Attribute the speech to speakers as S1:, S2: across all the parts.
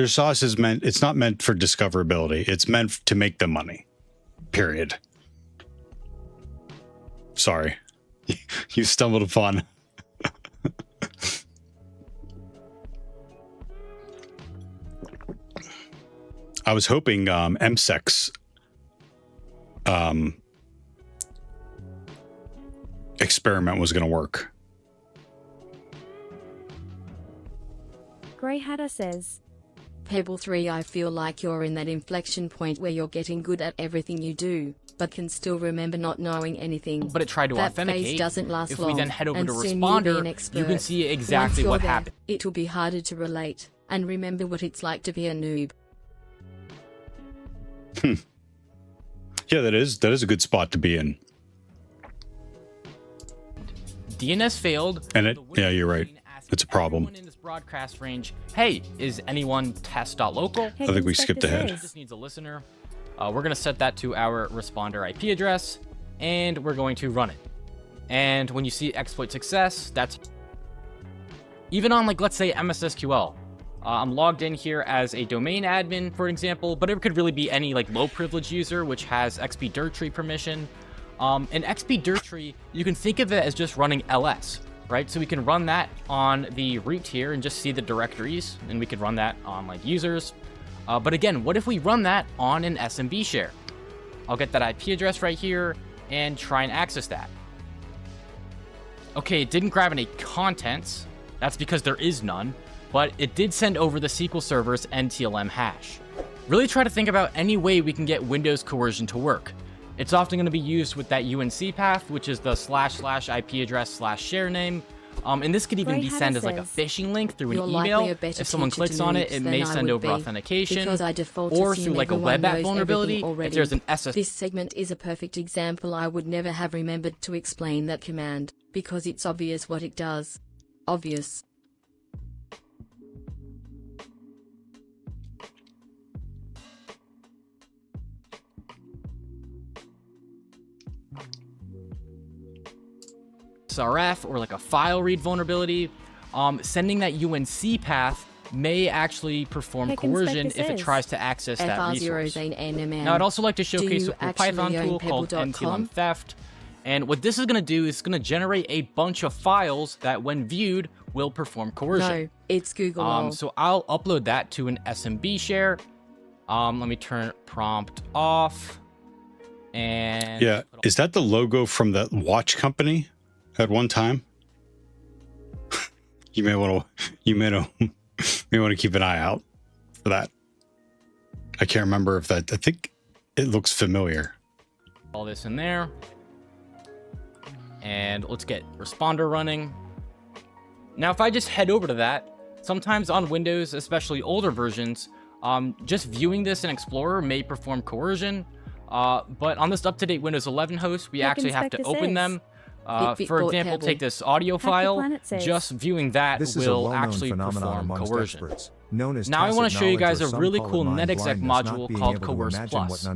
S1: Their sauce is meant, it's not meant for discoverability. It's meant to make them money. Period. Sorry. You stumbled upon. I was hoping MSEC's experiment was going to work.
S2: Grey Hatter says,
S3: Pebble 3, I feel like you're in that inflection point where you're getting good at everything you do, but can still remember not knowing anything.
S4: But it tried to
S3: that
S4: authenticate.
S3: phase doesn't last
S4: if
S3: long,
S4: we then head over
S3: and
S4: to
S3: soon you'll be an
S4: responder,
S3: expert.
S4: you can see exactly
S3: Once you're
S4: what
S3: there,
S4: happened.
S3: It will be harder to relate and remember what it's like to be a noob.
S1: Yeah, that is a good spot to be in.
S4: DNS failed.
S1: And yeah, you're right. It's a problem.
S4: In this broadcast range, hey, is anyone test.local?
S1: I think we skipped ahead.
S4: Just needs a listener. We're going to set that to our responder IP address, and we're going to run it. And when you see exploit success, that's even on, like, let's say MSSQL. I'm logged in here as a domain admin, for example, but it could really be any like low privilege user which has XP Directory permission. In XP Directory, you can think of it as just running ls, right? So we can run that on the root here and just see the directories, and we could run that on like users. But again, what if we run that on an SMB share? I'll get that IP address right here and try and access that. Okay, it didn't grab any contents. That's because there is none, but it did send over the SQL Server's NTLM hash. Really try to think about any way we can get Windows coercion to work. It's often going to be used with that UNC path, which is the / IP address / share name. And this could even be sent as like a phishing link through an email. If someone clicks on it, it may send over authentication, or through like a web app vulnerability. If there's an SS.
S3: This segment is a perfect example. I would never have remembered to explain that command, because it's obvious what it does. Obvious.
S4: SRF or like a file read vulnerability, sending that UNC path may actually perform coercion if it tries to access that resource. Now, I'd also like to showcase a Python tool called NTLM theft. And what this is going to do is going to generate a bunch of files that, when viewed, will perform coercion.
S3: No, it's Google.
S4: So I'll upload that to an SMB share. Let me turn prompt off. And
S1: yeah, is that the logo from that watch company at one time? You may want to keep an eye out for that. I can't remember if that, I think it looks familiar.
S4: All this in there. And let's get responder running. Now, if I just head over to that, sometimes on Windows, especially older versions, just viewing this in Explorer may perform coercion. But on this up-to-date Windows 11 host, we actually have to open them. For example, take this audio file. Just viewing that will actually perform coercion. Now I want to show you guys a really cool netexec module called Coerce Plus.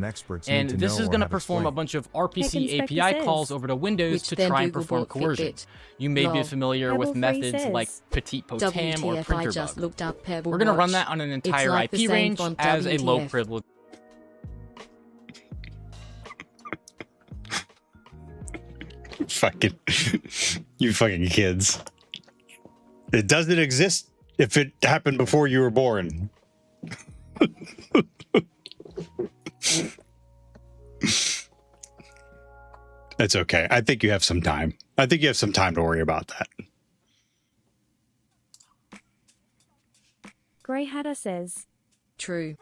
S4: And this is going to perform a bunch of RPC API calls over to Windows to try and perform coercion. You may be familiar with methods like petit potam or printerbug. We're going to run that on an entire IP range as a low privilege.
S1: You fucking kids. It doesn't exist if it happened before you were born. It's okay. I think you have some time. I think you have some time to worry about that.
S2: Grey Hatter says,
S3: true.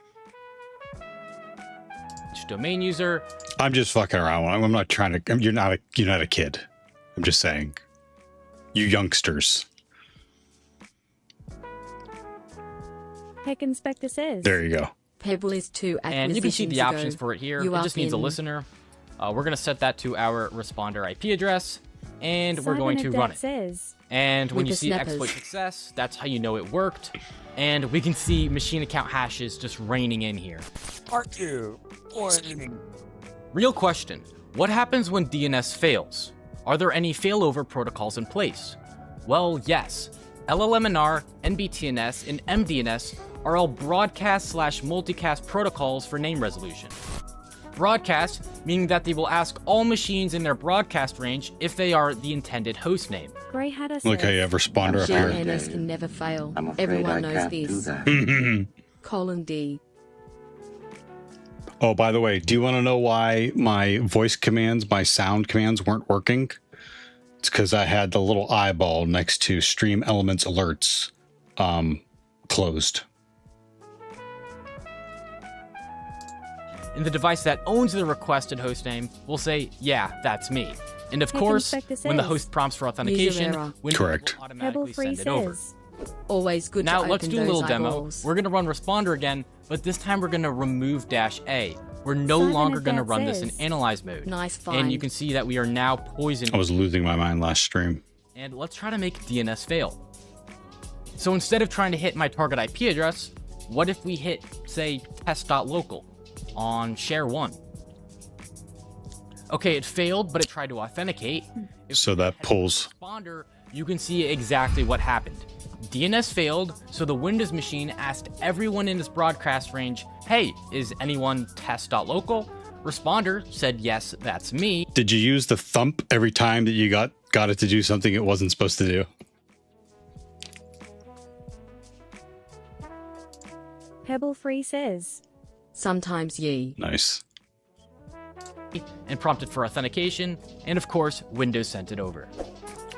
S4: Domain user.
S1: I'm just fucking around. I'm not trying to. You're not a kid. I'm just saying. You youngsters.
S2: Heck Inspector says,
S1: there you go.
S3: Pebble is 2 acquisitions
S4: and you can see the
S3: ago.
S4: options for it here. It just needs a listener. We're going to set that to our responder IP address, and we're going to run it. And when you see exploit success, that's how you know it worked. And we can see machine account hashes just raining in here.
S5: Part 2.
S4: Real question. What happens when DNS fails? Are there any failover protocols in place? Well, yes. LLMNR, NBTNS, and MDNS are all broadcast/multicast protocols for name resolution. Broadcast, meaning that they will ask all machines in their broadcast range if they are the intended host name.
S2: Grey Hatter says.
S1: Look how you have responder up here.
S3: GNS can never fail.
S5: I'm afraid
S3: Everyone
S5: I
S3: knows
S5: can't do
S3: this.
S5: that.
S3: Colon D.
S1: Oh, by the way, do you want to know why my voice commands, my sound commands weren't working? It's because I had the little eyeball next to Stream Elements Alerts closed.
S4: And the device that owns the requested hostname will say, yeah, that's me. And of
S2: Hey,
S4: course,
S2: Inspector
S4: when the
S2: says.
S4: host prompts for authentication,
S3: error.
S4: Windows
S1: Correct.
S4: will automatically
S2: Pebble-free
S4: send it over.
S2: says.
S3: Always good
S4: Now
S3: to
S4: let's
S3: open
S4: do a little
S3: those
S4: demo.
S3: eyeballs.
S4: We're going to run responder again, but this time we're going to remove -A. We're no
S2: Simon
S4: longer
S2: if
S4: going to
S2: that
S4: run this in
S2: says.
S4: analyze mode.
S3: Nice find.
S4: And you can see that we are now poisoned.
S1: I was losing my mind last stream.
S4: And let's try to make DNS fail. So instead of trying to hit my target IP address, what if we hit, say, test.local on share 1? Okay, it failed, but it tried to authenticate. If
S1: So
S4: we
S1: that
S4: hit
S1: pulls.
S4: responder, you can see exactly what happened. DNS failed, so the Windows machine asked everyone in its broadcast range, hey, is anyone test.local? Responder said, yes, that's me.
S1: Did you use the thump every time that you got it to do something it wasn't supposed to do?
S2: Pebble Free says.
S3: Sometimes ye.
S1: Nice.
S4: And prompted for authentication, and of course, Windows sent it over.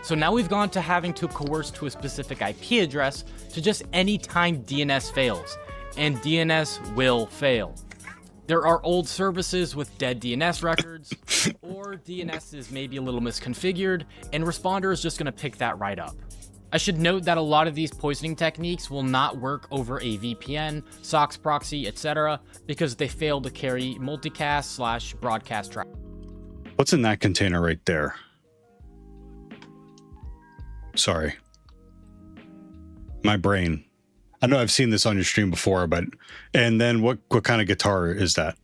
S4: So now we've gone to having to coerce to a specific IP address to just any time DNS fails, and DNS will fail. There are old services with dead DNS records, or DNS is maybe a little misconfigured, and Responder is just going to pick that right up. I should note that a lot of these poisoning techniques will not work over a VPN, SOX proxy, etc., because they fail to carry multicast/broadcast traffic.
S1: What's in that container right there? Sorry. My brain. I know I've seen this on your stream before, but... And then what kind of guitar is that?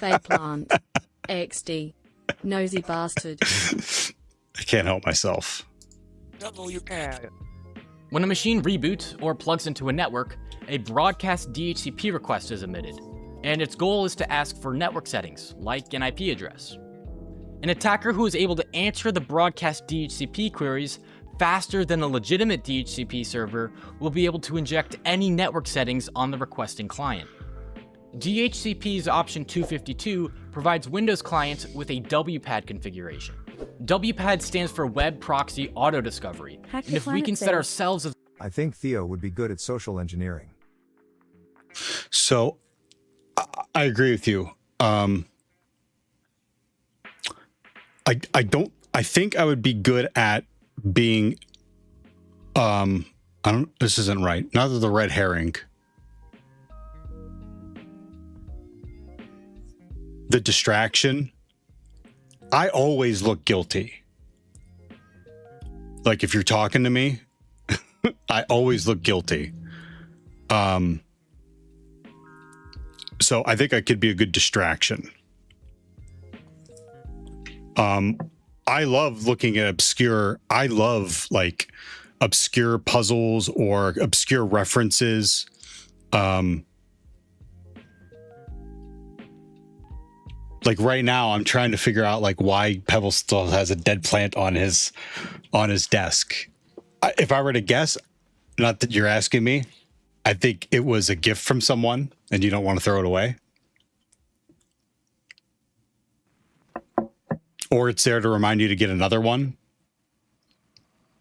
S3: Fake plant. XD. Nosy bastard.
S1: I can't help myself.
S4: When a machine reboots or plugs into a network, a broadcast DHCP request is emitted, and its goal is to ask for network settings, like an IP address. An attacker who is able to answer the broadcast DHCP queries faster than a legitimate DHCP server will be able to inject any network settings on the requesting client. DHCP's option 252 provides Windows clients with a WPAD configuration. WPAD stands for Web Proxy Auto Discovery,
S2: Hack
S4: and
S2: the
S4: if we
S2: Planet
S4: can set
S2: says.
S4: ourselves as
S6: I think Theo would be good at social engineering.
S1: So, I agree with you. I think I would be good at being, this isn't right. Not the red herring. The distraction. I always look guilty. Like if you're talking to me, I always look guilty. So I think I could be a good distraction. I love looking at obscure puzzles or obscure references. Like right now I'm trying to figure out like why Pebble still has a dead plant on his desk. If I were to guess, not that you're asking me, I think it was a gift from someone and you don't want to throw it away. Or it's there to remind you to get another one.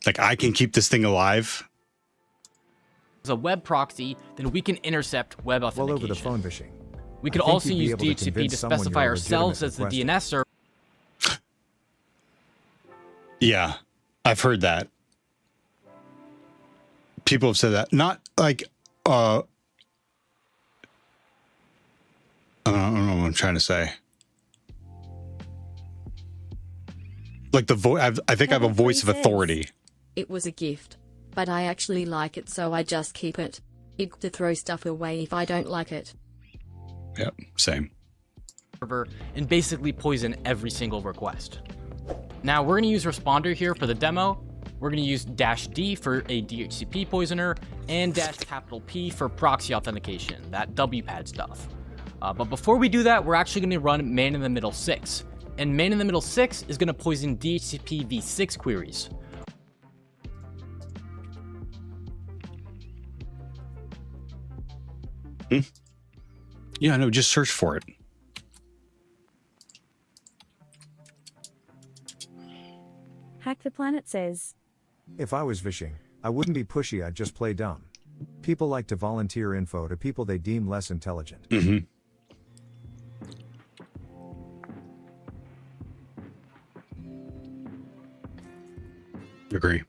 S1: Like I can keep this thing alive.
S4: a web proxy, then we can intercept web
S6: Well,
S4: authentication.
S6: over the phone phishing.
S4: We could
S6: I think
S4: also
S6: you'd be
S4: use
S6: able to
S4: DHCP to
S6: convince someone
S4: specify
S6: you're a
S4: ourselves as
S6: legitimate
S4: the
S6: requester.
S4: DNS server.
S1: Yeah, I've heard that. People have said that. Not like, I don't know what I'm trying to say. Like the voice, I think I have a voice of authority.
S3: It was a gift, but I actually like it, so I just keep it. It to throw stuff away if I don't like it.
S1: Yep, same.
S4: And basically poison every single request. Now we're going to use responder here for the demo. We're going to use -D for a DHCP poisoner and -P for proxy authentication, that WPAD stuff. But before we do that, we're actually going to run man in the middle 6. And man in the middle 6 is going to poison DHCP v6 queries.
S1: Yeah, no, just search for it.
S2: Hack the Planet says,
S6: If I was vishing, I wouldn't be pushy, I'd just play dumb. People like to volunteer info to people they deem less intelligent.
S1: Mm-hmm. Agree.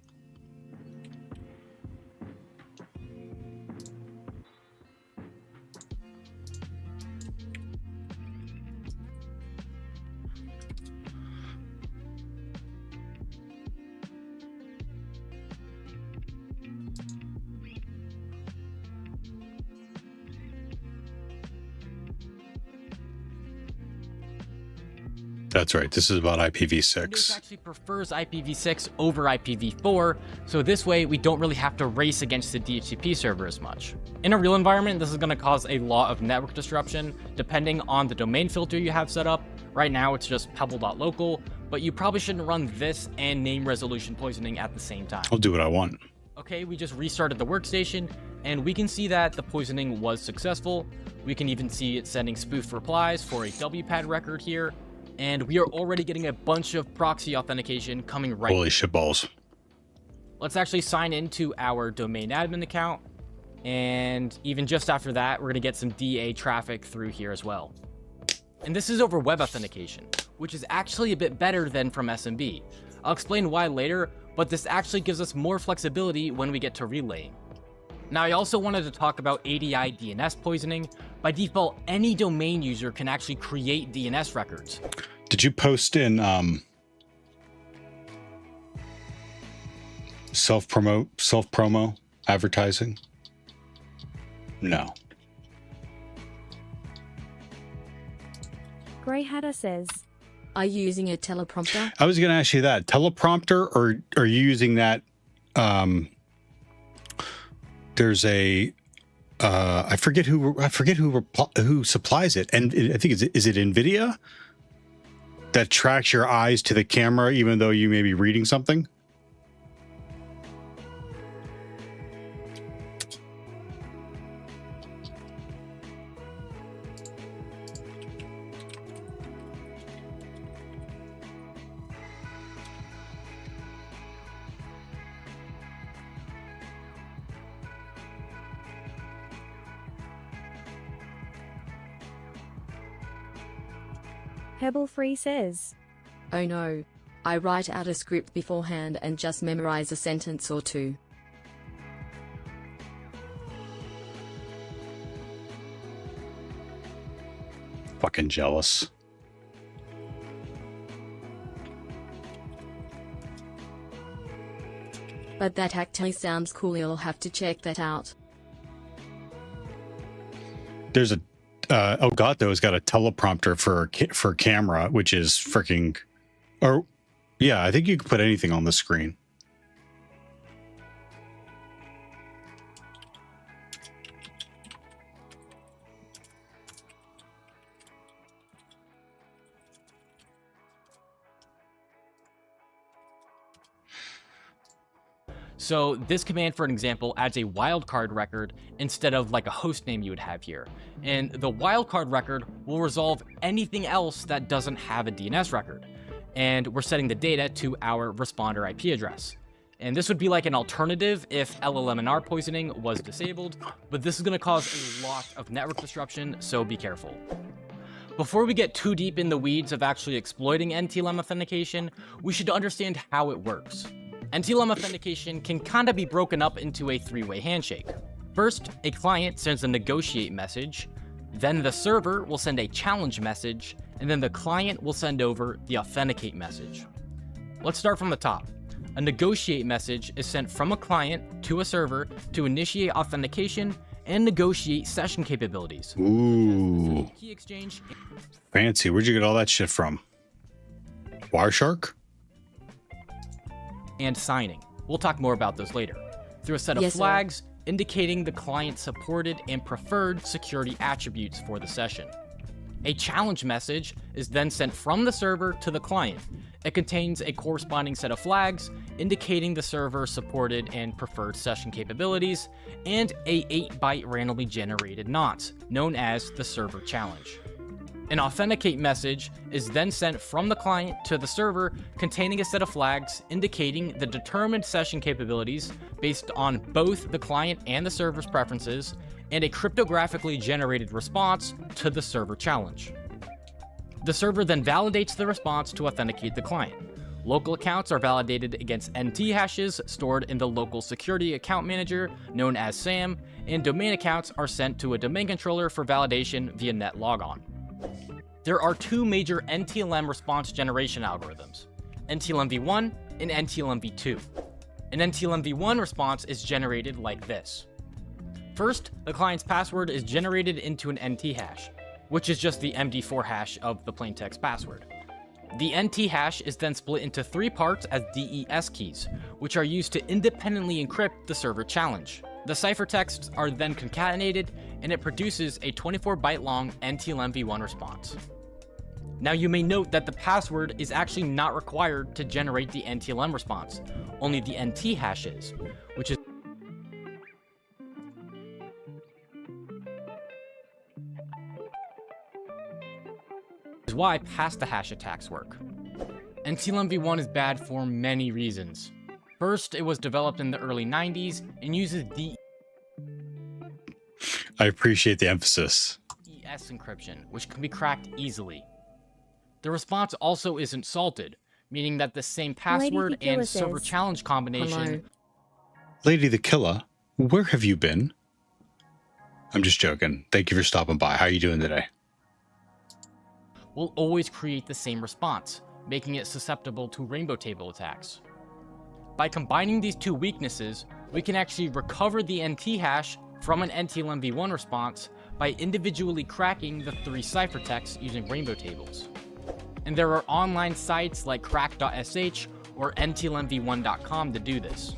S1: That's right. This is about
S4: Windows
S1: IPv6.
S4: actually prefers IPv6 over IPv4, so this way we don't really have to race against the DHCP server as much. In a real environment, this is going to cause a lot of network disruption, depending on the domain filter you have set up. Right now it's just pebble.local, but you probably shouldn't run this and name resolution poisoning at the same time.
S1: I'll do what I want.
S4: Okay, we just restarted the workstation, and we can see that the poisoning was successful. We can even see it sending spoofed replies for a WPAD record here. And we are already getting a bunch of proxy authentication coming right.
S1: Holy shitballs.
S4: Let's actually sign into our domain admin account. And even just after that, we're going to get some DA traffic through here as well. And this is over web authentication, which is actually a bit better than from SMB. I'll explain why later, but this actually gives us more flexibility when we get to relaying. Now, I also wanted to talk about ADI DNS poisoning. By default, any domain user can actually create DNS records.
S1: Did you post in self-promo advertising? No.
S2: Grey Hatter says,
S3: Are you using a teleprompter?
S1: I was going to ask you that. Teleprompter, or are you using that? There's a I forget who supplies it, and I think is it NVIDIA that tracks your eyes to the camera even though you may be reading something?
S2: Pebble Free says,
S3: Oh no, I write out a script beforehand and just memorize a sentence or two.
S1: Fucking jealous.
S3: But that actually sounds cool, you'll have to check that out.
S1: There's a Elgato's got a teleprompter for camera, which is freaking, or yeah, I think you can put anything on the screen.
S4: So this command, for an example, adds a wildcard record instead of like a host name you would have here. And the wildcard record will resolve anything else that doesn't have a DNS record. And we're setting the data to our responder IP address. And this would be like an alternative if LLMNR poisoning was disabled, but this is going to cause a lot of network disruption, so be careful. Before we get too deep in the weeds of actually exploiting NTLM authentication, we should understand how it works. NTLM authentication can kind of be broken up into a three-way handshake. First, a client sends a negotiate message, then the server will send a challenge message, and then the client will send over the authenticate message. Let's start from the top. A negotiate message is sent from a client to a server to initiate authentication and negotiate session capabilities.
S1: Ooh,
S4: Key exchange.
S1: fancy. Where'd you get all that shit from? Wireshark?
S4: and signing. We'll talk more about those later. Through a set of
S3: Yes, sir.
S4: flags indicating the client supported and preferred security attributes for the session. A challenge message is then sent from the server to the client. It contains a corresponding set of flags indicating the server supported and preferred session capabilities, and a 8-byte randomly generated nonce, known as the server challenge. An authenticate message is then sent from the client to the server containing a set of flags indicating the determined session capabilities based on both the client and the server's preferences, and a cryptographically generated response to the server challenge. The server then validates the response to authenticate the client. Local accounts are validated against NT hashes stored in the local security account manager, known as SAM, and domain accounts are sent to a domain controller for validation via net logon. There are two major NTLM response generation algorithms, NTLM v1 and NTLM v2. An NTLM v1 response is generated like this. First, the client's password is generated into an NT hash, which is just the MD4 hash of the plaintext password. The NT hash is then split into 3 parts as DES keys, which are used to independently encrypt the server challenge. The ciphertexts are then concatenated, and it produces a 24-byte long NTLM v1 response. Now you may note that the password is actually not required to generate the NTLM response, only the NT hash is, which is why pass-the-hash attacks work. NTLM v1 is bad for many reasons. First, it was developed in the early 90s and uses
S1: I appreciate the emphasis.
S4: DES encryption, which can be cracked easily. The response also isn't salted, meaning that the same password
S2: Lady
S4: and
S2: Gillis
S4: server
S2: is.
S4: challenge combination
S3: Hello.
S1: Lady the Killer, where have you been? I'm just joking. Thank you for stopping by. How are you doing today?
S4: will always create the same response, making it susceptible to rainbow table attacks. By combining these two weaknesses, we can actually recover the NT hash from an NTLM v1 response by individually cracking the 3 ciphertexts using rainbow tables. And there are online sites like crack.sh or ntlmv1.com to do this.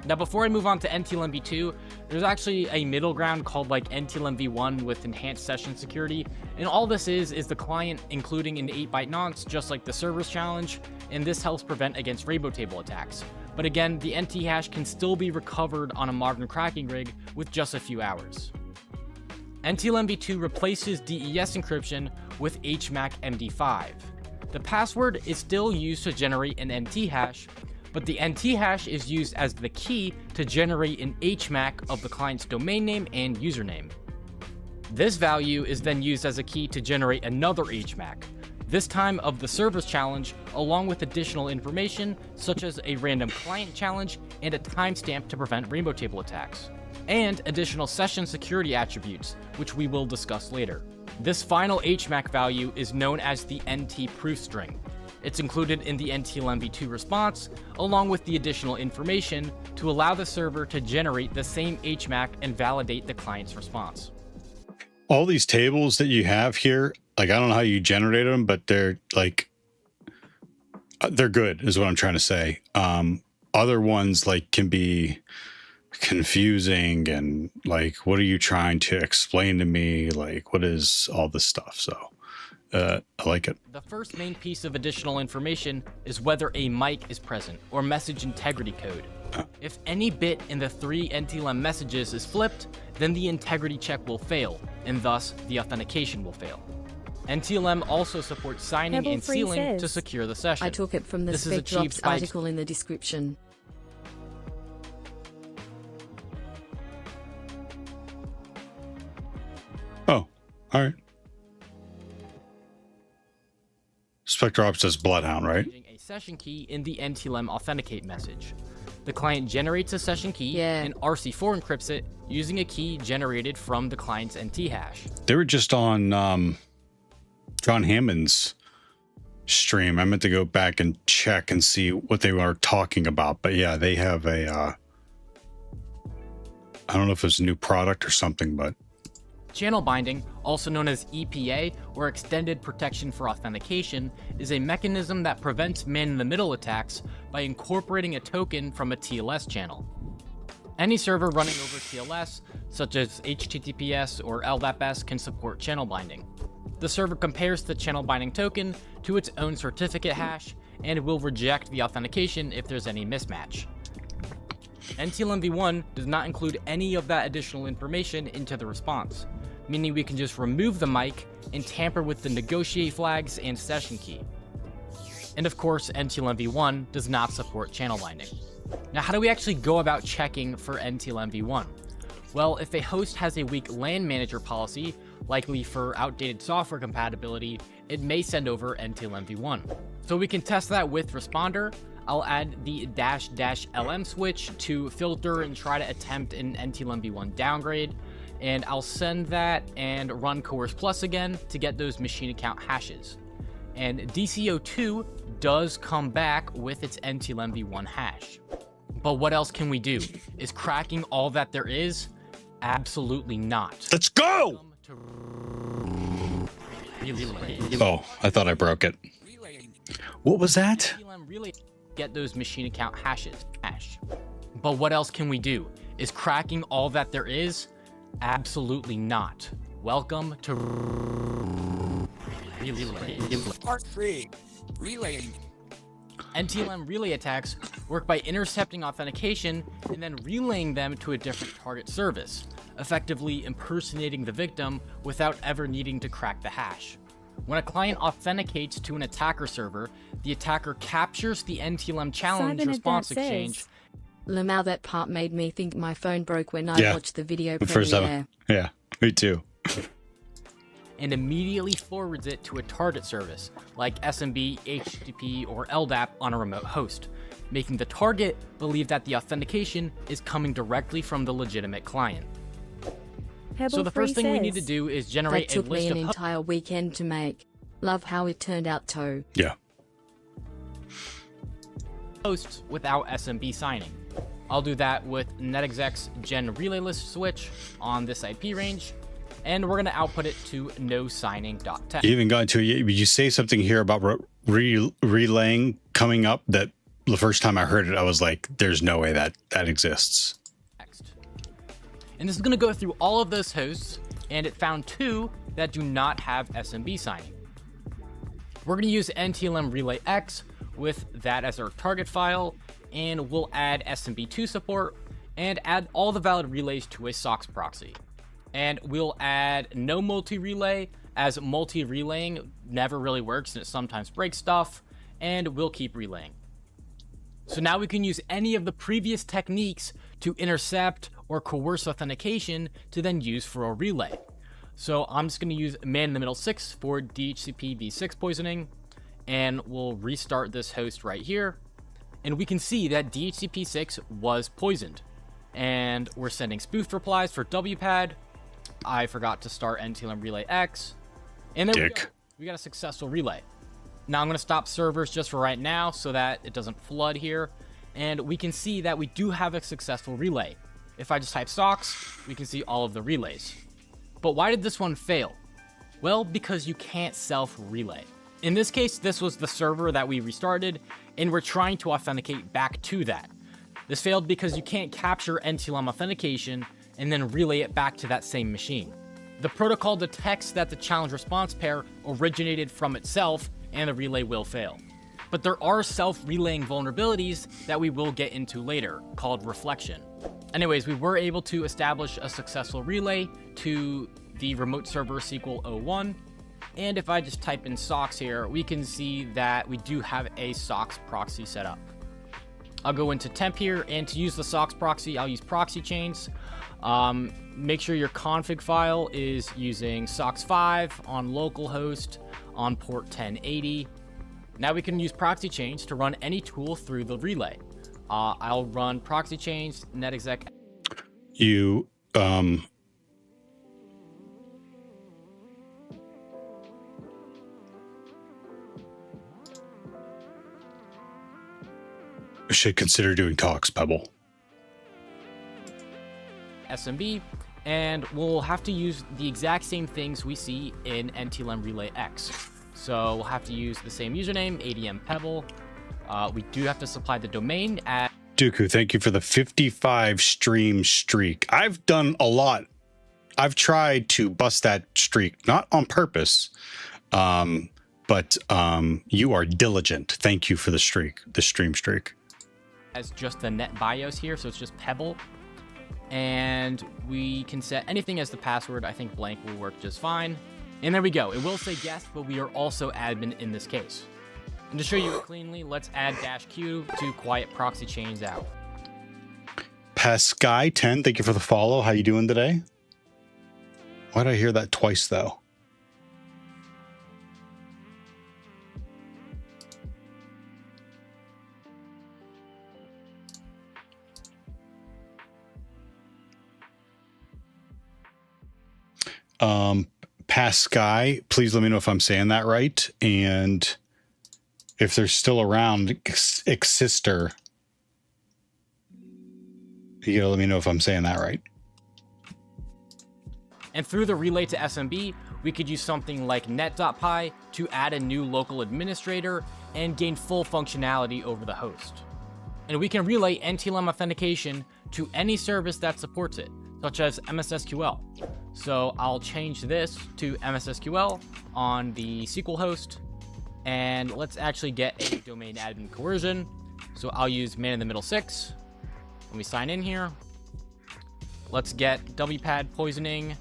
S4: Now, before I move on to NTLM v2, there's actually a middle ground called like NTLM v1 with enhanced session security, and all this is the client including an 8-byte nonce, just like the server's challenge, and this helps prevent against rainbow table attacks. But again, the NT hash can still be recovered on a modern cracking rig with just a few hours. NTLM v2 replaces DES encryption with HMAC MD5. The password is still used to generate an NT hash, but the NT hash is used as the key to generate an HMAC of the client's domain name and username. This value is then used as a key to generate another HMAC, this time of the server's challenge, along with additional information such as a random client challenge and a timestamp to prevent rainbow table attacks, and additional session security attributes, which we will discuss later. This final HMAC value is known as the NT proof string. It's included in the NTLM v2 response, along with the additional information to allow the server to generate the same HMAC and validate the client's response.
S1: All these tables that you have here, like, I don't know how you generated them, but they're like, they're good is what I'm trying to say. Other ones like can be confusing and like, what are you trying to explain to me? Like, what is all this stuff? So I like it.
S4: The first main piece of additional information is whether a mic is present or message integrity code. If any bit in the 3 NTLM messages is flipped, then the integrity check will fail, and thus the authentication will fail. NTLM also supports signing
S2: Pebble
S4: and
S2: Free
S4: sealing to
S2: says.
S4: secure the session.
S3: I took it from the
S4: This is
S3: Spec
S4: achieved
S3: Drops
S4: by
S3: article in the description.
S1: Oh, all right. SpectreOps says Bloodhound, right?
S4: using a session key in the NTLM authenticate message. The client generates a session key and RC4 encrypts it using a key generated from the client's NT hash.
S1: They were just on John Hammond's stream. I meant to go back and check and see what they were talking about. But yeah, they have a, I don't know if it's a new product or something, but
S4: Channel binding also known as EPA, or Extended Protection for Authentication, is a mechanism that prevents man-in-the-middle attacks by incorporating a token from a TLS channel. Any server running over TLS, such as HTTPS or LDAPS, can support channel binding. The server compares the channel binding token to its own certificate hash and will reject the authentication if there's any mismatch. NTLM-v1 does not include any of that additional information into the response, meaning we can just remove the mic and tamper with the negotiate flags and session key. And of course, NTLM-v1 does not support channel binding. Now, how do we actually go about checking for NTLM-v1? Well, if a host has a weak LAN manager policy, likely for outdated software compatibility, it may send over NTLM-v1. So we can test that with Responder. I'll add the --LM switch to filter and try to attempt an NTLM-v1 downgrade, and I'll send that and run Coerce Plus again to get those machine account hashes. And DCO2 does come back with its NTLM-v1 hash. But what else can we do? Is cracking all that there is? Absolutely not.
S1: Let's go! Oh, I thought I broke it. What was that?
S4: Really get those machine account hashes. But what else can we do? Is cracking all that there is? Absolutely not. Welcome to
S5: Part 3. Relaying.
S4: NTLM relay attacks work by intercepting authentication and then relaying them to a different target service, effectively impersonating the victim without ever needing to crack the hash. When a client authenticates to an attacker server, the attacker captures the NTLM challenge
S2: Simon
S4: response
S2: Advance
S4: exchange.
S2: says,
S3: Lamau, that part made me think my phone broke when I
S1: Yeah.
S3: watched the video
S1: The first
S3: premiere.
S1: time. Yeah, me too.
S4: And immediately forwards it to a target service, like SMB, HTTP, or LDAP on a remote host, making the target believe that the authentication is coming directly from the legitimate client. So the first thing we need to do is
S3: That
S4: generate a
S3: took me
S4: list
S3: an
S4: of
S3: entire weekend to make. Love how it turned out too.
S1: Yeah.
S4: hosts without SMB signing. I'll do that with netexec's gen relay list switch on this IP range, and we're going to output it to no signing.text.
S1: You even got into it. You say something here about relaying coming up that the first time I heard it, I was like, there's no way that exists.
S4: And this is going to go through all of those hosts, and it found 2 that do not have SMB signing. We're going to use NTLM relay X with that as our target file, and we'll add SMB2 support and add all the valid relays to a SOX proxy. And we'll add no multi-relay, as multi-relaying never really works and it sometimes breaks stuff, and we'll keep relaying. So now we can use any of the previous techniques to intercept or coerce authentication to then use for a relay. So I'm just going to use man-in-the-middle 6 for DHCP v6 poisoning, and we'll restart this host right here. And we can see that DHCP 6 was poisoned. And we're sending spoofed replies for WPAD. I forgot to start NTLM relay X. And there we go. We got a successful relay. Now I'm going to stop servers just for right now so that it doesn't flood here. And we can see that we do have a successful relay. If I just type SOX, we can see all of the relays. But why did this one fail? Well, because you can't self-relay. In this case, this was the server that we restarted, and we're trying to authenticate back to that. This failed because you can't capture NTLM authentication and then relay it back to that same machine. The protocol detects that the challenge response pair originated from itself, and the relay will fail. But there are self-relaying vulnerabilities that we will get into later, called reflection. Anyways, we were able to establish a successful relay to the remote server SQL 01. And if I just type in SOX here, we can see that we do have a SOX proxy set up. I'll go into temp here, and to use the SOX proxy, I'll use proxy chains. Make sure your config file is using SOX5 on localhost on port 1080. Now we can use proxy chains to run any tool through the relay. I'll run proxy chains, netexec.
S1: You, should consider doing talks, Pebble.
S4: SMB, and we'll have to use the exact same things we see in NTLM Relay X. So we'll have to use the same username, ADM Pebble. We do have to supply the domain at
S1: Dooku, thank you for the 55 stream streak. I've done a lot. I've tried to bust that streak, not on purpose, but you are diligent. Thank you for the streak, the stream streak.
S4: as just the net BIOS here, so it's just Pebble. And we can set anything as the password. I think blank will work just fine. And there we go. It will say guest, but we are also admin in this case. And to show you it cleanly, let's add -q to quiet proxy chains out.
S1: Pasky10, thank you for the follow. How you doing today? Why did I hear that twice, though? Pasky, please let me know if I'm saying that right. And if they're still around, Exister, you gotta let me know if I'm saying that right.
S4: And through the relay to SMB, we could use something like net.py to add a new local administrator and gain full functionality over the host. And we can relay NTLM authentication to any service that supports it, such as MSSQL. So I'll change this to MSSQL on the SQL host, and let's actually get a domain admin coercion. So I'll use man in the middle 6. When we sign in here, let's get wpad poisoning,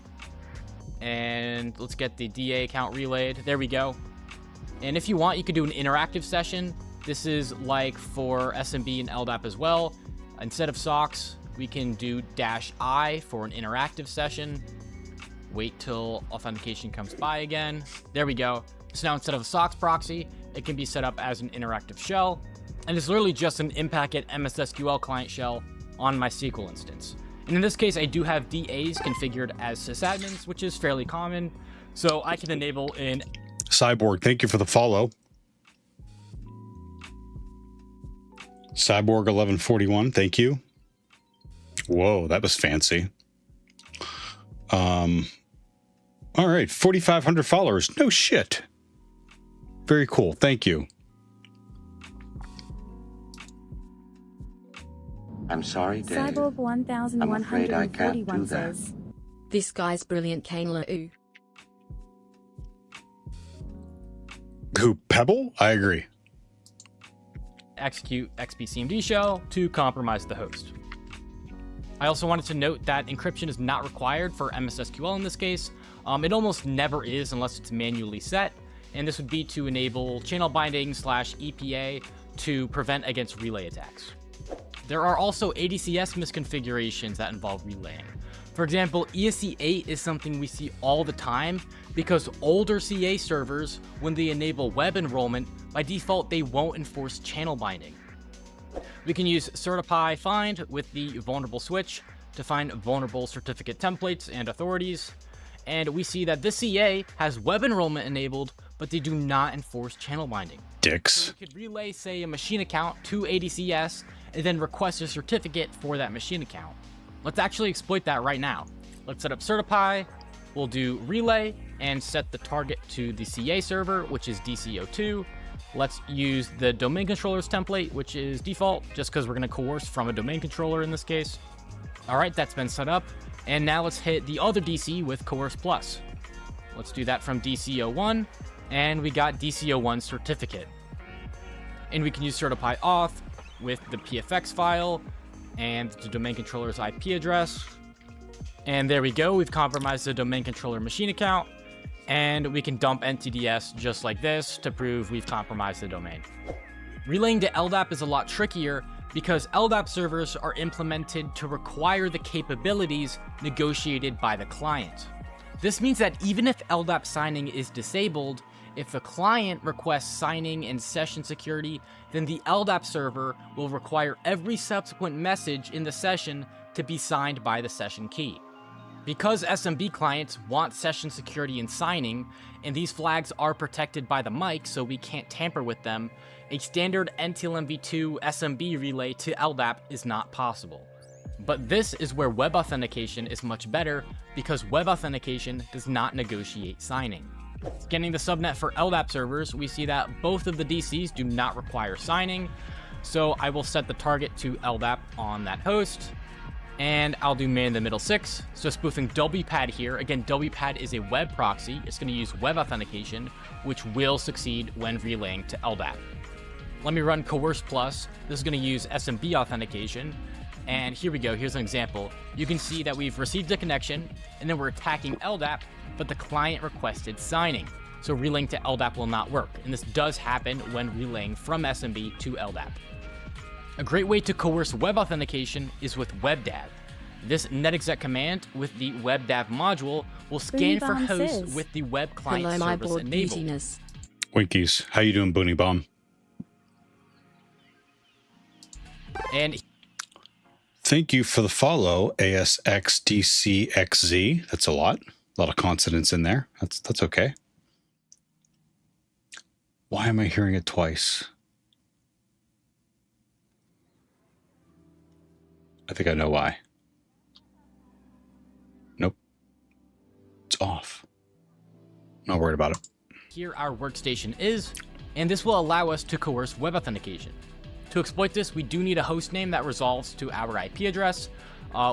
S4: and let's get the DA account relayed. There we go. And if you want, you could do an interactive session. This is like for SMB and LDAP as well. Instead of socks, we can do -I for an interactive session. Wait till authentication comes by again. There we go. So now instead of a socks proxy, it can be set up as an interactive shell. And it's literally just an in-packet MSSQL client shell on my SQL instance. And in this case, I do have DAs configured as sysadmins, which is fairly common. So I can enable in
S1: Cyborg, thank you for the follow. Cyborg 1141, thank you. Whoa, that was fancy. All right, 4,500 followers. No shit. Very cool. Thank you.
S7: I'm sorry, Dave.
S2: Cyborg
S7: I'm afraid I can't do
S2: 1141
S7: that.
S2: says,
S3: This guy's brilliant, Kayla. Ooh.
S1: Who, Pebble? I agree.
S4: execute XPCMD shell to compromise the host. I also wanted to note that encryption is not required for MSSQL in this case. It almost never is unless it's manually set, and this would be to enable channel binding /EPA to prevent against relay attacks. There are also ADCS misconfigurations that involve relaying. For example, ESC8 is something we see all the time because older CA servers, when they enable web enrollment, by default they won't enforce channel binding. We can use certipy find with the vulnerable switch to find vulnerable certificate templates and authorities, and we see that this CA has web enrollment enabled, but they do not enforce channel binding.
S1: Dicks.
S4: So we could relay, say, a machine account to ADCS and then request a certificate for that machine account. Let's actually exploit that right now. Let's set up certipy, we'll do relay and set the target to the CA server, which is DCO2. Let's use the domain controllers template, which is default, just because we're going to coerce from a domain controller in this case. All right, that's been set up. And now let's hit the other DC with coerce plus. Let's do that from DCO1, and we got DCO1 certificate. And we can use certipy auth with the PFX file and the domain controller's IP address. And there we go, we've compromised the domain controller machine account, and we can dump NTDS just like this to prove we've compromised the domain. Relaying to LDAP is a lot trickier because LDAP servers are implemented to require the capabilities negotiated by the client. This means that even if LDAP signing is disabled, if the client requests signing and session security, then the LDAP server will require every subsequent message in the session to be signed by the session key. Because SMB clients want session security and signing, and these flags are protected by the mic so we can't tamper with them, a standard NTLM v2 SMB relay to LDAP is not possible. But this is where web authentication is much better because web authentication does not negotiate signing. Scanning the subnet for LDAP servers, we see that both of the DCs do not require signing. So I will set the target to LDAP on that host, and I'll do man in the middle 6. So spoofing wpad here. Again, wpad is a web proxy. It's going to use web authentication, which will succeed when relaying to LDAP. Let me run coerce plus. This is going to use SMB authentication. And here we go. Here's an example. You can see that we've received a connection, and then we're attacking LDAP, but the client requested signing. So relaying to LDAP will not work. And this does happen when relaying from SMB to LDAP. A great way to coerce web authentication is with webdav. This netexec command with the webdav module will scan for hosts with the web client
S3: Hello, my
S4: service
S3: board
S4: enabled.
S3: beautiness.
S1: Winkies, how you doing, Booney Bomb?
S4: And
S1: Thank you for the follow, ASXDCXZ. That's a lot of consonants in there. That's okay. Why am I hearing it twice? I think I know why. Nope. It's off. Not worried about it.
S4: here our workstation is, and this will allow us to coerce web authentication. To exploit this, we do need a host name that resolves to our IP address.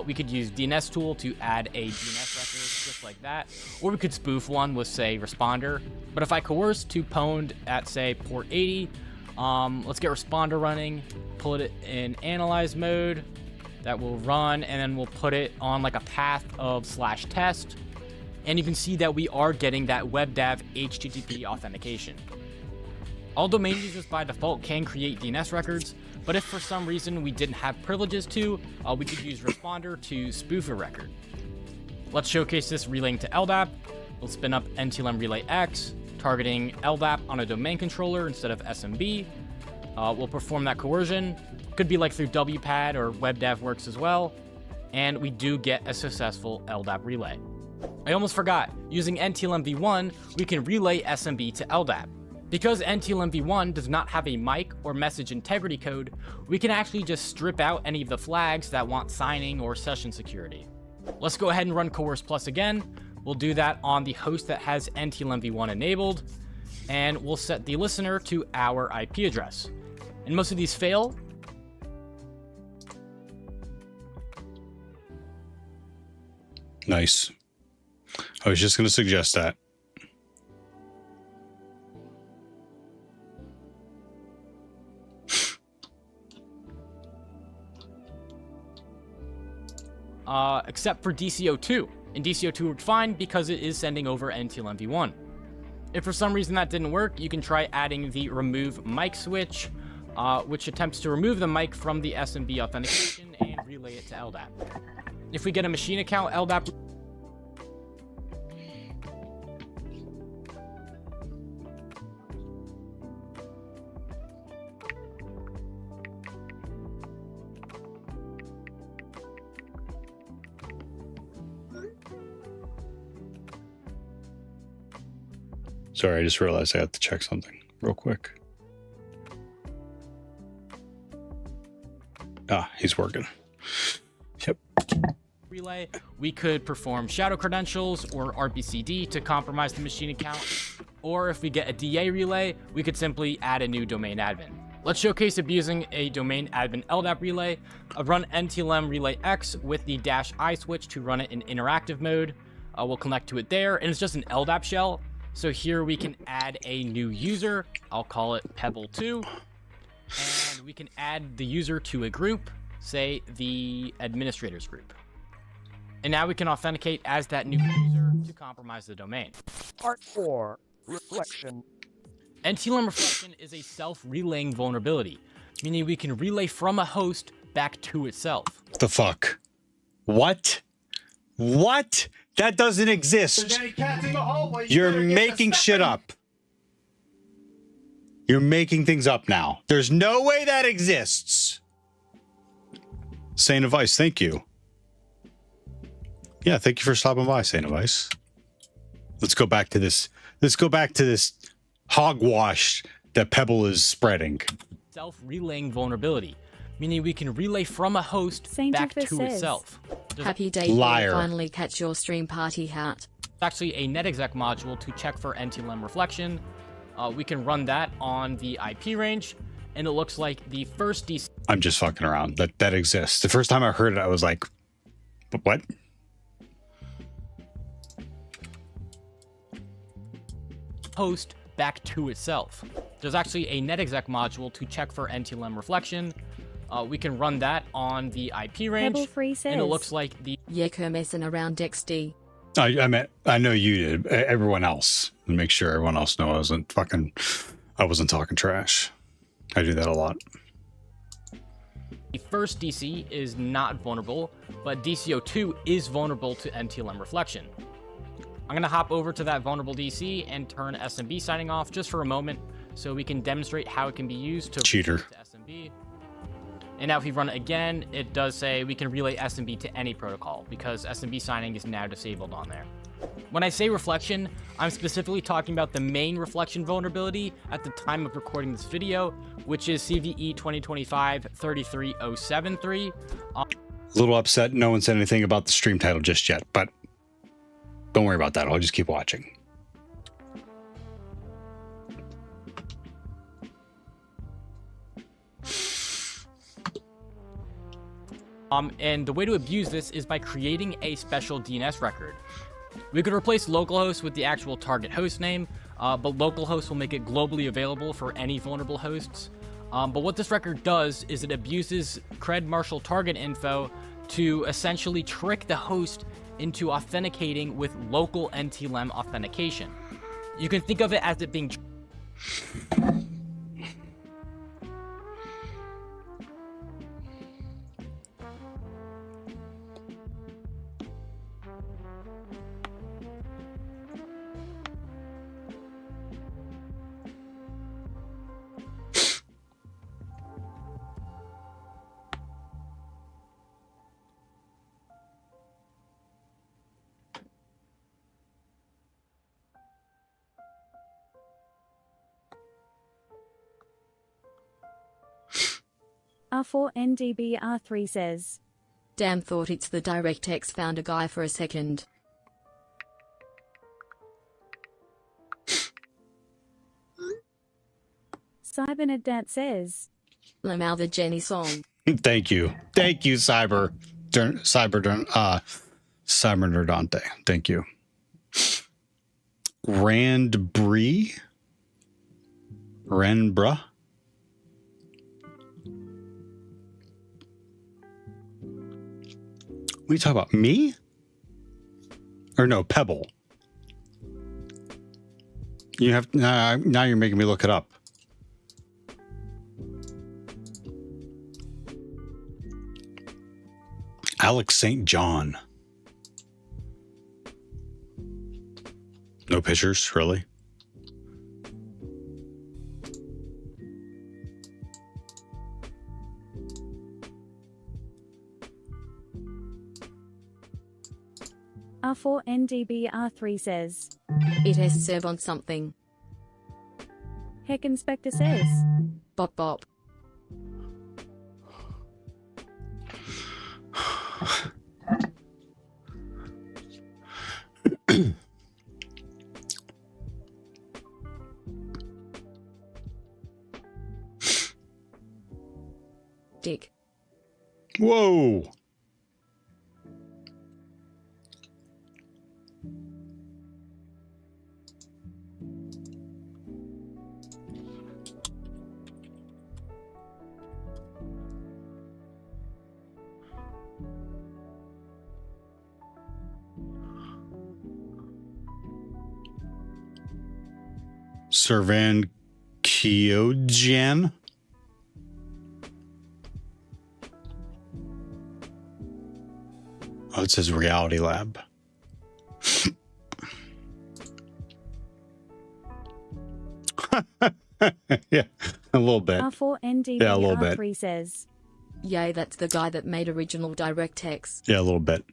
S4: We could use DNS tool to add a DNS record just like that, or we could spoof one with, say, responder. But if I coerce to pwned at, say, port 80, let's get responder running, pull it in analyze mode. That will run, and then we'll put it on like a path of /test. And you can see that we are getting that webdav HTTP authentication. All domain users by default can create DNS records, but if for some reason we didn't have privileges to, we could use responder to spoof a record. Let's showcase this relaying to LDAP. We'll spin up NTLM Relay X, targeting LDAP on a domain controller instead of SMB. We'll perform that coercion. Could be like through wpad or webdav works as well. And we do get a successful LDAP relay. I almost forgot, using NTLM v1, we can relay SMB to LDAP. Because NTLM v1 does not have a mic or message integrity code, we can actually just strip out any of the flags that want signing or session security. Let's go ahead and run Coerce Plus again. We'll do that on the host that has NTLM v1 enabled, and we'll set the listener to our IP address. And most of these fail.
S1: Nice. I was just going to suggest that.
S4: Except for DCO2. And DCO2 worked fine because it is sending over NTLM v1. If for some reason that didn't work, you can try adding the remove mic switch, which attempts to remove the mic from the SMB authentication and relay it to LDAP. If we get a machine account, LDAP...
S1: Sorry, I just realized I had to check something real quick. Ah, he's working. Yep.
S4: relay, we could perform shadow credentials or RBCD to compromise the machine account. Or if we get a DA relay, we could simply add a new domain admin. Let's showcase abusing a domain admin LDAP relay. Run NTLM Relay X with the -I switch to run it in interactive mode. We'll connect to it there, and it's just an LDAP shell. So here we can add a new user. I'll call it Pebble2. And we can add the user to a group, say the administrators group. And now we can authenticate as that new user to compromise the domain.
S5: Part 4. Reflection.
S4: NTLM Reflection is a self-relaying vulnerability, meaning we can relay from a host back to itself.
S1: The fuck? What? What? That doesn't exist. You're making shit up. You're making things up now. There's no way that exists. Saint of Ice, thank you. Yeah, thank you for stopping by, Saint of Ice. Let's go back to this. Let's go back to this hogwash that Pebble is spreading.
S4: Self-relaying vulnerability, meaning we can relay from a host
S2: Saint
S4: back
S2: Rufus
S4: to
S2: says.
S4: itself. There's
S3: Happy day
S1: Liar.
S3: to finally catch your stream party hat.
S4: actually a netexec module to check for NTLM reflection. We can run that on the IP range, and it looks like the first DC
S1: I'm just fucking around. That exists. The first time I heard it, I was like, what?
S4: host back to itself. There's actually a netexec module to check for NTLM reflection. We can run that on the IP range,
S2: Pebble Free says.
S4: and it looks like the
S3: Yeko messing around XD.
S1: I know you did. Everyone else. Make sure everyone else knows I wasn't talking trash. I do that a lot.
S4: first DC is not vulnerable, but DCO2 is vulnerable to NTLM reflection. I'm going to hop over to that vulnerable DC and turn SMB signing off just for a moment so we can demonstrate how it can be used to
S1: Cheater.
S4: to SMB. And now if we run it again, it does say we can relay SMB to any protocol because SMB signing is now disabled on there. When I say reflection, I'm specifically talking about the main reflection vulnerability at the time of recording this video, which is CVE 2025-33073.
S1: A little upset no one said anything about the stream title just yet, but don't worry about that. I'll just keep watching.
S4: And the way to abuse this is by creating a special DNS record. We could replace localhost with the actual target host name, but localhost will make it globally available for any vulnerable hosts. But what this record does is it abuses cred marshal target info to essentially trick the host into authenticating with local NTLM authentication. You can think of it as it being
S2: R4NDBR3 says.
S3: Damn, thought it's the DirectX founder guy for a second.
S2: Cybernadat says.
S3: Lamau the Jenny song.
S1: Thank you. Thank you, Cybernerdante. Thank you. Randbra? What are you talking about? Me? Or no, Pebble. You have now you're making me look it up. Alex St. John. No pictures, really?
S2: R4NDBR3 says.
S3: It has serve on something.
S2: Heck Inspector says.
S3: Bop bop. Dick.
S1: Whoa. Servan Kyojan. Oh, it says Reality Lab. Yeah, a little bit. Yeah, a little bit.
S2: R4NDBR3 says.
S3: Yay, that's the guy that made original DirectX.
S1: Yeah, a little bit.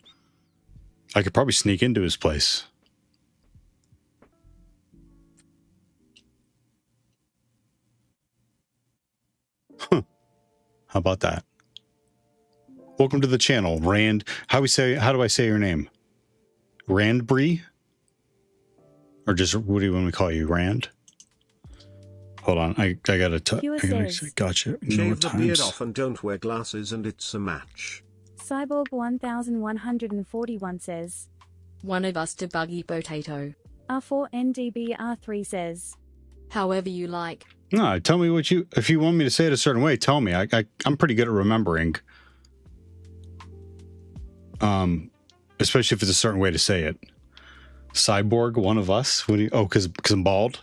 S1: I could probably sneak into his place. Huh. How about that? Welcome to the channel, Rand. How do I say your name? Randbree? Or just what do you want me to call you, Rand? Hold on, I gotta gotcha.
S8: Shave the beard off and don't wear glasses and it's a match.
S2: Cyborg 1141 says.
S3: One of us to buggy potato.
S2: R4 NDB R3 says.
S3: However you like.
S1: No, tell me if you want me to say it a certain way, tell me. I'm pretty good at remembering. Especially if it's a certain way to say it. Cyborg, one of us. What do you, because I'm bald.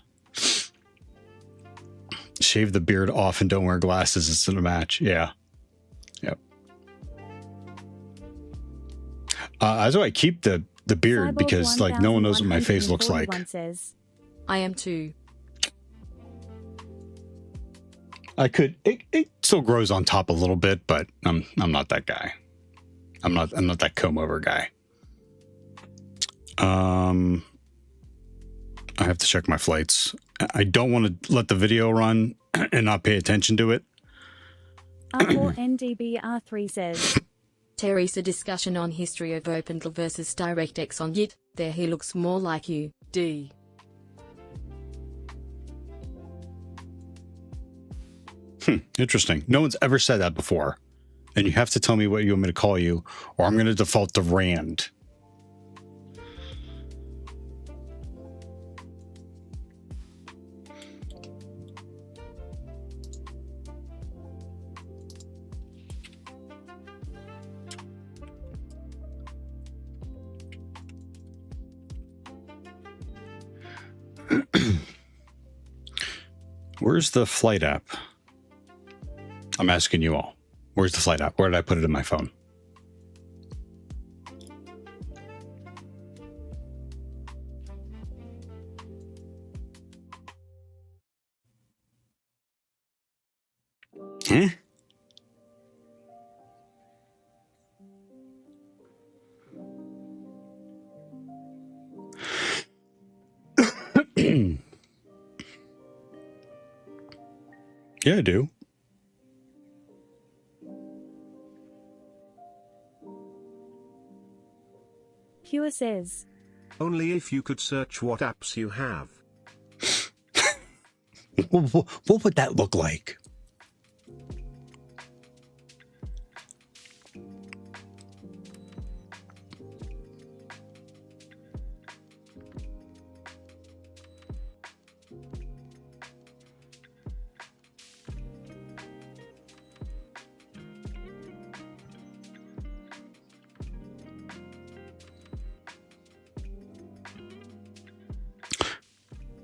S1: Shave the beard off and don't wear glasses. It's in a match. Yeah. Yep. That's why I keep the beard,
S2: Cyborg
S1: because like no one knows what my face looks like.
S2: Says.
S3: I am too.
S1: I could. It still grows on top a little bit, but I'm not that guy. I'm not that comb over guy. I have to check my flights. I don't want to let the video run and not pay attention to it.
S2: R4 NDB R3 says.
S3: Teresa discussion on history of OpenGL versus DirectX on Git. There he looks more like you, D.
S1: Interesting. No one's ever said that before. And you have to tell me what you want me to call you, or I'm going to default to Rand. Where's the flight app? I'm asking you all. Where's the flight app? Where did I put it in my phone? Huh? Yeah, I do.
S2: Pure says.
S8: Only if you could search what apps you have.
S1: What would that look like?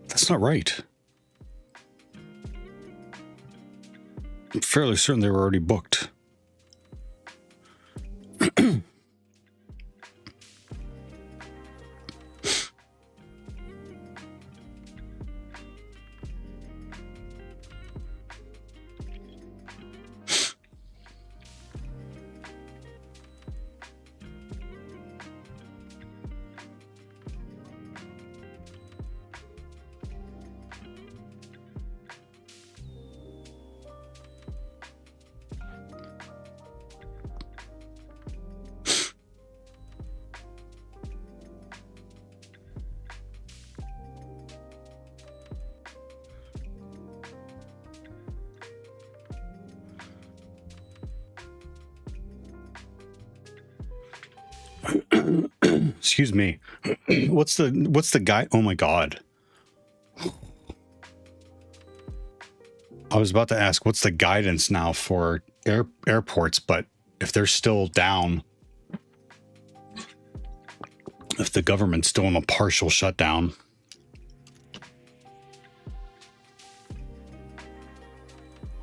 S1: That's not right. I'm fairly certain they were already booked. Excuse me. What's the guy? Oh my God. I was about to ask, what's the guidance now for airports, but if they're still down, if the government's still in a partial shutdown.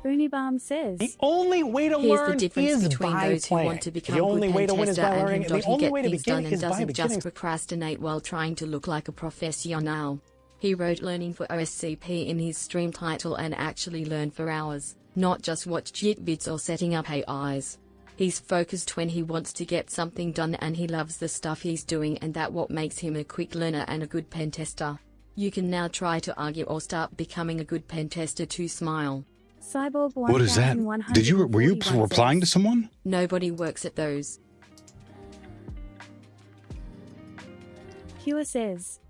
S2: Boonybomb says.
S9: The only way to
S3: Here's the
S9: learn
S3: difference
S9: is
S3: between
S9: by
S3: those who
S9: playing.
S3: want to become
S9: The only
S3: good
S9: way to
S3: pen
S9: win is
S3: tester
S9: by
S3: and
S9: learning.
S3: who
S9: The only
S3: get
S9: way to
S3: things
S9: begin
S3: done and
S9: is by
S3: doesn't
S9: beginning.
S3: just procrastinate while trying to look like a professional. He wrote learning for OSCP in his stream title and actually learned for hours, not just watch JitVids or setting up AIs. He's focused when he wants to get something done and he loves the stuff he's doing, and that's what makes him a quick learner and a good pen tester. You can now try to argue or start becoming a good pen tester to smile.
S2: Cyborg
S1: What is that? Were you
S2: 1141
S1: replying to
S2: says,
S1: someone?
S3: Nobody works at those.
S2: Pure says,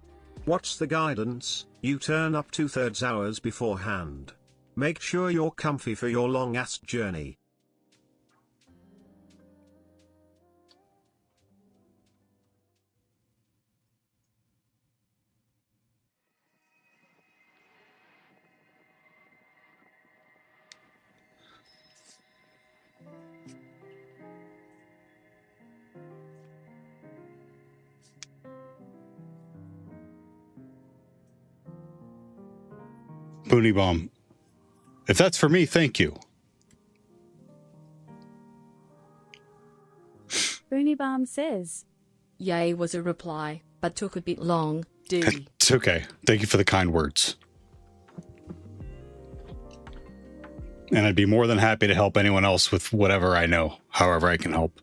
S8: What's the guidance? You turn up 2/3 hours beforehand. Make sure you're comfy for your long-ass journey.
S1: Boonie Bomb. If that's for me, thank you.
S2: Boonybomb says,
S3: Yay was a reply, but took a bit long.
S1: It's okay. Thank you for the kind words. And I'd be more than happy to help anyone else with whatever I know, however I can help.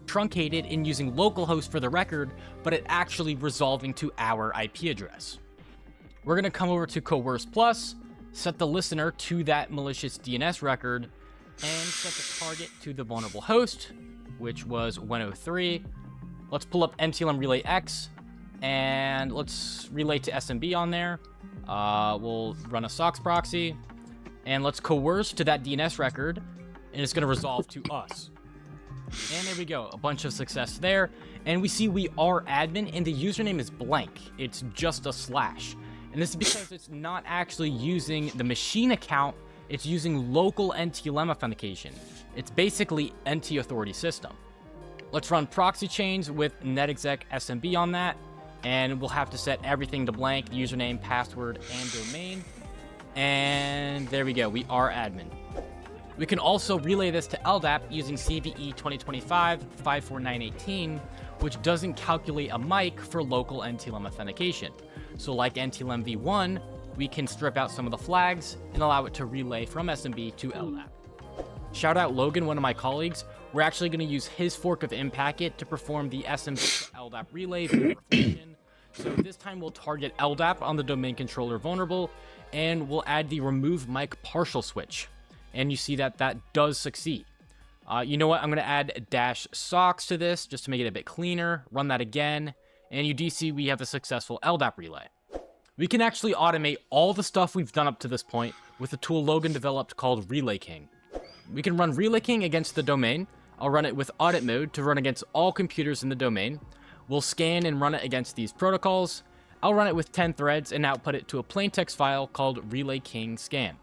S4: Truncated in using localhost for the record, but it actually resolving to our IP address. We're going to come over to Coerce Plus, set the listener to that malicious DNS record, and set the target to the vulnerable host, which was 103. Let's pull up NTLM Relay X, and let's relay to SMB on there. We'll run a SOX proxy, and let's coerce to that DNS record, and it's going to resolve to us. And there we go, a bunch of success there. And we see we are admin, and the username is blank. It's just a slash. And this is because it's not actually using the machine account, it's using local NTLM authentication. It's basically NT authority system. Let's run proxy chains with netexec SMB on that, and we'll have to set everything to blank, username, password, and domain. And there we go, we are admin. We can also relay this to LDAP using CVE 2025-54918, which doesn't calculate a mic for local NTLM authentication. So like NTLM v1, we can strip out some of the flags and allow it to relay from SMB to LDAP. Shout out Logan, one of my colleagues. We're actually going to use his fork of Impacket to perform the SMB to LDAP relay via reflection. So this time we'll target LDAP on the domain controller vulnerable, and we'll add the remove mic partial switch. And you see that that does succeed. You know what? I'm going to add -SOX to this just to make it a bit cleaner. Run that again. And you do see we have a successful LDAP relay. We can actually automate all the stuff we've done up to this point with a tool Logan developed called Relay King. We can run Relay King against the domain. I'll run it with audit mode to run against all computers in the domain. We'll scan and run it against these protocols. I'll run it with 10 threads and output it to a plain text file called Relay King scan.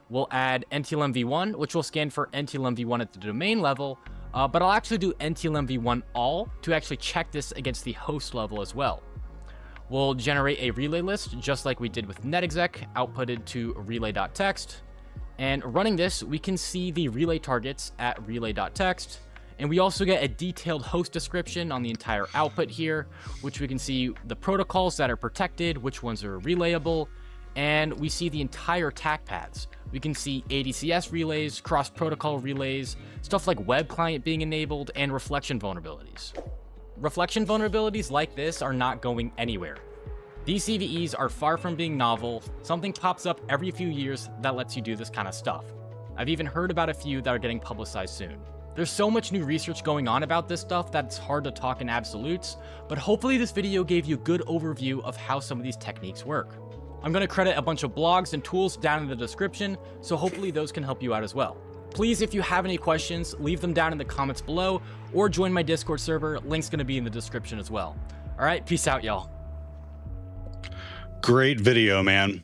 S4: We'll add NTLM v1, which will scan for NTLM v1 at the domain level, but I'll actually do NTLM v1 all to actually check this against the host level as well. We'll generate a relay list just like we did with netexec, outputted to relay.txt, and running this, we can see the relay targets at relay.txt. And we also get a detailed host description on the entire output here, which we can see the protocols that are protected, which ones are relayable, and we see the entire TAC paths. We can see ADCS relays, cross-protocol relays, stuff like web client being enabled, and reflection vulnerabilities. Reflection vulnerabilities like this are not going anywhere. These CVEs are far from being novel. Something pops up every few years that lets you do this kind of stuff. I've even heard about a few that are getting publicized soon. There's so much new research going on about this stuff that it's hard to talk in absolutes, but hopefully this video gave you a good overview of how some of these techniques work. I'm going to credit a bunch of blogs and tools down in the description, so hopefully those can help you out as well. Please, if you have any questions, leave them down in the comments below, or join my Discord server. Link's going to be in the description as well. All right, peace out, y'all.
S1: Great video, man.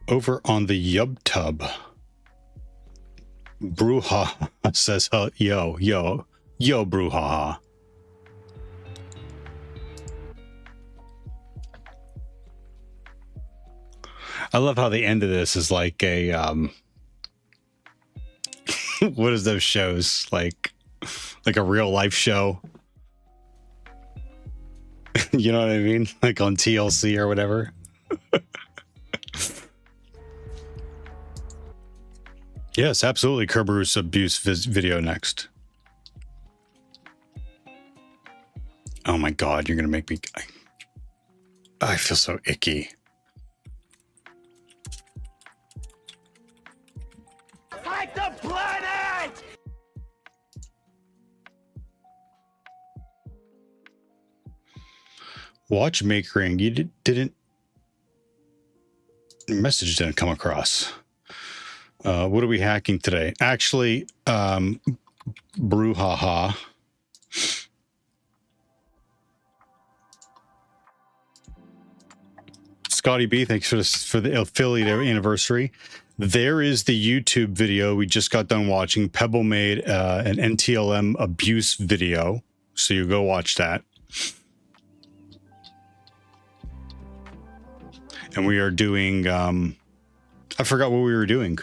S1: Over on the YubTub, Bruha says, yo, Bruha. I love how the end of this is like a, what is those shows? Like a real life show. You know what I mean? Like on TLC or whatever. Yes, absolutely. Kerberos abuse video next. Oh my God, you're going to make me... I feel so icky.
S5: Fight the planet!
S1: Watchmakering, you didn't... Message didn't come across. What are we hacking today? Actually, Brouhaha. Scotty B, thanks for the affiliate anniversary. There is the YouTube video we just got done watching. Pebble made an NTLM abuse video, so you go watch that. And we are doing, I forgot what we were doing.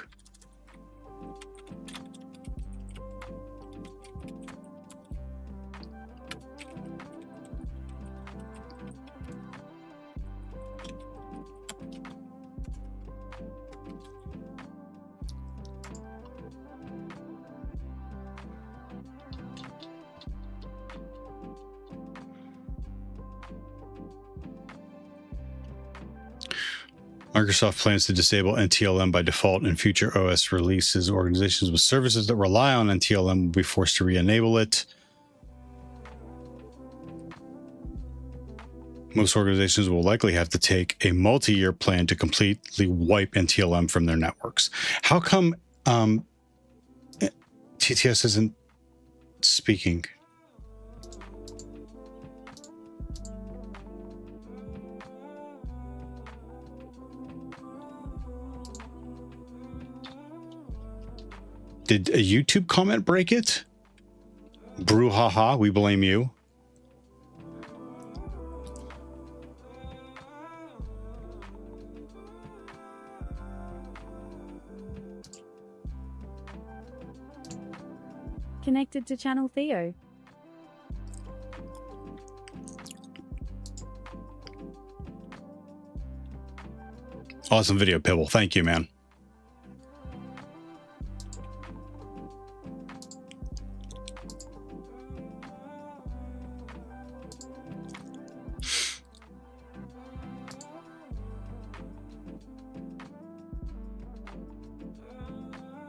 S1: Microsoft plans to disable NTLM by default in future OS releases. Organizations with services that rely on NTLM will be forced to re-enable it. Most organizations will likely have to take a multi-year plan to completely wipe NTLM from their networks. How come TTS isn't speaking? Did a YouTube comment break it? Brouhaha, we blame you.
S2: Connected to channel Theo.
S1: Awesome video, Pibble. Thank you, man.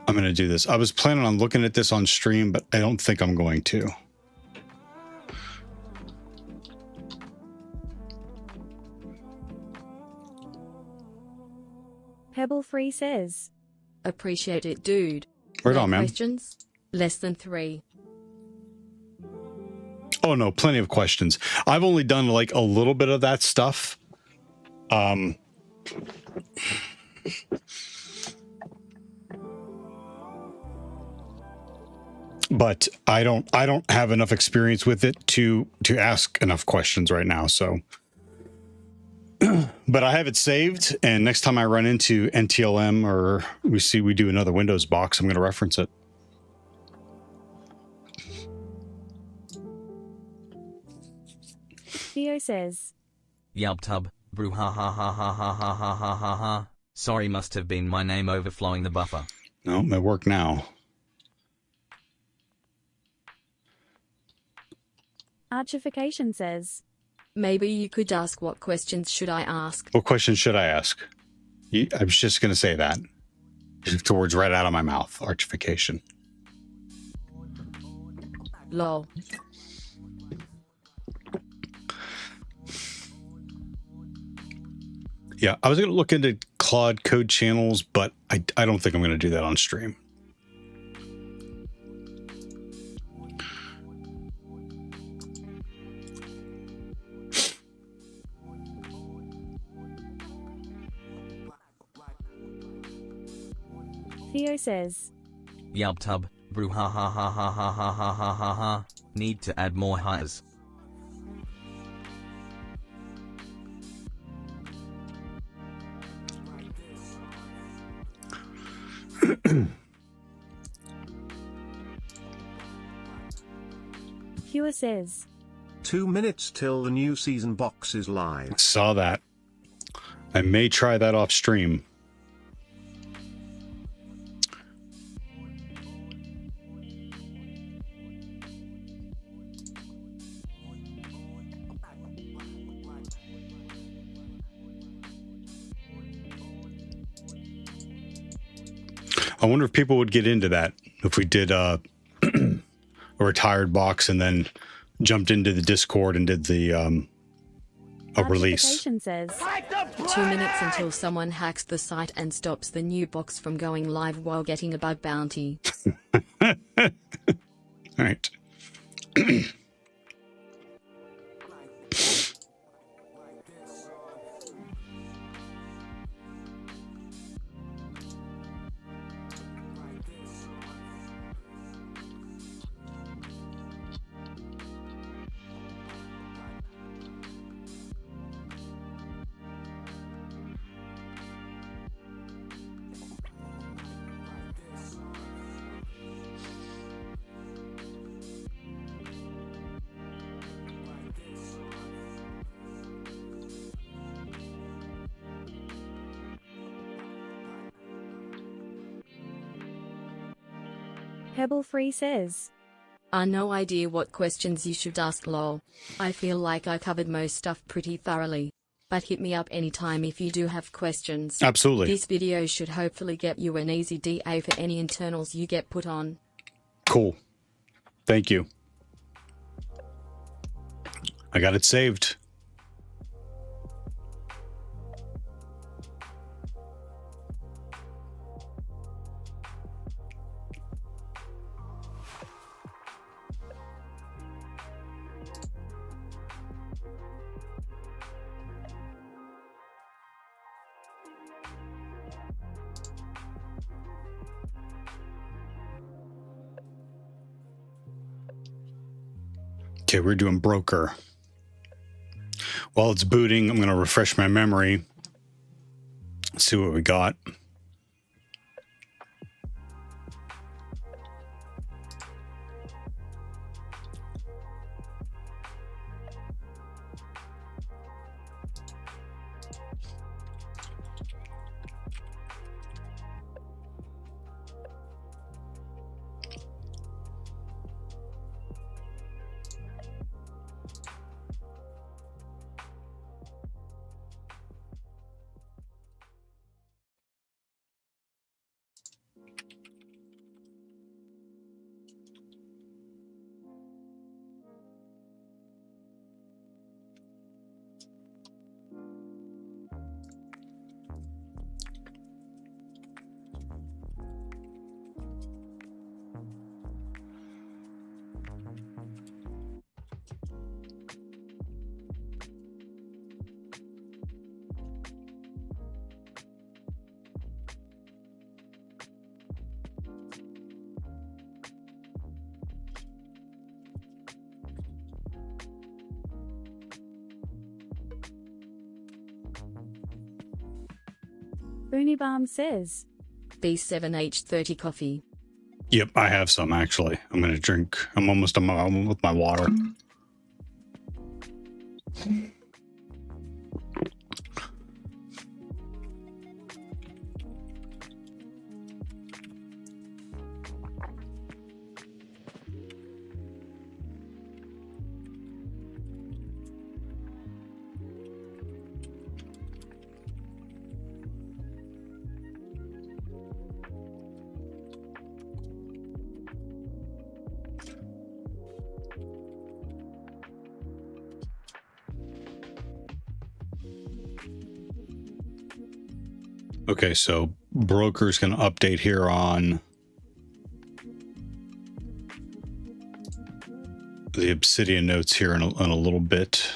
S1: I'm going to do this. I was planning on looking at this on stream, but I don't think I'm going to.
S2: Pebble Free says,
S3: Appreciate it, dude.
S1: Right
S3: No
S1: on, man.
S3: Questions? Less than 3.
S1: Oh, no, plenty of questions. I've only done like a little bit of that stuff. But I don't have enough experience with it to ask enough questions right now. So, But I have it saved, and next time I run into NTLM or we do another Windows box, I'm going to reference it.
S2: Theo says,
S9: Yub tub, brew ha ha ha ha ha ha ha ha ha ha. Sorry, must have been my name overflowing the buffer.
S1: No, it work now.
S2: Archification says,
S3: Maybe you could ask what questions should I ask.
S1: What question should I ask? I was just going to say that. Took the words right out of my mouth. Archification.
S3: Lol.
S1: Yeah, I was going to look into Claude code channels, but I don't think I'm going to do that on stream.
S2: Theo says,
S9: Yub tub, brew ha ha ha ha ha ha ha ha ha ha. Need to add more hires.
S2: Hua says,
S8: 2 minutes till the new season box is live.
S1: Saw that. I may try that off stream. I wonder if people would get into that if we did a retired box and then jumped into the Discord and did the a release.
S2: Archification says,
S3: 2 minutes until someone hacks the site and stops the new box from going live while getting a bug bounty.
S1: All right.
S2: Pebble Free says,
S3: No idea what questions you should ask, lol. I feel like I covered most stuff pretty thoroughly. But hit me up anytime if you do have questions.
S1: Absolutely.
S3: This video should hopefully get you an easy DA for any internals you get put on.
S1: Cool. Thank you. I got it saved. Okay, we're doing broker. While it's booting, I'm going to refresh my memory. See what we got.
S2: Boonybomb says.
S3: B7H30 coffee.
S1: Yep, I have some actually. I'm gonna drink. I'm almost done with my water. Okay, so broker's going to update here on the Obsidian notes here in a little bit.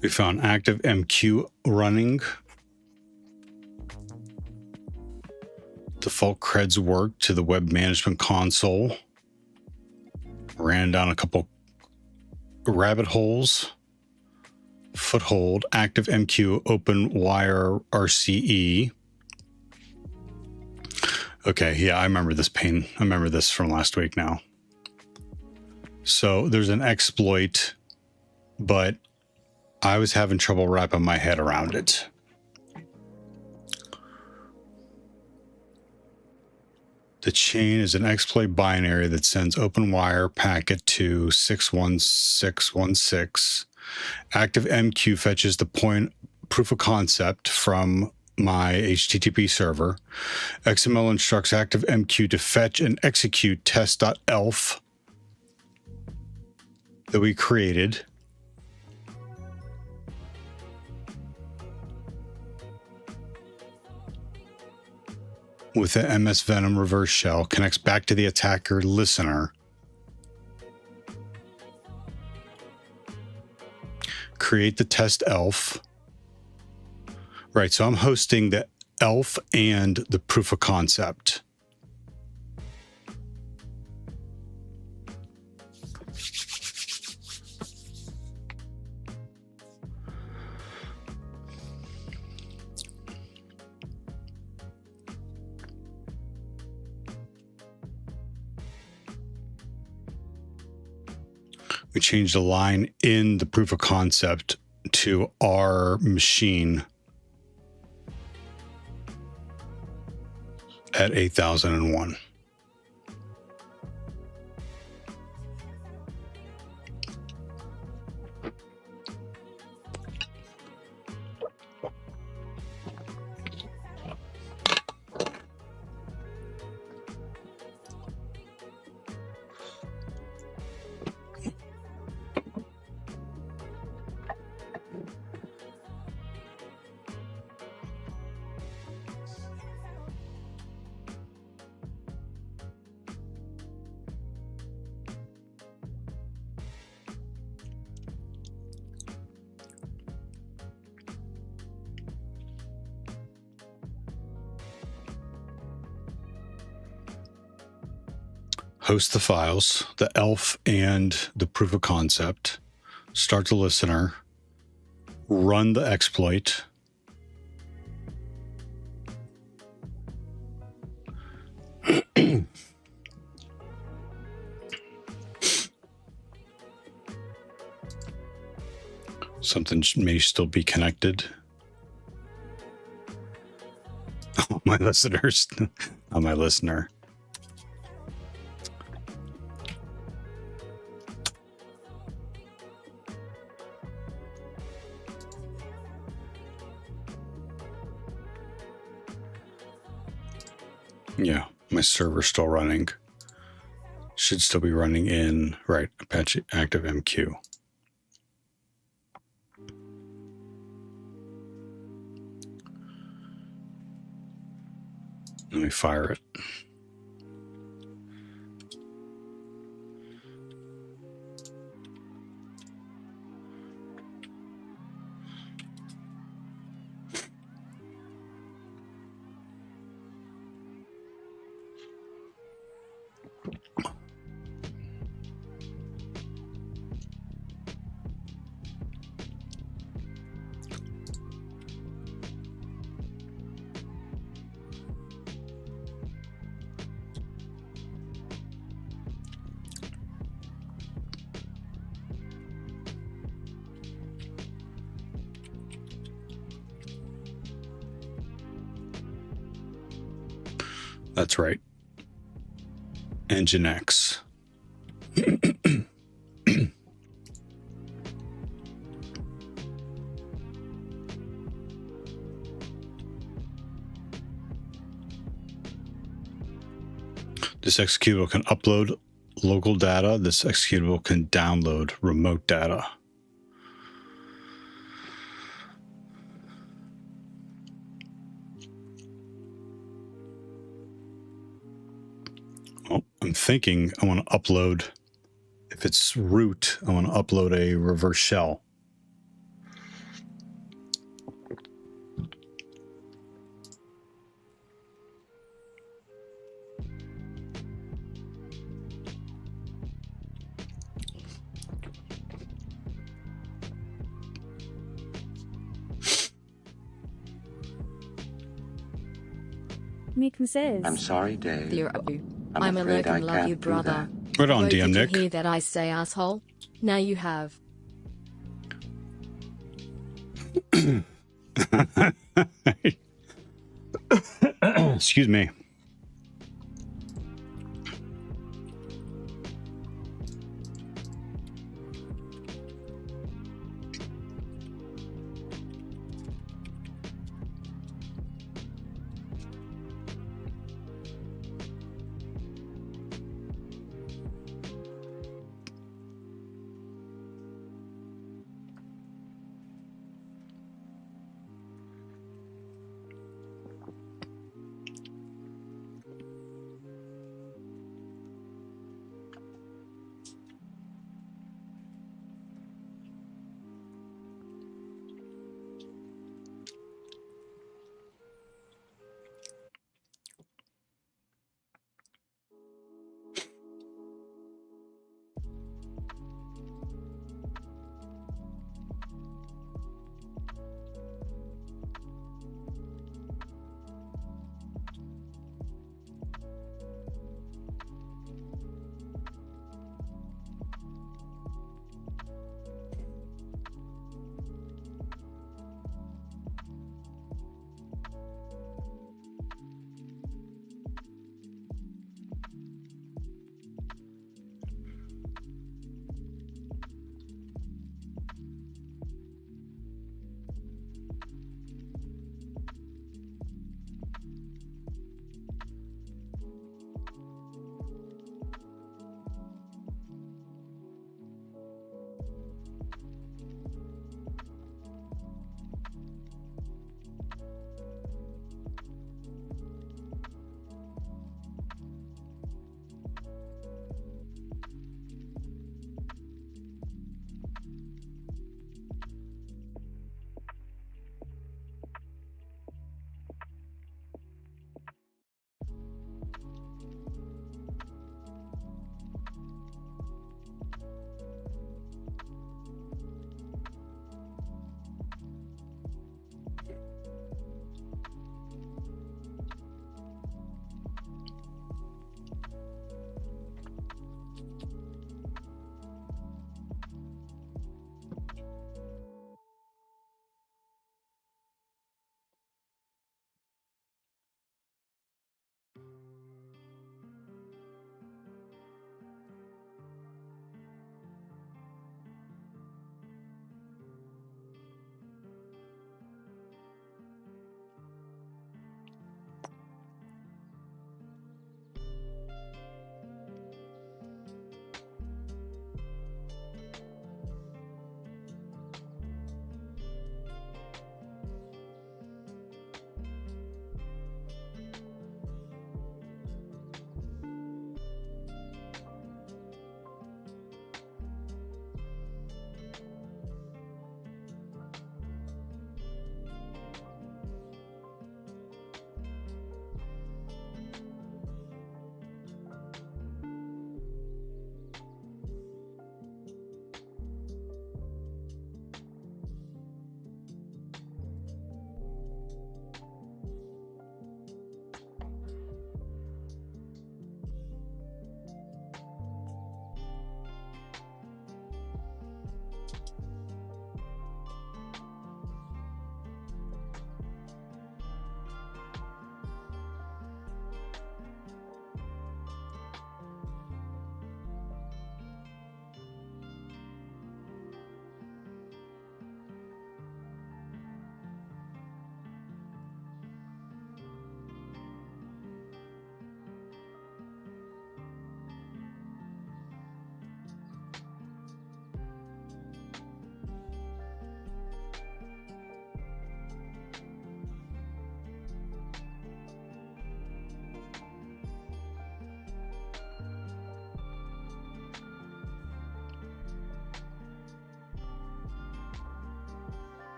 S1: We found active MQ running. Default creds work to the web management console. Ran down a couple rabbit holes. Foothold, active MQ, open wire RCE. Okay, yeah, I remember this pain. I remember this from last week now. So there's an exploit, but I was having trouble wrapping my head around it. The chain is an exploit binary that sends open wire packet to 61616. Active MQ fetches the point proof of concept from my HTTP server. XML instructs active MQ to fetch and execute test.elf that we created. With the MS Venom reverse shell, connects back to the attacker listener. Create the test elf. Right, so I'm hosting the elf and the proof of concept. We changed the line in the proof of concept to our machine at 8001. Host the files, the elf and the proof of concept, start the listener, run the exploit, something may still be connected. Oh, my listeners, oh, my listener. Yeah, my server's still running. Should still be running in, right, Apache Active MQ. Let me fire it. That's right. Nginx. This executable can upload local data. This executable can download remote data. Well, I'm thinking I want to upload, if it's root, I want to upload a reverse shell.
S2: Nick says.
S7: I'm sorry, Dave.
S3: Dear
S7: I'm
S3: I'm a
S7: afraid
S3: look
S7: I
S3: and love
S7: can't
S3: you,
S7: do
S3: brother.
S1: Right on,
S3: Oh,
S1: DM
S3: did
S1: Nick.
S3: you hear that I say asshole? Now you have.
S1: Excuse me.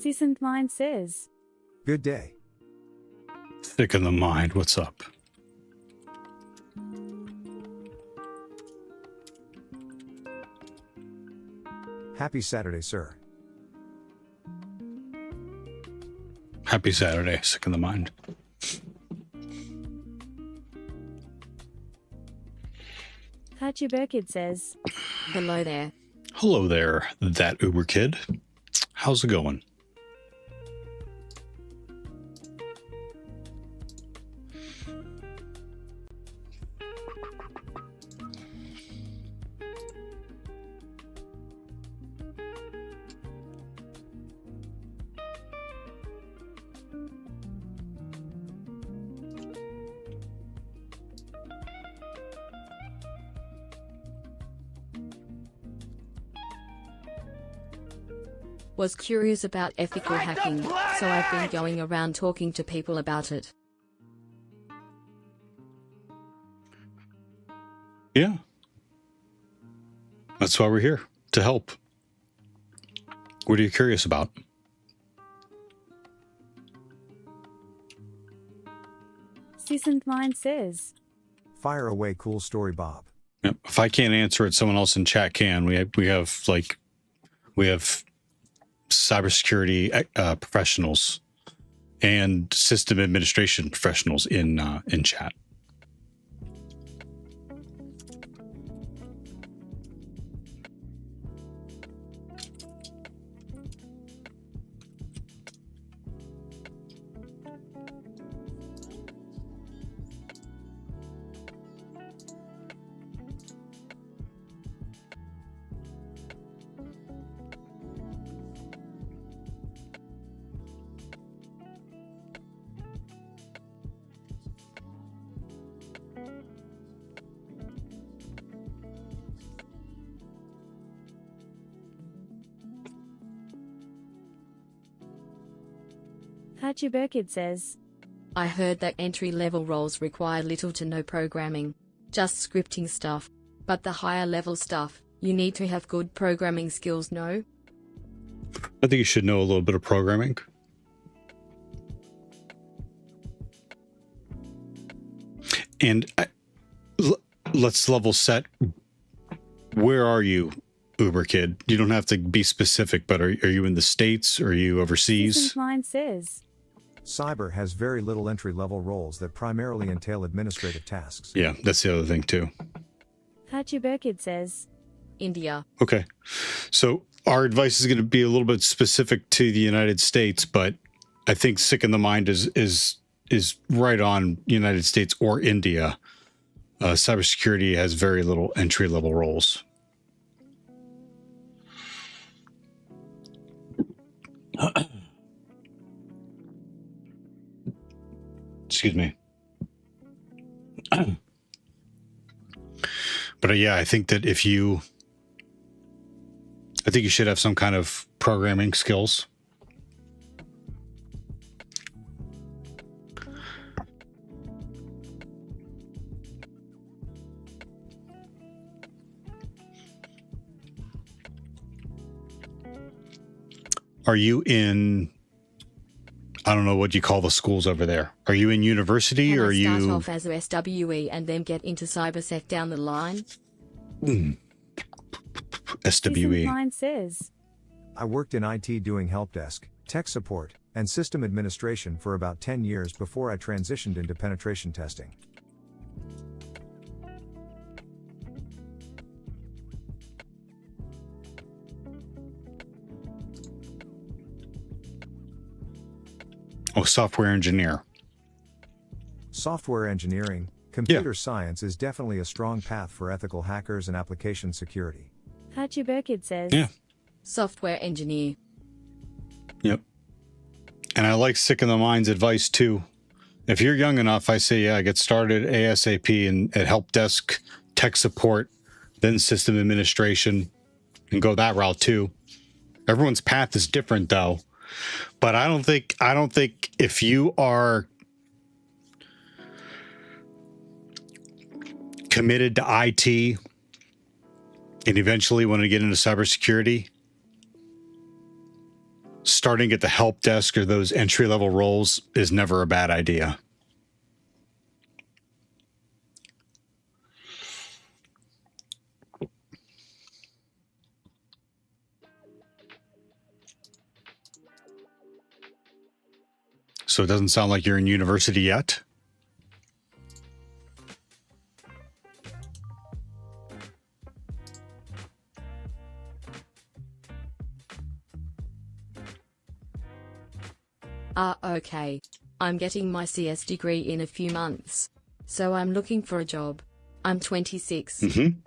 S2: Seasoned Mind says.
S6: Good day.
S1: Sick in the mind. What's up?
S6: Happy Saturday, sir.
S1: Happy Saturday. Sick in the mind.
S2: Hachi Burkid says.
S3: Hello there.
S1: Hello there, that Uber kid. How's it going?
S3: Was curious about ethical hacking, so I've been going around talking to people about it.
S1: Yeah. That's why we're here, to help. What are you curious about?
S2: Seasoned Mind says.
S6: Fire away, cool story, Bob.
S1: Yep. If I can't answer it, someone else in chat can. We have cybersecurity professionals and system administration professionals in chat.
S2: Hachi Burkid says.
S3: I heard that entry-level roles require little to no programming, just scripting stuff. But the higher level stuff, you need to have good programming skills, no?
S1: I think you should know a little bit of programming. And let's level set. Where are you, Uber kid? You don't have to be specific, but are you in the States? Are you overseas?
S2: Seasoned Mind says.
S6: Cyber has very little entry-level roles that primarily entail administrative tasks.
S1: Yeah, that's the other thing too.
S2: Hachi Burkid says.
S3: India.
S1: Okay. So our advice is going to be a little bit specific to the United States, but I think sick in the mind is right on United States or India. Cybersecurity has very little entry-level roles. Excuse me. But yeah, I think that I think you should have some kind of programming skills. Are you in, I don't know what you call the schools over there. Are you in university
S3: Can
S1: or are
S3: I start
S1: you
S3: off as a SWE and then get into cybersec down the line?
S2: Seasoned
S1: SWE?
S2: Mind says.
S6: I worked in IT doing help desk, tech support, and system administration for about 10 years before I transitioned into penetration testing.
S1: Oh, software engineer.
S6: Software engineering, computer science is definitely a strong path for ethical hackers and application security.
S2: Hachi Burkid says.
S1: Yeah.
S3: Software engineer.
S1: Yep. And I like sick in the mind's advice too. If you're young enough, I say, yeah, get started ASAP and at help desk, tech support, then system administration, and go that route too. Everyone's path is different though. But I don't think if you are committed to IT and eventually want to get into cybersecurity, starting at the help desk or those entry level roles is never a bad idea. So it doesn't sound like you're in university yet.
S3: Okay. I'm getting my CS degree in a few months. So I'm looking for a job. I'm 26.
S1: Mm-hmm.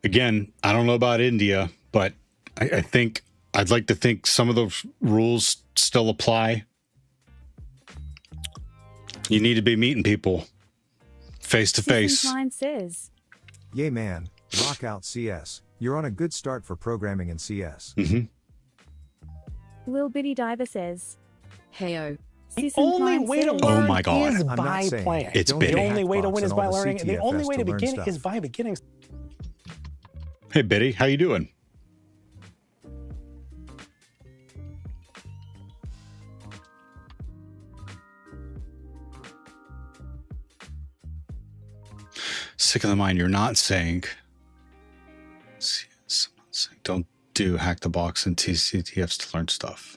S1: Again, I don't know about India, but I think I'd like to think some of those rules still apply. You need to be meeting people face to face.
S2: Mine says.
S6: Yay man, rock out CS. You're on a good start for programming in CS.
S1: Mm-hmm.
S2: Lil Bitty Diver says.
S3: Heyo.
S5: The only way to
S1: Oh
S5: learn
S1: my God.
S5: is
S6: I'm not
S5: by
S6: saying
S5: playing.
S1: It's
S6: don't
S1: big.
S5: The
S6: hit
S5: only way to
S6: Hackbox
S5: win is
S6: and
S5: by
S6: all the
S5: learning. And the
S6: CTFS
S5: only way to
S6: learn
S5: begin
S6: stuff.
S5: is by beginning.
S1: Hey, Biddy, how you doing? Sick of the mind. You're not saying. CS, I'm not saying. Don't do hack the box and TCTFs to learn stuff.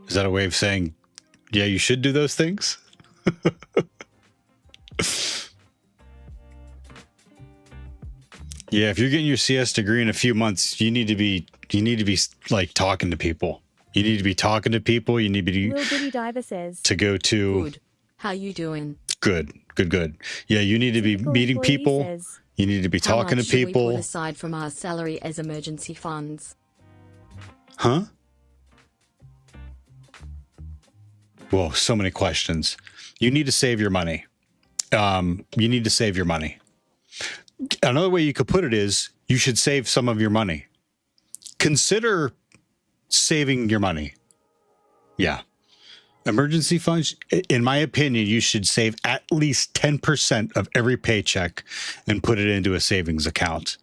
S1: Is that a way of saying, yeah, you should do those things? Yeah, if you're getting your CS degree in a few months, you need to be like talking to people. You need to be talking to people. You need to be
S2: Lil Bitty Diver says.
S1: to go to
S3: Good. How you doing?
S1: good. Yeah, you need to be
S2: Typical
S1: meeting
S2: employee
S1: people.
S2: says.
S1: You need to be
S3: How
S1: talking to
S3: much should we
S1: people.
S3: put aside from our salary as emergency funds?
S1: Huh? Whoa, so many questions. You need to save your money. You need to save your money. Another way you could put it is you should save some of your money. Consider saving your money. Yeah. Emergency funds, in my opinion, you should save at least 10% of every paycheck and put it into a savings account.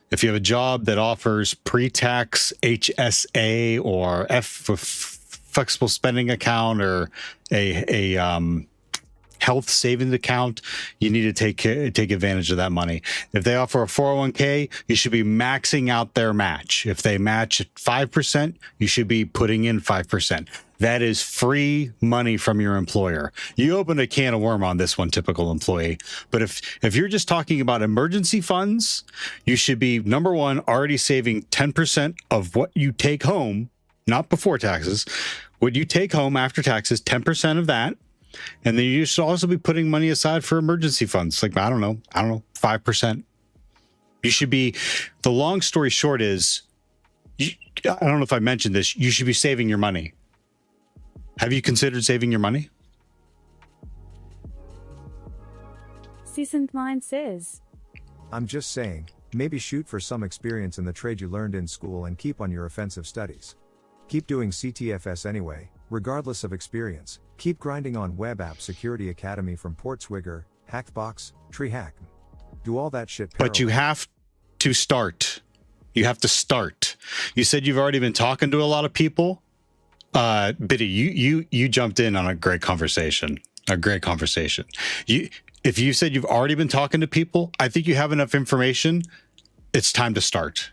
S1: If you have a job that offers pre-tax HSA or flexible spending account or a health savings account, you need to take advantage of that money. If they offer a 401k, you should be maxing out their match. If they match at 5%, you should be putting in 5%. That is free money from your employer. You open a can of worm on this one, typical employee. But if you're just talking about emergency funds, you should be, number one, already saving 10% of what you take home, not before taxes. What you take home after taxes, 10% of that. And then you should also be putting money aside for emergency funds. Like, I don't know, 5%. You should be, the long story short is, I don't know if I mentioned this, you should be saving your money. Have you considered saving your money?
S2: Seasoned Mind says.
S6: I'm just saying, maybe shoot for some experience in the trade you learned in school and keep on your offensive studies. Keep doing CTFS anyway, regardless of experience. Keep grinding on Web App Security Academy from Portswigger, Hackbox, TreeHack. Do all that shit
S1: But you have to start. You have to start. You said you've already been talking to a lot of people. Biddy, you jumped in on a great conversation. If you said you've already been talking to people, I think you have enough information. It's time to start.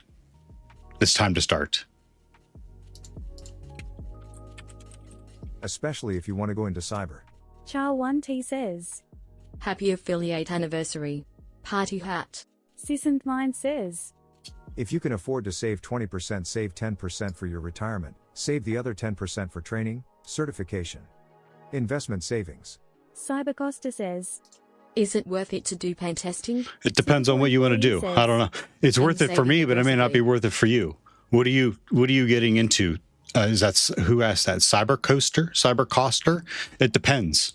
S6: Especially if you want to go into cyber.
S2: Char1T says.
S3: Happy affiliate anniversary. Party hat.
S2: Seasoned Mind says.
S6: If you can afford to save 20%, save 10% for your retirement, save the other 10% for training, certification, investment savings.
S2: Cybercosta says.
S3: Is it worth it to do pen testing?
S1: It depends on what you want to do. I don't know. It's worth it for me, but it may not be worth it for you. What are you getting into? Is that, who asked that? Cybercoster? It depends.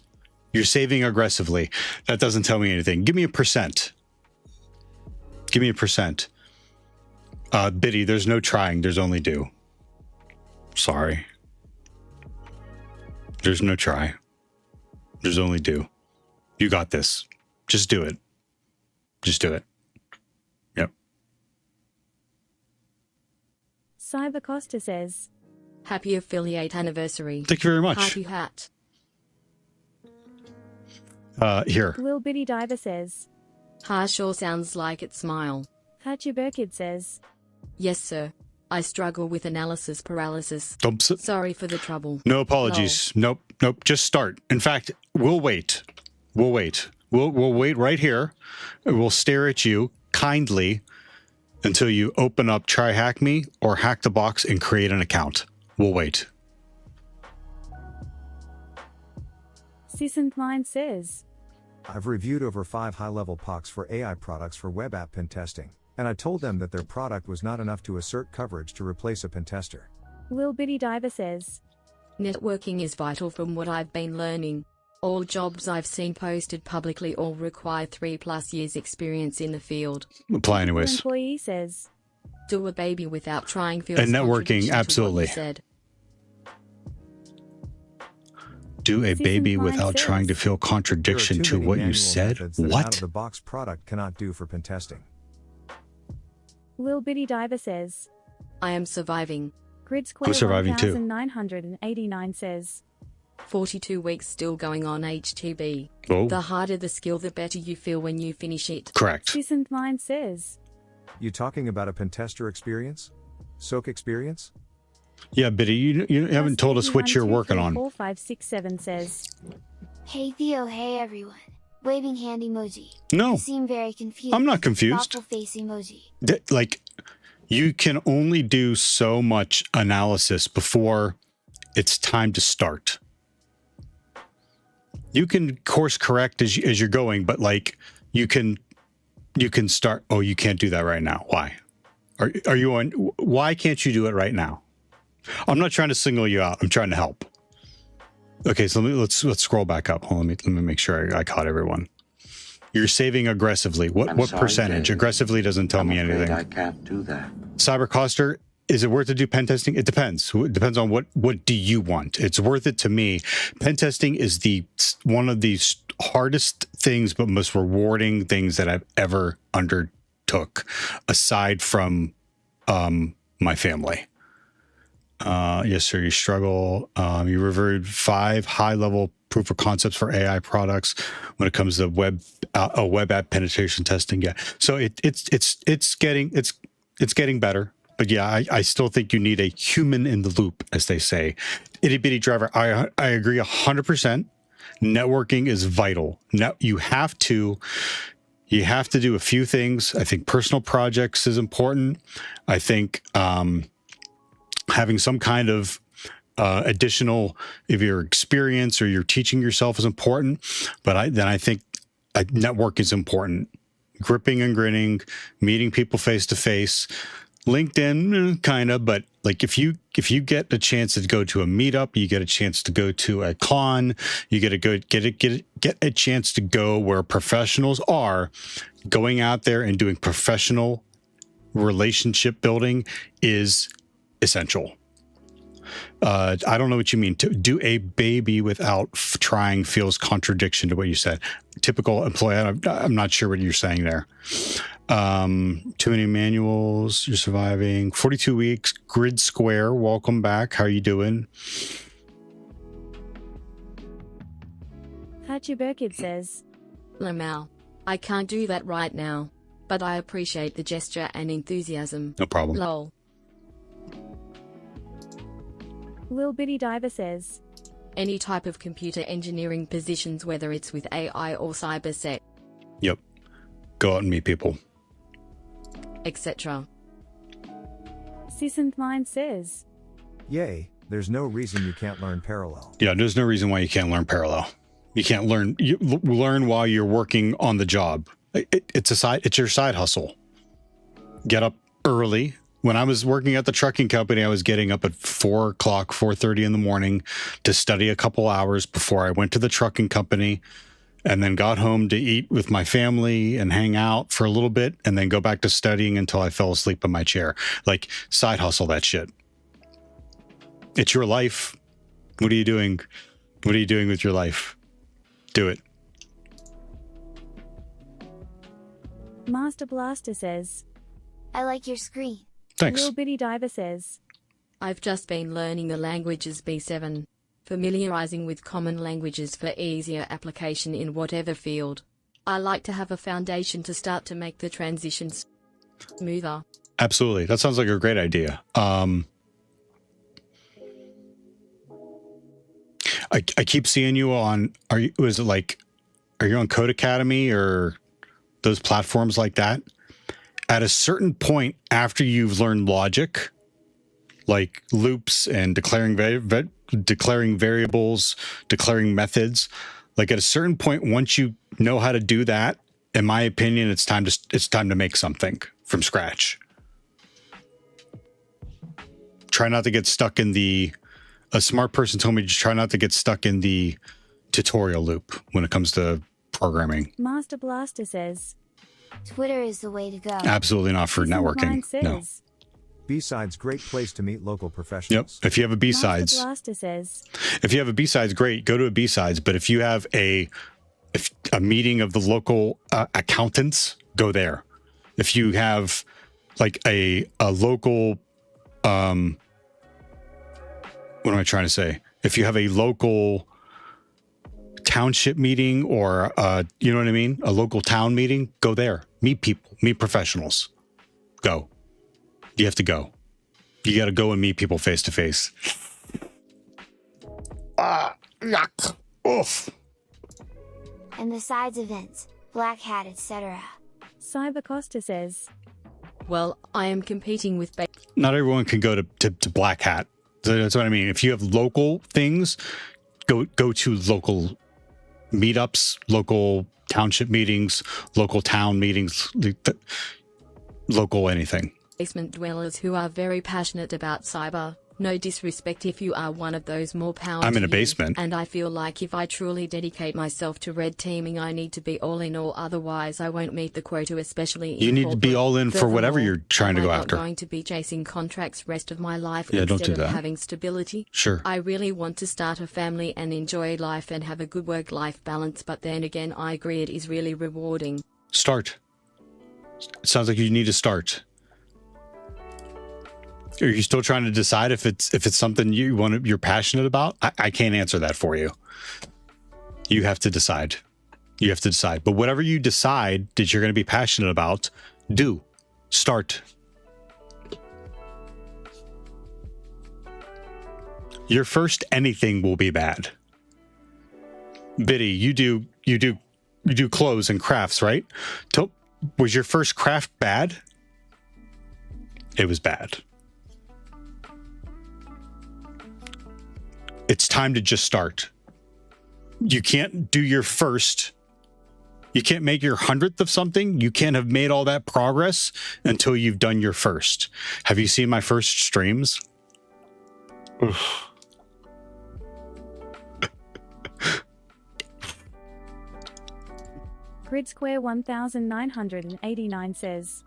S1: You're saving aggressively. That doesn't tell me anything. Give me a percent. Biddy, there's no trying. There's only do. Sorry. There's no try. There's only do. You got this. Just do it. Yep.
S2: Cybercosta says.
S3: Happy affiliate anniversary.
S1: Thank you very much.
S3: Party hat.
S1: Here.
S2: Lil Bitty Diver says.
S3: Ha sure sounds like it smile.
S2: Hatchuberkid says.
S3: Yes sir. I struggle with analysis paralysis.
S1: Oops.
S3: Sorry for the trouble.
S1: No apologies. Nope. Just start. In fact, we'll wait. We'll wait right here. We'll stare at you kindly until you open up Try Hack Me or Hack the Box and create an account. We'll wait.
S2: Seasoned Mind says.
S6: I've reviewed over 5 high-level POCs for AI products for web app pen testing, and I told them that their product was not enough to assert coverage to replace a pen tester.
S2: Lil Bitty Diver says.
S3: Networking is vital from what I've been learning. All jobs I've seen posted publicly all require 3+ years experience in the field.
S1: Apply anyways.
S2: Employee says.
S3: Do a baby without trying feels
S1: And networking,
S3: contradiction to what you
S1: absolutely.
S3: said.
S1: Do a
S2: Seasoned
S1: baby
S2: Mind
S1: without
S2: says.
S1: trying to feel contradiction
S6: There are
S1: to
S6: too many
S1: what you
S6: manual
S1: said?
S6: methods that an
S1: What?
S6: out-of-the-box product cannot do for pen testing.
S2: Lil Bitty Diver says.
S3: I am surviving.
S2: Grid Square
S1: I'm surviving too.
S2: 1989 says.
S3: 42 weeks still going on HTB.
S1: Oh,
S3: The harder the skill, the better you feel when you finish it.
S1: correct.
S2: Seasoned Mind says.
S6: You talking about a pen tester experience? SOAK experience?
S1: Yeah, Biddy, you haven't told us what you're working on.
S2: 4567 says.
S10: Hey Theo, hey everyone. Waving hand emoji.
S1: No,
S10: You seem very confused.
S1: I'm not confused.
S10: Thoughtful face emoji.
S1: Like, you can only do so much analysis before it's time to start. You can course correct as you're going, but like you can start. Oh, you can't do that right now. Why? Are you on? Why can't you do it right now? I'm not trying to single you out. I'm trying to help. Okay, so let's scroll back up. Hold on, let me make sure I caught everyone. You're saving aggressively. What
S7: sorry,
S1: percentage?
S7: Dave.
S1: Aggressively doesn't tell
S7: I'm
S1: me
S7: afraid
S1: anything.
S7: I can't do that.
S1: Cybercoster, is it worth to do pen testing? It depends. It depends on what do you want. It's worth it to me. Pen testing is one of the hardest things but most rewarding things that I've ever undertook, aside from my family. Yes, sir. You struggle. You reviewed 5 high-level proof of concepts for AI products when it comes to web app penetration testing. Yeah. So it's getting better. But yeah, I still think you need a human in the loop, as they say. Itty bitty driver. I agree 100%. Networking is vital. Now you have to do a few things. I think personal projects is important. I think having some kind of additional, if your experience or you're teaching yourself is important. But I think a network is important. Gripping and grinning, meeting people face to face. LinkedIn, kind of, but like if you get a chance to go to a meetup, you get a chance to go to a con, you get a chance to go where professionals are. Going out there and doing professional relationship building is essential. I don't know what you mean. To do a baby without trying feels contradiction to what you said. Typical employee. I'm not sure what you're saying there. Too many manuals. You're surviving. 42 weeks. Grid Square. Welcome back. How are you doing?
S2: Hatchuberkid says.
S3: Lamau. I can't do that right now. But I appreciate the gesture and enthusiasm.
S1: No problem.
S3: Lol.
S2: Lil Bitty Diver says.
S3: Any type of computer engineering positions, whether it's with AI or cybersec,
S1: Yep. Go out and meet people.
S3: etc.
S2: Seasoned Mind says.
S6: Yay, there's no reason you can't learn parallel.
S1: Yeah, there's no reason why you can't learn parallel. You can't learn. You learn while you're working on the job. It's your side hustle. Get up early. When I was working at the trucking company, I was getting up at 4:30 in the morning to study a couple hours before I went to the trucking company, and then got home to eat with my family and hang out for a little bit, and then go back to studying until I fell asleep in my chair. Like, side hustle that shit. It's your life. What are you doing? What are you doing with your life? Do it.
S2: Master Blaster says.
S10: I like your screen.
S1: Thanks.
S2: Lil Bitty Diver says,
S3: I've just been learning the languages B7, familiarizing with common languages for easier application in whatever field. I like to have a foundation to start to make the transitions smoother.
S1: Absolutely. That sounds like a great idea. I keep seeing you on, are you on Code Academy or those platforms like that? At a certain point after you've learned logic, like loops and declaring variables, declaring methods, like at a certain point, once you know how to do that, in my opinion, it's time to make something from scratch. Try not to get stuck in a smart person told me to try not to get stuck in the tutorial loop when it comes to programming.
S2: Master Blaster says,
S10: Twitter is the way to go.
S1: Absolutely not for
S2: Seasoned
S1: networking.
S2: Mind says,
S1: No.
S6: B-sides, great place to meet local
S1: Yep.
S6: professionals.
S1: If you have a B-sides,
S2: Master Blaster says,
S1: if you have a B-sides, great. Go to a B-sides. But if you have a meeting of the local accountants, go there. If you have like a local, what am I trying to say? If you have a local township meeting or, you know what I mean? A local town meeting, go there. Meet people, meet professionals. Go. You have to go. You got to go and meet people face to face. Yuck. Oof.
S10: And the sides events, Black Hat, etc.
S2: Cyber Costa says,
S3: Well, I am competing with
S1: Not everyone can go to Black Hat. So that's what I mean. If you have local things, go to local meetups, local township meetings, local town meetings, local anything.
S3: basement dwellers who are very passionate about cyber. No disrespect if you are one of those, more power
S1: I'm
S3: to
S1: in a
S3: you.
S1: basement.
S3: And I feel like if I truly dedicate myself to red teaming, I need to be all in, or otherwise I won't meet the quota, especially in
S1: You need to be
S3: corporate.
S1: all in for whatever
S3: Furthermore,
S1: you're trying to
S3: am
S1: go
S3: I not
S1: after.
S3: going to be chasing contracts rest of my life
S1: Yeah, don't
S3: instead
S1: do
S3: of
S1: that.
S3: having stability?
S1: Sure.
S3: I really want to start a family and enjoy life and have a good work-life balance, but then again I agree it is really rewarding.
S1: Start. It sounds like you need to start. Are you still trying to decide if it's something you're passionate about? I can't answer that for you. You have to decide. You have to decide. But whatever you decide that you're going to be passionate about, do. Start. Your first anything will be bad. Biddy, you do clothes and crafts, right? Was your first craft bad? It was bad. It's time to just start. You can't do your first. You can't make your 100th of something. You can't have made all that progress until you've done your first. Have you seen my first streams? Oof.
S2: Grid Square 1989 says,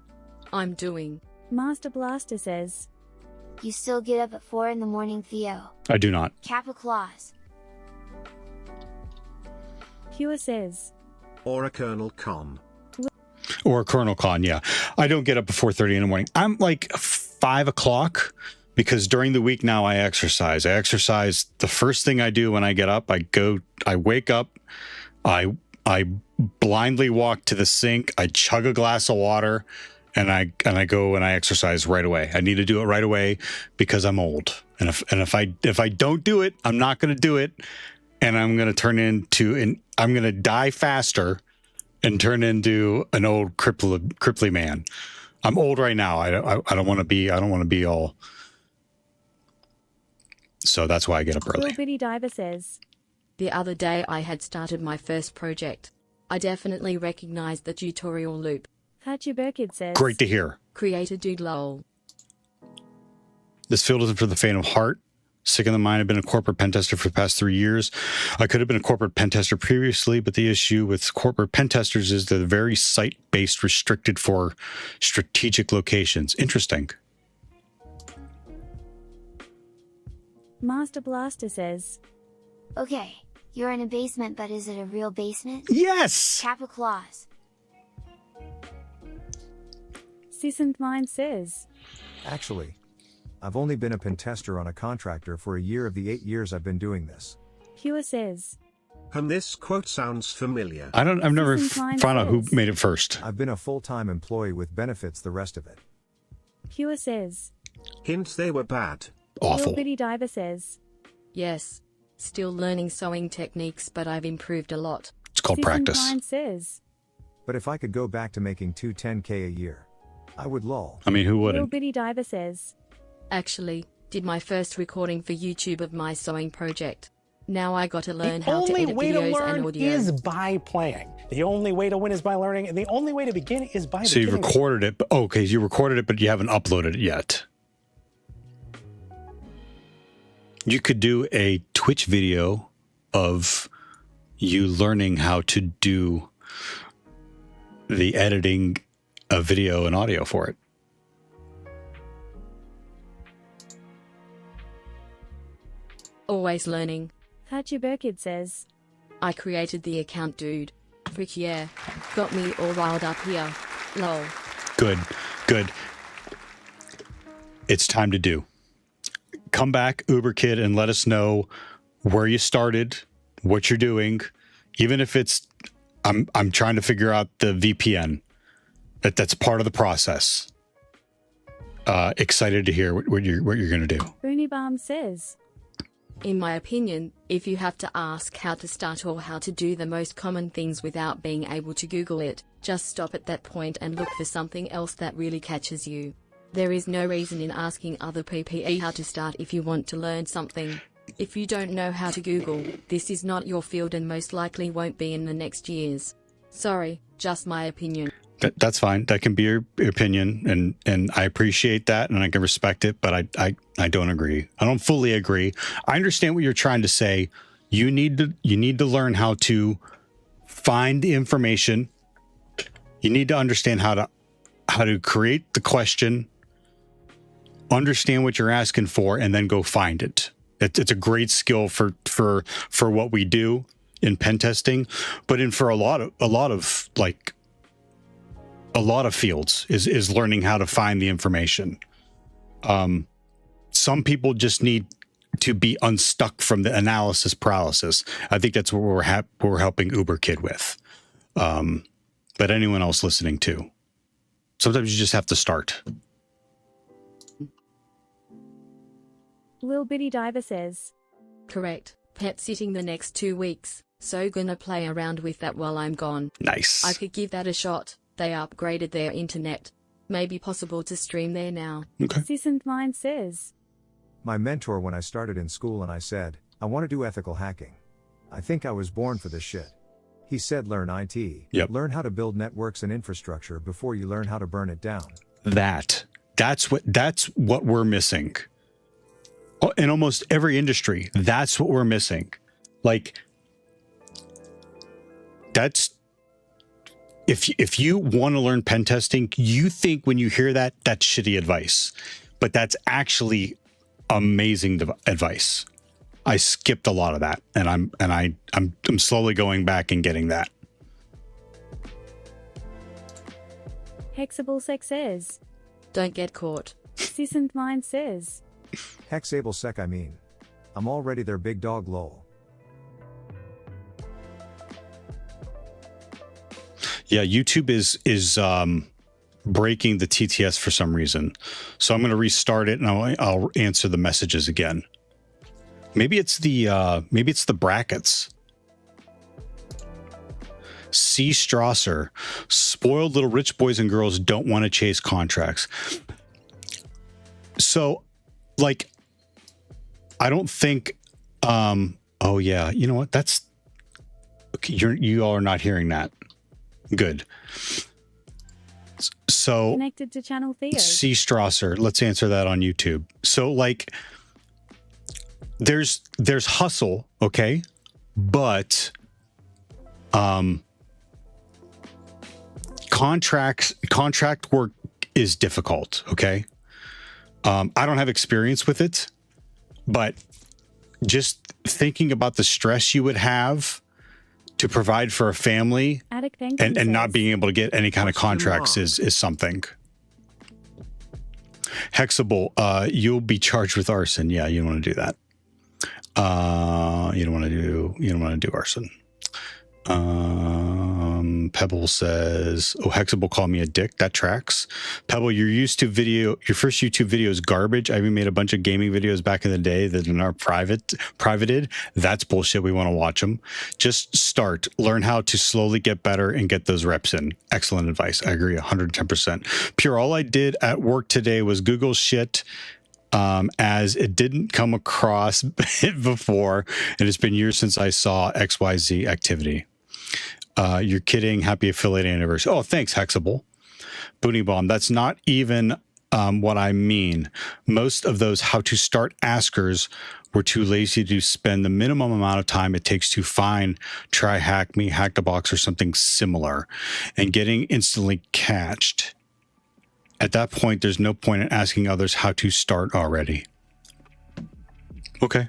S3: I'm doing.
S2: Master Blaster says,
S10: You still get up at 4 in the morning, Theo.
S1: I do not.
S10: Kappa Claus.
S2: Pure says,
S8: Or a Colonel Con.
S1: Or Colonel Con, yeah. I don't get up before 4:30 in the morning. I'm like 5 o'clock because during the week now I exercise. I exercise the first thing I do when I get up. I wake up, I blindly walk to the sink, I chug a glass of water, and I go and I exercise right away. I need to do it right away because I'm old. And if I don't do it, I'm not going to do it, and I'm going to I'm going to die faster and turn into an old cripply man. I'm old right now. I don't want to be all. So that's why I get up early.
S2: Little Bitty Diver says,
S3: The other day I had started my first project. I definitely recognized the tutorial loop.
S2: Hachi Burkid says,
S1: Great to hear.
S3: Create a dude lol.
S1: This field isn't for the faint of heart. Sick in the mind. I've been a corporate pen tester for the past 3 years. I could have been a corporate pen tester previously, but the issue with corporate pen testers is they're very site-based, restricted for strategic locations. Interesting.
S2: Master Blaster says,
S10: Okay, you're in a basement, but is it a real basement?
S1: Yes!
S10: Kappa Claus.
S2: Seasoned Mind says,
S6: Actually, I've only been a pen tester on a contractor for a year of the 8 years I've been doing this.
S2: Pure says.
S8: And this quote sounds familiar.
S1: I've never
S2: Susan
S1: found out who
S2: says.
S1: made it first.
S6: I've been a full-time employee with benefits the rest of it.
S2: Pure says.
S8: Hint they were bad.
S1: Awful.
S2: Little Bitty Diver says.
S3: Yes. Still learning sewing techniques, but I've improved a lot.
S1: It's called practice.
S2: Klein says.
S6: But if I could go back to making 210K a year, I would lol.
S1: I mean, who
S2: Little
S1: wouldn't?
S2: Bitty Diver says.
S3: Actually, did my first recording for YouTube of my sewing project. Now I gotta learn
S5: The
S3: how to
S5: only
S3: edit
S5: way to
S3: videos and
S5: learn
S3: audio.
S5: is by playing. The only way to win is by learning, and the only way to begin is by
S1: So you
S5: beginning.
S1: recorded it, but okay, you recorded it, but you haven't uploaded it yet. You could do a Twitch video of you learning how to do the editing of video and audio for it.
S3: Always learning.
S2: Hatcher Burkid says.
S3: I created the account, dude. Frick yeah. Got me all riled up here. Lol.
S1: Good, good. It's time to do. Come back, Uber Kid, and let us know where you started, what you're doing, even if it's I'm trying to figure out the VPN. That's part of the process. Excited to hear what you're going to do.
S2: Unibam says.
S3: In my opinion, if you have to ask how to start or how to do the most common things without being able to Google it, just stop at that point and look for something else that really catches you. There is no reason in asking other PPE how to start if you want to learn something. If you don't know how to Google, this is not your field and most likely won't be in the next years. Sorry, just my opinion.
S1: That's fine. That can be your opinion, and I appreciate that, and I can respect it. But I don't agree. I don't fully agree. I understand what you're trying to say. You need to learn how to find the information. You need to understand how to create the question, understand what you're asking for, and then go find it. It's a great skill for what we do in pen testing, but for a lot of fields is learning how to find the information. Some people just need to be unstuck from the analysis paralysis. I think that's what we're helping Uber Kid with. But anyone else listening too. Sometimes you just have to start.
S2: Lil Bitty Diver says.
S3: Correct. Pet sitting the next 2 weeks, so gonna play around with that while I'm gone.
S1: Nice.
S3: I could give that a shot. They upgraded their internet. Maybe possible to stream there now.
S1: Okay.
S2: Seasoned Mind says.
S6: My mentor when I started in school and I said, I want to do ethical hacking. I think I was born for this shit. He said learn IT.
S1: Yep.
S6: Learn how to build networks and infrastructure before you learn how to burn it down.
S1: That's what we're missing. In almost every industry, that's what we're missing. Like, that's if you want to learn pen testing, you think when you hear that, that's shitty advice, but that's actually amazing advice. I skipped a lot of that, and I'm slowly going back and getting that.
S2: Hexable Sex says.
S3: Don't get caught.
S2: Seasoned Mind says.
S6: Hexable sec I mean. I'm already their big dog lol.
S1: Yeah, YouTube is breaking the TTS for some reason. So I'm going to restart it and I'll answer the messages again. Maybe it's the brackets. C. Strasser, spoiled little rich boys and girls don't want to chase contracts. So, like, I don't think. Oh yeah, you know what? That's okay. You all are not hearing that. Good. So
S2: Connected to Channel Theo.
S1: C. Strasser, let's answer that on YouTube. So, like, there's hustle, okay, but contract work is difficult, okay. I don't have experience with it, but just thinking about the stress you would have to provide for a family and not being able to get any kind of contracts is something. Hexable, you'll be charged with arson. Yeah, you don't want to do that. You don't want to do arson. Pebble says, "Oh, Hexable called me a dick." That tracks. Pebble, your first YouTube video is garbage. I even made a bunch of gaming videos back in the day that are not privated. That's bullshit. We want to watch them. Just start. Learn how to slowly get better and get those reps in. Excellent advice. I agree 110%. Pure, all I did at work today was Google shit, as it didn't come across it before, and it's been years since I saw XYZ activity. You're kidding. Happy affiliate anniversary. Oh, thanks, Hexable. Boonie Bomb. That's not even what I mean. Most of those how to start askers were too lazy to spend the minimum amount of time it takes to find, try hack me, hack the box, or something similar, and getting instantly catched. At that point, there's no point in asking others how to start already. Okay.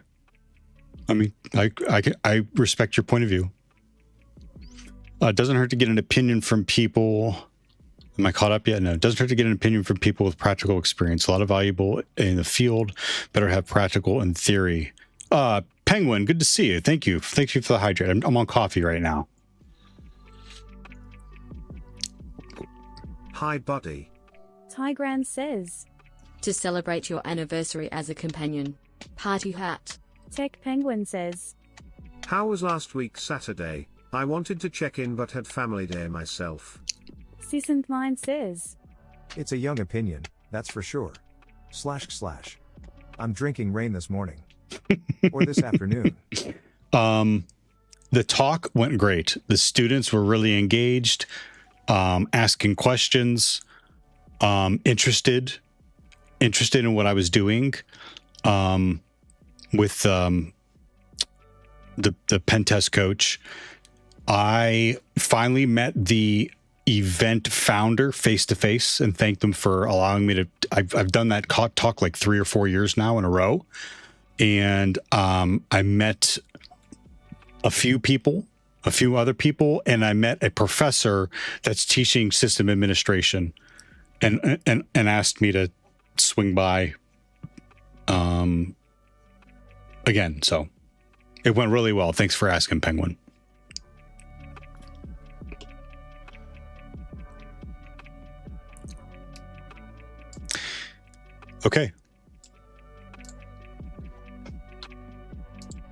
S1: I mean, I respect your point of view. It doesn't hurt to get an opinion from people. Am I caught up yet? No, it doesn't hurt to get an opinion from people with practical experience. A lot of valuable in the field. Better have practical and theory. Penguin, good to see you. Thank you. Thank you for the hydrate. I'm on coffee right now.
S8: Hi, buddy.
S2: Tigran says,
S3: To celebrate your anniversary as a companion. Party hat.
S2: Tech Penguin says,
S8: How was last week Saturday? I wanted to check in but had family day myself.
S2: Seasoned Mind says,
S6: It's a young opinion, that's for sure. // I'm drinking rain this morning. Or this afternoon.
S1: The talk went great. The students were really engaged, asking questions, interested in what I was doing, with the pen test coach. I finally met the event founder face to face and thanked them for allowing me to. I've done that talk like 3 or 4 years now in a row, and I met a few other people, and I met a professor that's teaching system administration, and asked me to swing by again. So it went really well. Thanks for asking, Penguin. Okay.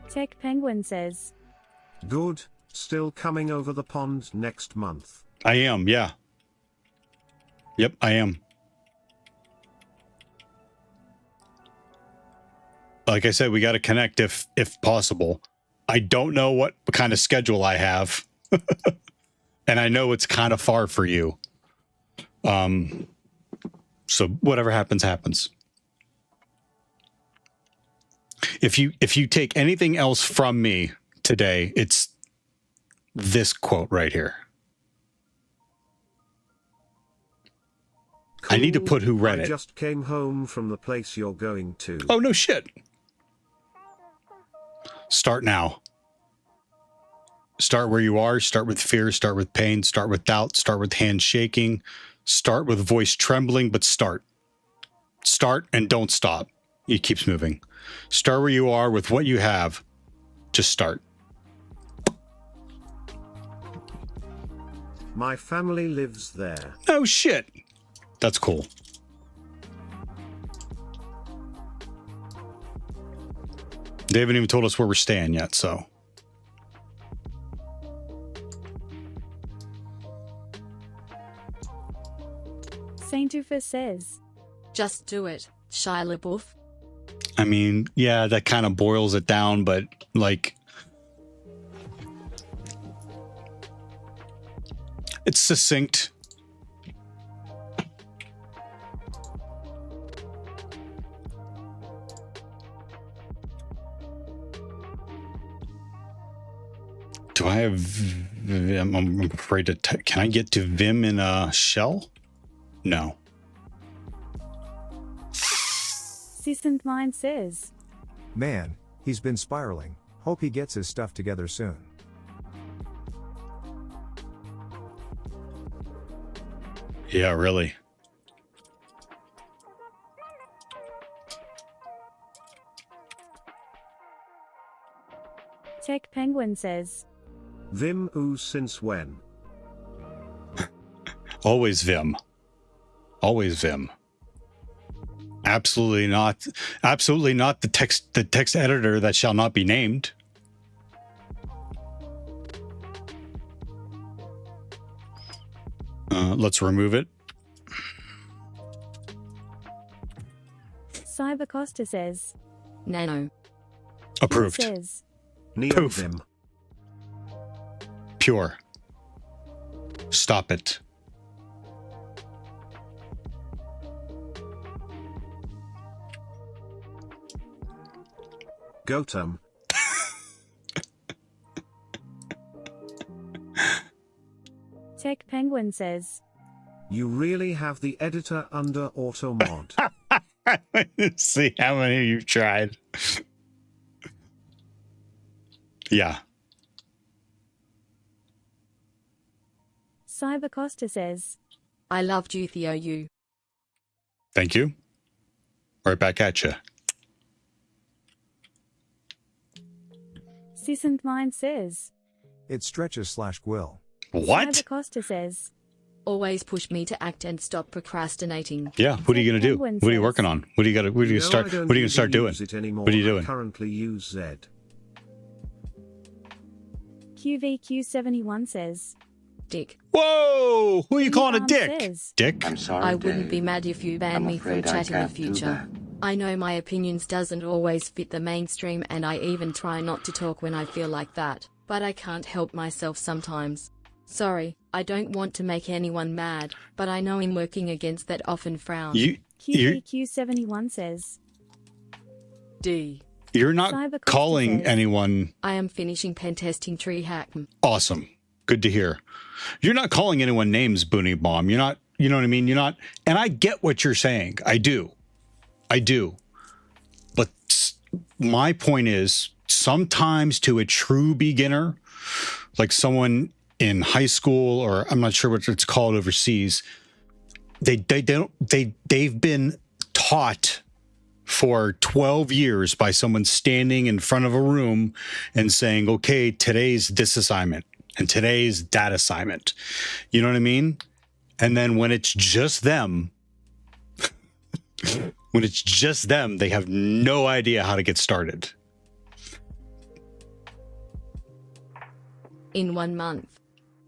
S2: Tech Penguin says,
S8: Good, still coming over the pond next month.
S1: I am, yeah. Yep, I am. Like I said, we got to connect if possible. I don't know what kind of schedule I have. And I know it's kind of far for you. So whatever happens, happens. If you take anything else from me today, it's this quote right here.
S8: Cool.
S1: I need to put who read it.
S8: I just came home from the place you're going to.
S1: Oh, no shit. Start now. Start where you are. Start with fear. Start with pain. Start with doubt. Start with hands shaking. Start with voice trembling, but start. Start and don't stop. It keeps moving. Start where you are with what you have. Just start.
S8: My family lives there.
S1: Oh, shit. That's cool. They haven't even told us where we're staying yet, so.
S2: Saint Ufa says,
S3: Just do it, Shia LaBeouf.
S1: I mean, yeah, that kind of boils it down, but like, it's succinct. Do I have, I'm afraid to, can I get to Vim in a shell? No.
S2: Seasoned Mind says,
S6: Man, he's been spiraling. Hope he gets his stuff together soon.
S1: Yeah, really.
S2: Tech Penguin says.
S8: Vim ooze since when?
S1: Always Vim. Always Vim. Absolutely not. Absolutely not the text editor that shall not be named. Let's remove it.
S2: Cybercosta says.
S3: Nano.
S1: Approved.
S2: Says.
S8: Neovim.
S1: Pure. Stop it.
S8: Gotum.
S2: Tech Penguin says.
S8: You really have the editor under auto mod.
S1: Let's see how many you've tried. Yeah.
S2: Cybercosta says.
S3: I loved you, Theo. You.
S1: Thank you. Right back at you.
S2: Seasoned Mind says.
S6: It stretches /Gwill.
S1: What?
S2: Cybercosta says.
S3: Always push me to act and stop procrastinating.
S1: Yeah. What are you gonna do? What are you working on? What do you got? What are you gonna start? What are you gonna start doing? What are you doing?
S8: I currently use Z.
S2: QVQ71 says.
S3: Dick.
S1: Whoa! Who are you calling a dick?
S2: Says.
S1: Dick?
S7: I'm sorry,
S3: I wouldn't
S7: Dave.
S3: be mad if you banned
S7: I'm
S3: me from
S7: afraid I
S3: chat in the
S7: can't do
S3: future.
S7: that.
S3: I know my opinions doesn't always fit the mainstream and I even try not to talk when I feel like that, but I can't help myself sometimes. Sorry, I don't want to make anyone mad, but I know I'm working against that often frown.
S2: QVQ71 says.
S3: D.
S1: You're not
S2: Cybercosta
S1: calling
S2: says.
S1: anyone
S3: I am finishing pen testing tree hack.
S1: awesome. Good to hear. You're not calling anyone names, Booney Bomb. You're not, you know what I mean? You're not, and I get what you're saying. I do. But my point is, sometimes to a true beginner, like someone in high school, or I'm not sure what it's called overseas, they've been taught for 12 years by someone standing in front of a room and saying, okay, today's this assignment and today's that assignment. You know what I mean? And then when it's just them, they have no idea how to get started.
S3: In 1 month.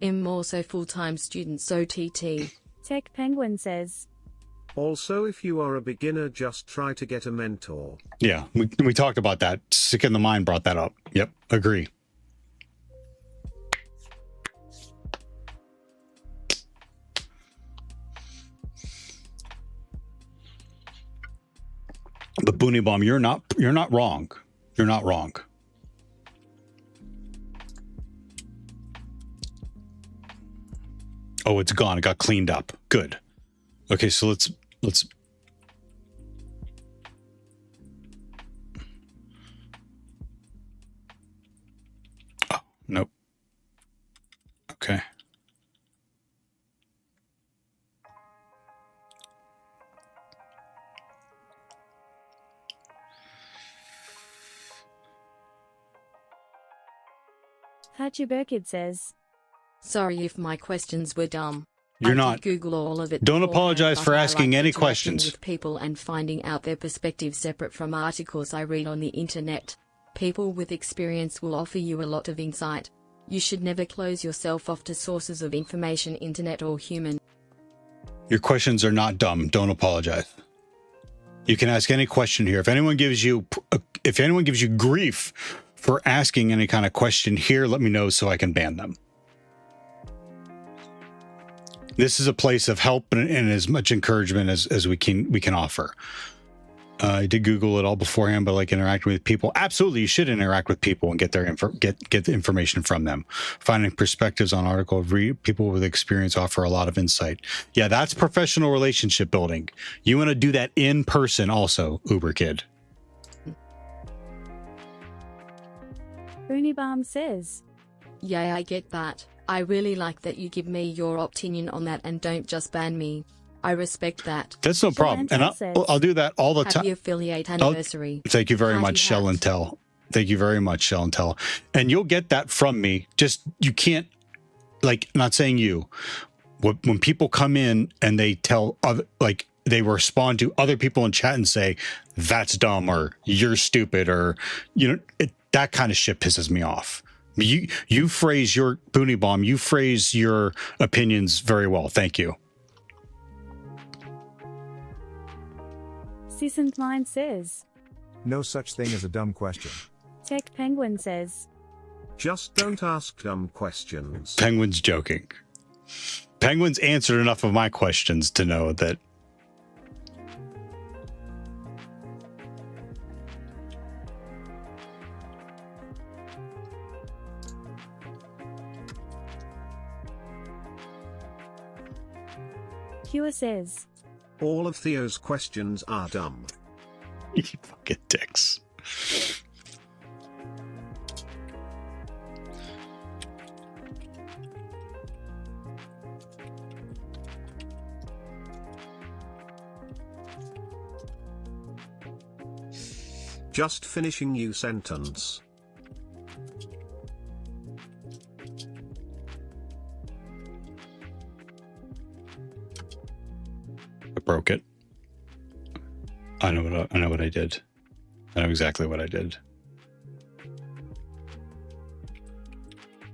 S3: I'm also full-time student, so TT.
S2: Tech Penguin says.
S8: Also, if you are a beginner, just try to get a mentor.
S1: Yeah, we talked about that. Sick in the Mind brought that up. Yep, agree. But Booney Bomb, you're not wrong. You're not wrong. Oh, it's gone. It got cleaned up. Good. Okay, so let's oh, nope. Okay.
S2: Hatchuberkid says.
S3: Sorry if my questions were dumb.
S1: You're
S3: I
S1: not.
S3: did Google all of it.
S1: Don't
S3: beforehand,
S1: apologize
S3: but
S1: for
S3: I
S1: asking
S3: like
S1: any
S3: interacting
S1: questions.
S3: with people and finding out their perspective separate from articles I read on the internet. People with experience will offer you a lot of insight. You should never close yourself off to sources of information, internet or human.
S1: Your questions are not dumb. Don't apologize. You can ask any question here. If anyone gives you grief for asking any kind of question here, let me know so I can ban them. This is a place of help and as much encouragement as we can offer. I did Google it all beforehand, but like interacting with people, absolutely, you should interact with people and get the information from them. Finding perspectives on articles, people with experience offer a lot of insight. Yeah, that's professional relationship building. You want to do that in person, also, Uber Kid.
S2: Booney Bomb says.
S3: Yeah, I get that. I really like that you give me your opinion on that and don't just ban me. I respect that.
S1: That's no problem. And I'll do that all the time.
S3: Happy affiliate anniversary.
S1: Thank you very
S3: Party
S1: much, Shell
S3: hat.
S1: and Tell. Thank you very much, Shell and Tell. And you'll get that from me. Just, you can't, like, not saying you. When people come in and they tell, like, they respond to other people in chat and say, that's dumb, or you're stupid, or, you know, that kind of shit pisses me off. You phrase your Boonie Bomb, you phrase your opinions very well. Thank you.
S2: Seasoned Line says.
S6: No such thing as a dumb question.
S2: Tech Penguin says.
S8: Just don't ask dumb questions.
S1: Penguin's joking. Penguin's answered enough of my questions to know that.
S2: Cure says.
S8: All of Theo's questions are dumb.
S1: You fucking dicks.
S8: Just finishing you sentence.
S1: I broke it. I know what I did. I know exactly what I did.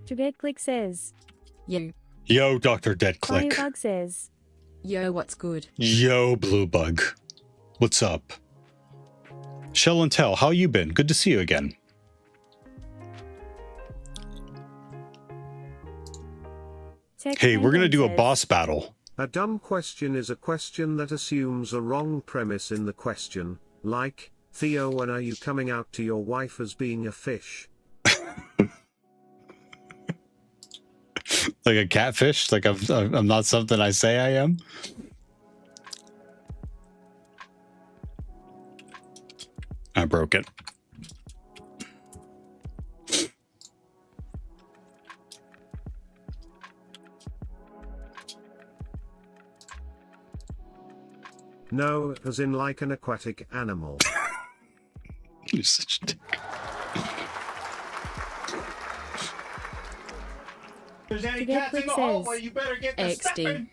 S2: Dead Click says.
S1: Yo, Dr. Dead Click.
S2: Bug says.
S3: Yo, what's good?
S1: Yo, Blue Bug. What's up? Shell and Tell, how you been? Good to see you again. Hey, we're gonna do a boss battle.
S8: A dumb question is a question that assumes a wrong premise in the question, like, Theo, when are you coming out to your wife as being a fish?
S1: Like a catfish? Like I'm not something I say I am? I broke it.
S8: No, as in like an aquatic animal.
S1: You're such a dick.
S2: If there's any cats in the hallway,
S8: you better get
S3: the stepping.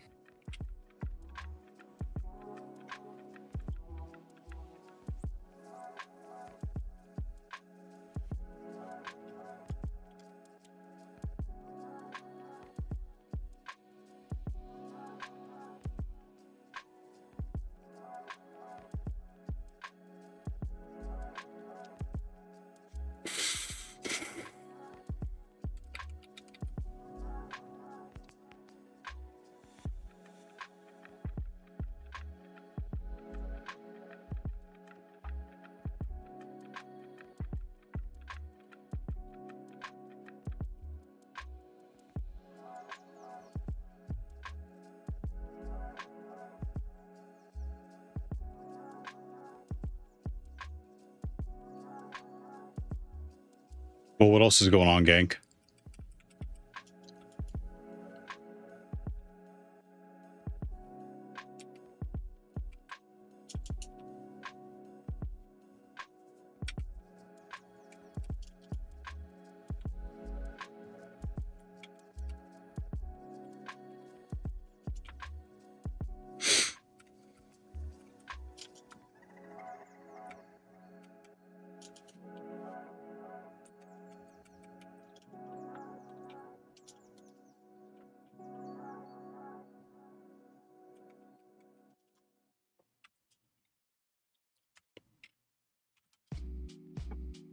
S1: Well, what else is going on, gang?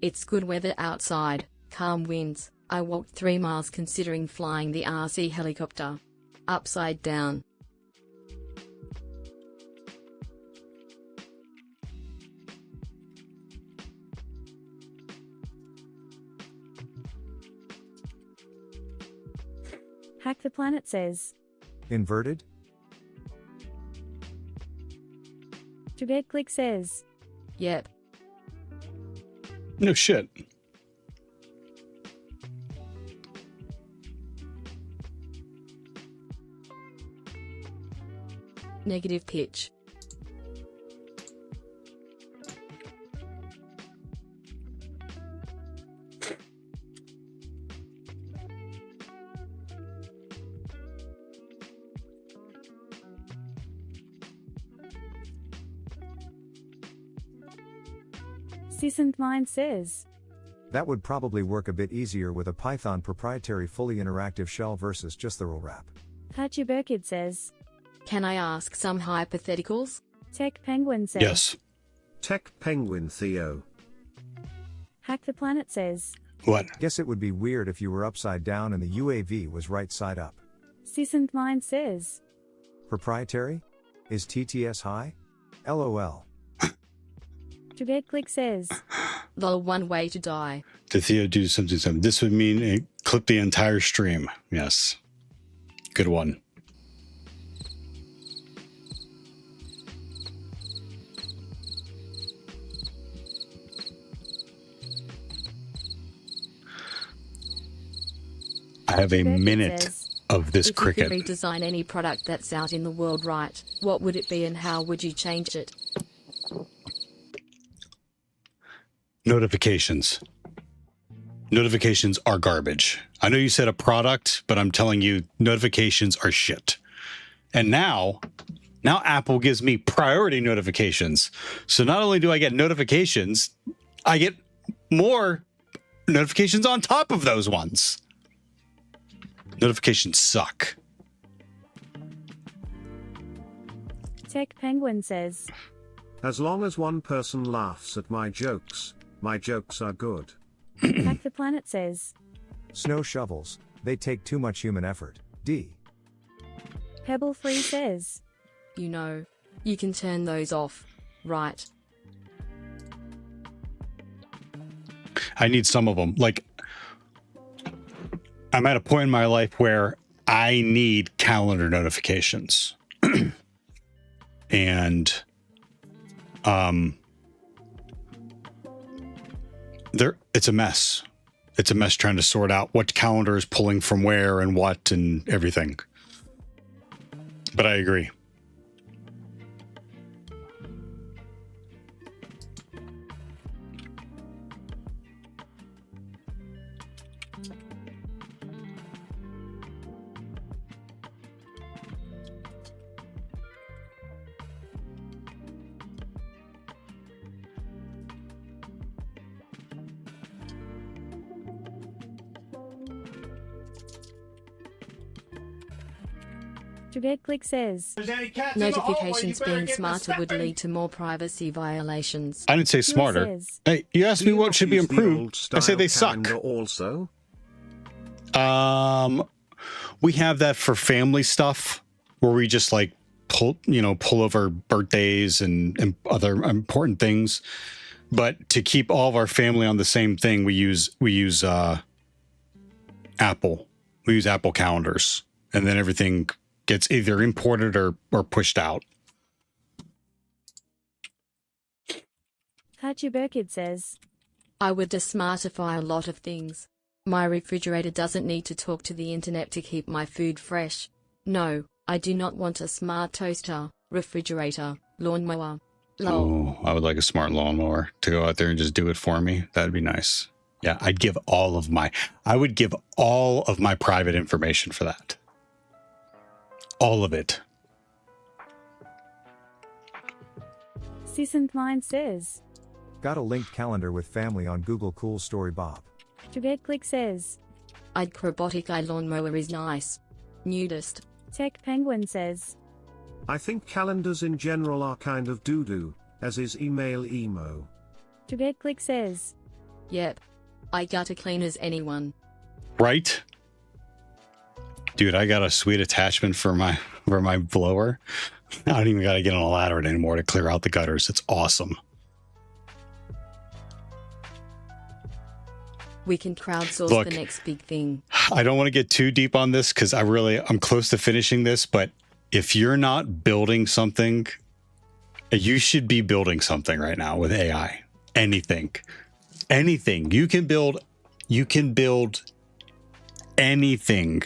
S3: It's good weather outside, calm winds. I walked 3 miles considering flying the RC helicopter. Upside down.
S2: Hack the Planet says.
S6: Inverted?
S2: Dead Click says.
S3: Yep.
S1: No shit.
S3: Negative pitch.
S2: Seasoned Mind says.
S6: That would probably work a bit easier with a Python proprietary fully interactive shell versus just the rule wrap.
S2: Hachi Burkid says.
S3: Can I ask some hypotheticals?
S2: Tech Penguin says.
S1: Yes.
S8: Tech Penguin Theo.
S2: Hack the Planet says.
S1: What?
S6: Guess it would be weird if you were upside down and the UAV was right side up.
S2: Seasoned Mind says.
S6: Proprietary? Is TTS high? LOL.
S2: Juget Click says.
S3: The one way to die.
S1: Did Theo do something? This would mean it clip the entire stream. Yes. Good one. I have a minute of this
S3: If
S1: cricket.
S3: you could redesign any product that's out in the world right, what would it be and how would you change it?
S1: Notifications. Notifications are garbage. I know you said a product, but I'm telling you, notifications are shit. And now Apple gives me priority notifications. So not only do I get notifications, I get more notifications on top of those ones. Notifications suck.
S2: Tech Penguin says.
S8: As long as one person laughs at my jokes are good.
S2: Hack the Planet says.
S6: Snow shovels, they take too much human effort. D.
S2: Pebble Free says.
S3: You know, you can turn those off, right?
S1: I need some of them. Like, I'm at a point in my life where I need calendar notifications. And it's a mess. It's a mess trying to sort out what calendar is pulling from where and what and everything. But I agree.
S2: Juget Click says.
S3: Notifications being smarter would lead to more privacy violations.
S1: I didn't say smarter.
S2: says.
S1: Hey, you asked me what should be improved. I say they suck.
S8: Also,
S1: we have that for family stuff where we just like pull over birthdays and other important things. But to keep all of our family on the same thing, we use Apple. We use Apple calendars, and then everything gets either imported or pushed out.
S2: Hachi Burkid says.
S3: I would desmartify a lot of things. My refrigerator doesn't need to talk to the internet to keep my food fresh. No, I do not want a smart toaster, refrigerator, lawnmower.
S1: Oh, I would like a smart lawnmower to go out there and just do it for me. That'd be nice. Yeah, I would give all of my private information for that. All of it.
S2: Seasoned Mind says.
S6: Got a linked calendar with family on Google. Cool story, Bob.
S2: Juget Click says.
S3: I'd robotic eye lawnmower is nice. Nudist.
S2: Tech Penguin says.
S8: I think calendars in general are kind of doo-doo, as is email emo.
S2: Juget Click says.
S3: Yep. I got a clean as anyone.
S1: Right? Dude, I got a sweet attachment for my blower. I don't even got to get on a ladder anymore to clear out the gutters. It's awesome.
S3: We can crowdsource
S1: Look,
S3: the next big thing.
S1: I don't want to get too deep on this because I'm close to finishing this, but if you're not building something, you should be building something right now with AI. Anything. You can build anything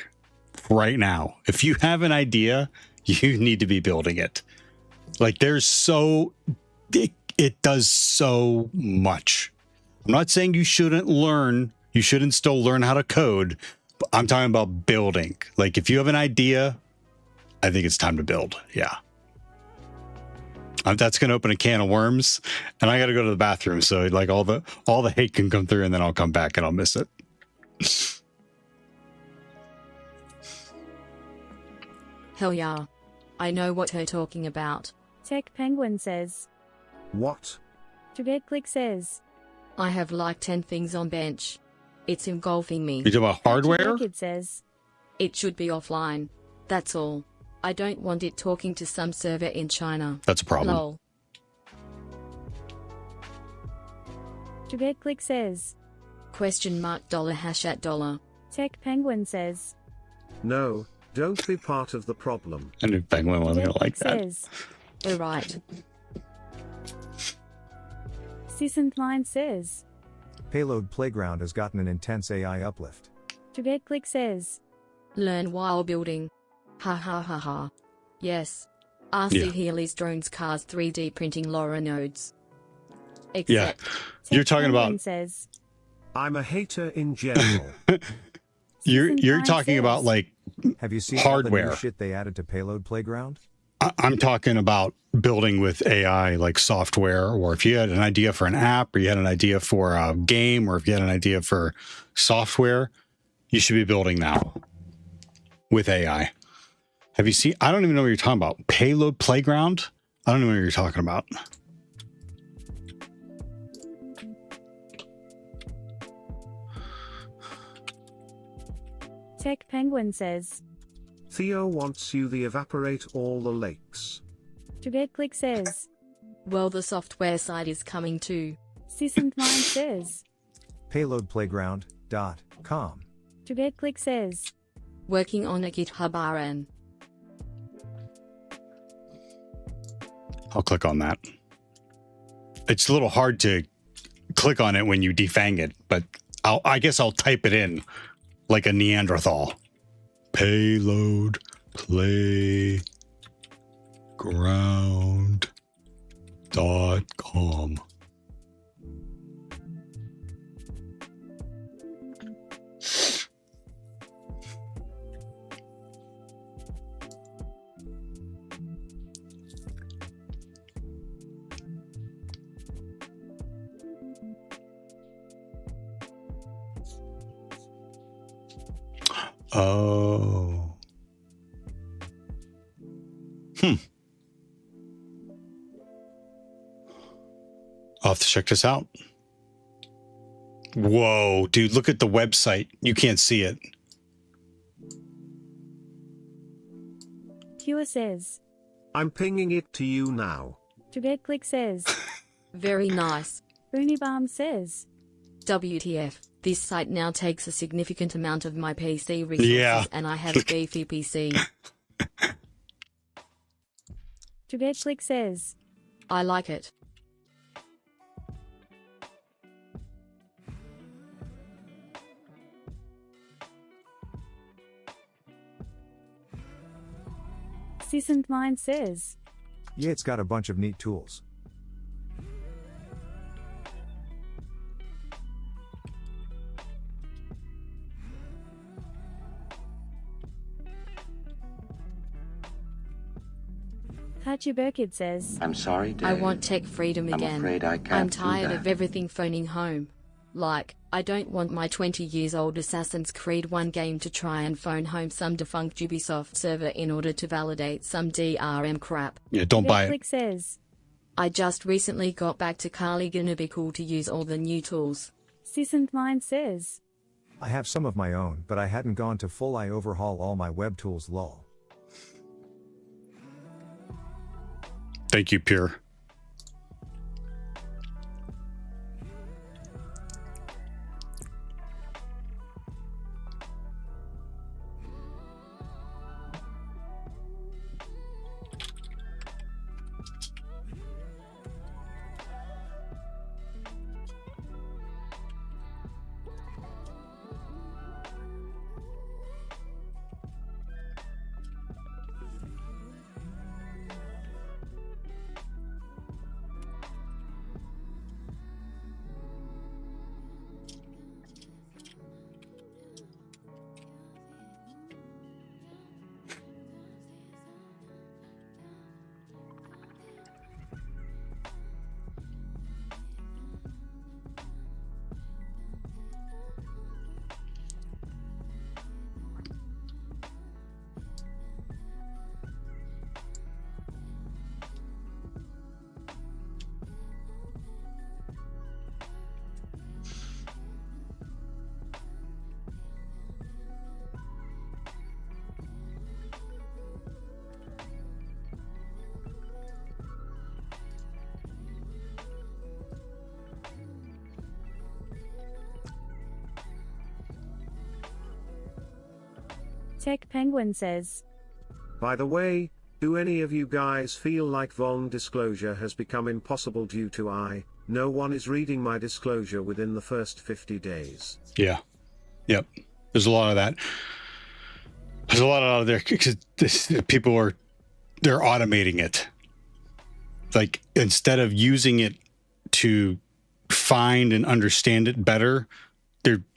S1: right now. If you have an idea, you need to be building it. Like it does so much. I'm not saying you shouldn't still learn how to code, but I'm talking about building. Like if you have an idea, I think it's time to build. Yeah. That's going to open a can of worms, and I got to go to the bathroom. So like all the hate can come through, and then I'll come back and I'll miss it.
S3: Hell yeah. I know what you're talking about.
S2: Tech Penguin says.
S8: What?
S2: TogetClick says.
S3: I have like 10 things on bench. It's engulfing me.
S1: You talking about hardware?
S2: It says.
S3: It should be offline. That's all. I don't want it talking to some server in China.
S1: That's a problem.
S3: Lol.
S2: TogetClick says.
S3: Question mark $#.
S2: Tech Penguin says.
S8: No, don't be part of the problem.
S1: I knew Penguin wasn't going to like that.
S2: Says.
S3: Alright.
S2: Seasoned Mind says.
S6: Payload Playground has gotten an intense AI uplift.
S2: TogetClick says.
S3: Learn while building. Ha ha ha ha. Yes. RC
S1: Yeah.
S3: Healy's drones cars 3D printing LoRa nodes.
S1: Yeah.
S3: Except
S1: You're talking
S2: Penguin
S1: about
S2: says.
S8: I'm a hater in general.
S1: you're talking about like
S6: Have you seen all the
S1: hardware.
S6: new shit they added to Payload Playground?
S1: I'm talking about building with AI, like software, or if you had an idea for an app, or you had an idea for a game, or if you had an idea for software, you should be building now with AI. Have you seen? I don't even know what you're talking about. Payload Playground? I don't know what you're talking about.
S2: Tech Penguin says.
S8: Theo wants you to evaporate all the lakes.
S2: TogetClick says.
S3: well, the software side is coming too.
S2: Seasoned Mind says.
S6: Payloadplayground.com.
S2: TogetClick says.
S3: Working on a GitHub RN.
S1: I'll click on that. It's a little hard to click on it when you defang it, but I guess I'll type it in like a Neanderthal. Payload playground.com. Oh. I'll have to check this out. Whoa, dude, look at the website. You can't see it.
S2: Cure says.
S8: I'm pinging it to you now.
S2: TogetClick says.
S3: Very nice.
S2: Unibomb says.
S3: WTF. This site now takes a significant amount of my PC resources,
S1: Yeah.
S3: and I have a beefy PC.
S2: TogetClick says.
S3: I like it.
S2: Seasoned Mind says.
S6: Yeah, it's got a bunch of neat tools.
S2: Hachiburkid says.
S7: I'm sorry, Dave.
S3: I want tech freedom
S7: I'm
S3: again.
S7: afraid I can't
S3: I'm
S7: do
S3: tired
S7: that.
S3: of everything phoning home. Like, I don't want my 20 years old Assassin's Creed 1 game to try and phone home some defunct Ubisoft server in order to validate some DRM crap.
S1: Yeah, don't buy it.
S2: TogetClick says.
S3: I just recently got back to Kali. Gonna be cool to use all the new tools.
S2: Seasoned Mind says.
S6: I have some of my own, but I hadn't gone to full I overhaul all my web tools lol.
S1: Thank you, Pure.
S2: Tech Penguin says.
S8: By the way, do any of you guys feel like vuln disclosure has become impossible due to no one is reading my disclosure within the first 50 days?
S1: Yeah. Yep. There's a lot of that. There's a lot out there because they're automating it. Like, instead of using it to find and understand it better,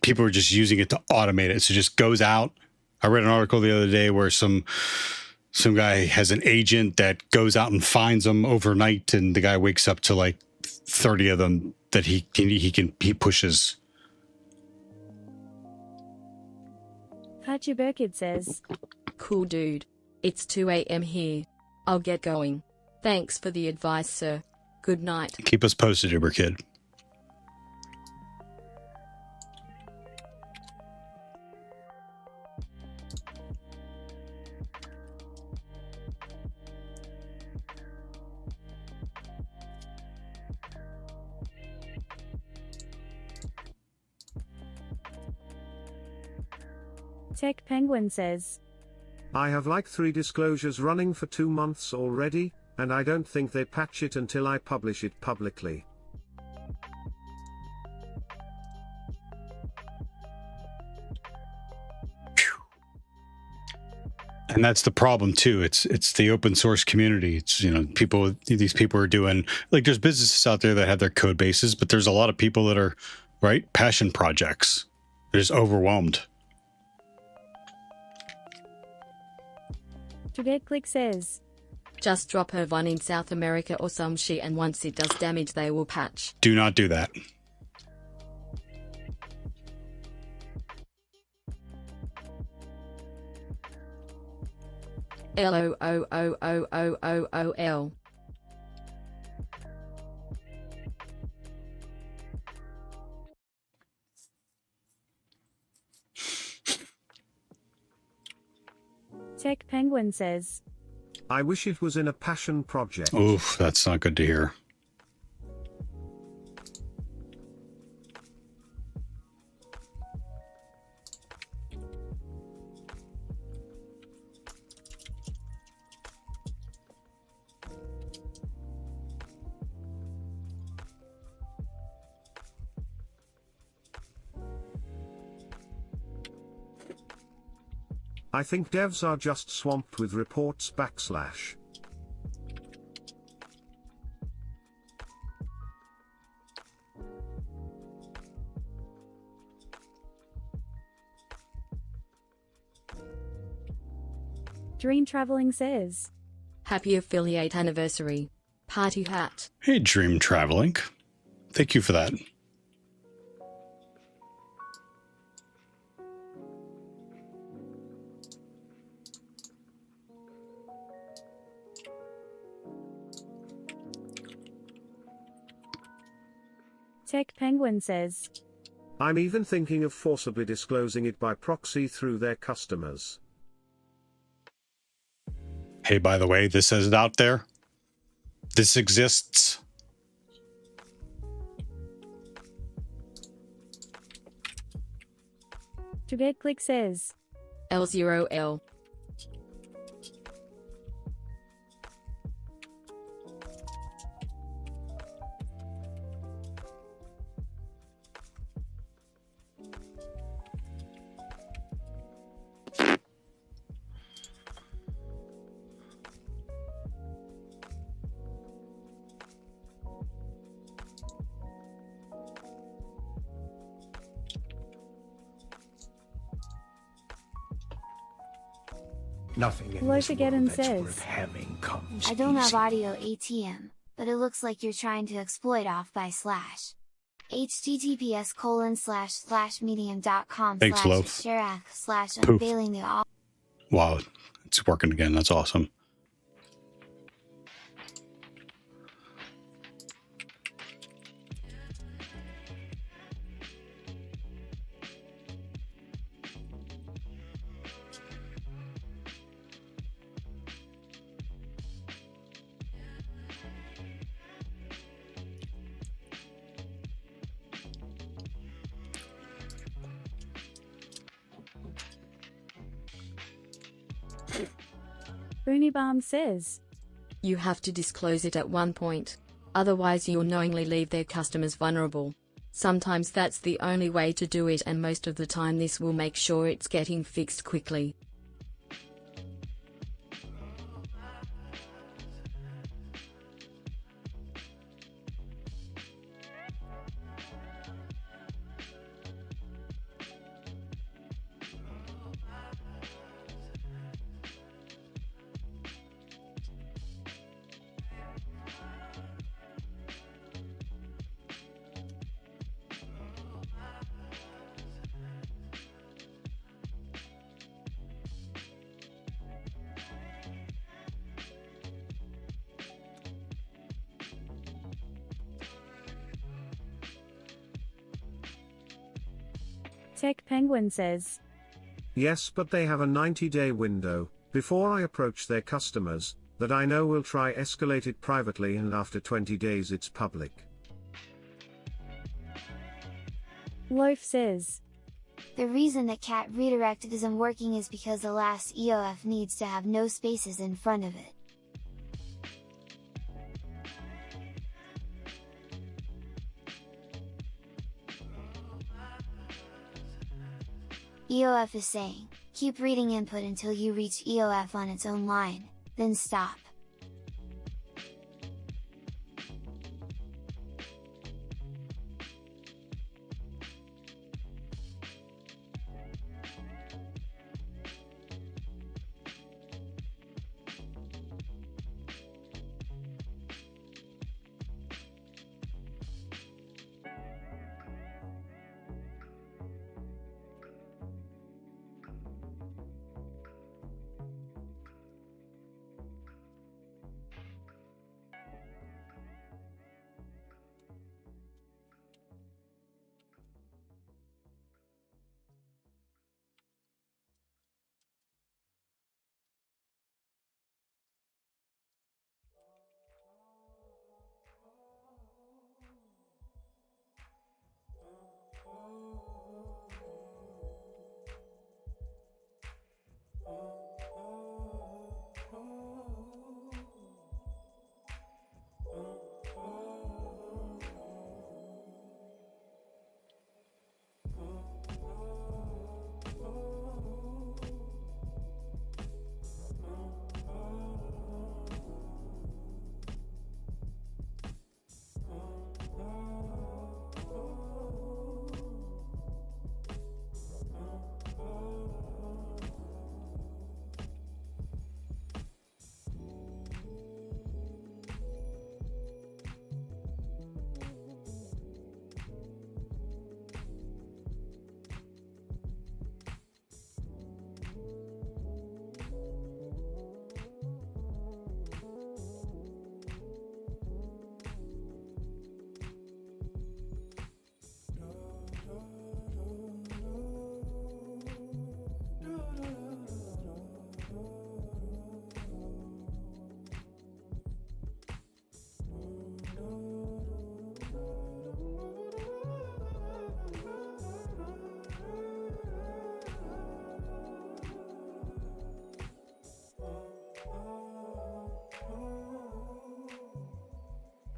S1: people are just using it to automate it. So it just goes out. I read an article the other day where some guy has an agent that goes out and finds them overnight, and the guy wakes up to like 30 of them that he pushes.
S2: Hachi Burkid says.
S3: Cool dude. It's 2 a.m. here. I'll get going. Thanks for the advice, sir. Good night.
S1: Keep us posted, Uber Kid.
S2: Tech Penguin says.
S8: I have like 3 disclosures running for 2 months already, and I don't think they patch it until I publish it publicly.
S1: And that's the problem too. It's the open source community. It's, you know, these people are doing, like, there's businesses out there that have their code bases, but there's a lot of people that are, right, passion projects. They're just overwhelmed.
S2: To get click says.
S3: Just drop her one in South America or some shit, and once it does damage they will patch.
S1: Do not do that.
S3: LOOOOOOOOL.
S2: Tech Penguin says.
S8: I wish it was in a passion project.
S1: Oof, that's not good to hear.
S8: I think devs are just swamped with reports /.
S2: Dream Traveling says.
S3: Happy affiliate anniversary. Party hat.
S1: Hey, Dream Traveling. Thank you for that.
S2: Tech Penguin says.
S8: I'm even thinking of forcibly disclosing it by proxy through their customers.
S1: Hey, by the way, this is out there. This exists.
S2: To get click says.
S3: L0L.
S5: Nothing in
S2: Loaf
S5: this
S2: Again
S5: world that's
S2: says.
S5: worth having comes
S10: I don't have
S5: easy.
S10: audio ATM, but it looks like you're trying to exploit off by https://medium.com
S1: Thanks, Loaf.
S10: /sharath/ unveiling the all.
S1: Wow, it's working again. That's awesome.
S2: Boonybomb says.
S3: You have to disclose it at one point. Otherwise you'll knowingly leave their customers vulnerable. Sometimes that's the only way to do it, and most of the time this will make sure it's getting fixed quickly.
S2: Tech Penguin says.
S8: Yes, but they have a 90-day window, before I approach their customers, that I know will try escalate it privately, and after 20 days it's public.
S2: Loaf says.
S10: The reason that cat redirect isn't working is because the last EOF needs to have no spaces in front of it. EOF is saying, keep reading input until you reach EOF on its own line, then stop.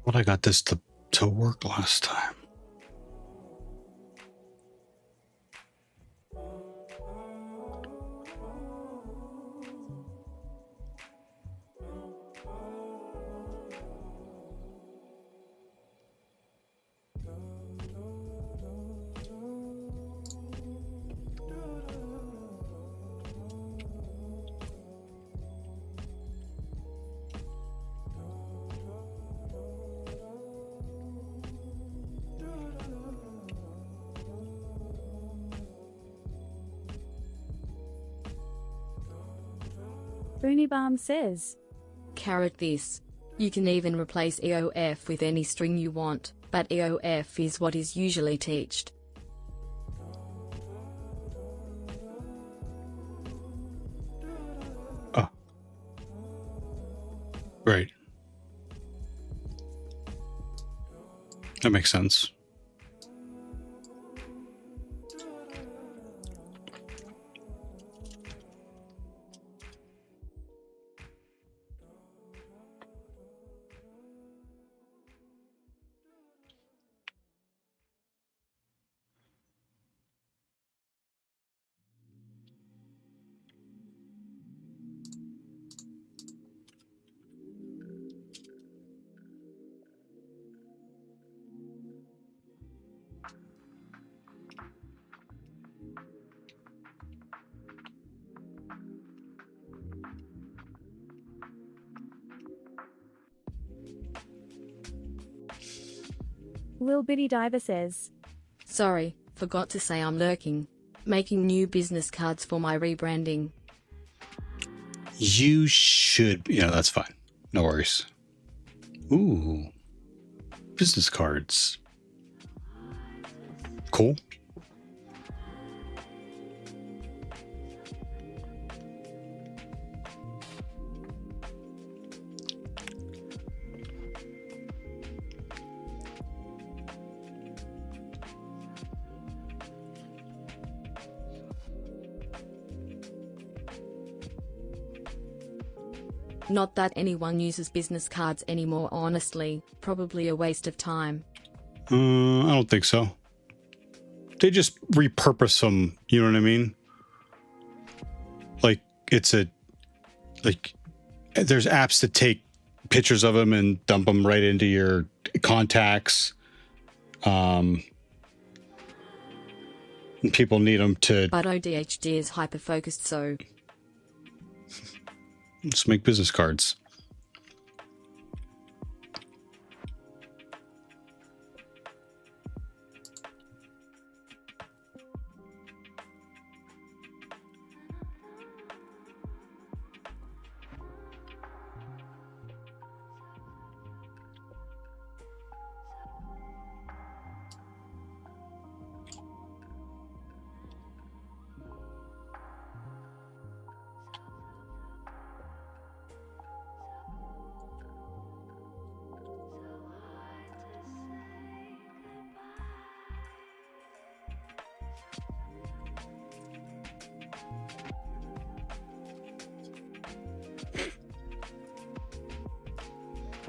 S1: But I got this to work last time.
S2: Boonybomb says.
S3: Carrot this. You can even replace EOF with any string you want, but EOF is what is usually teached.
S1: Oh. Right. That makes sense.
S2: Lil Bitty Diver says.
S3: Sorry, forgot to say I'm lurking. Making new business cards for my rebranding.
S1: You should, that's fine. No worries. Ooh. Business cards. Cool.
S3: Not that anyone uses business cards anymore, honestly. Probably a waste of time.
S1: I don't think so. They just repurpose them. You know what I mean? Like there's apps that take pictures of them and dump them right into your contacts. And people need them to.
S3: But ODHD is hyper focused, so.
S1: Let's make business cards.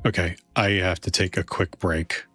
S1: Okay, I have to take a quick break.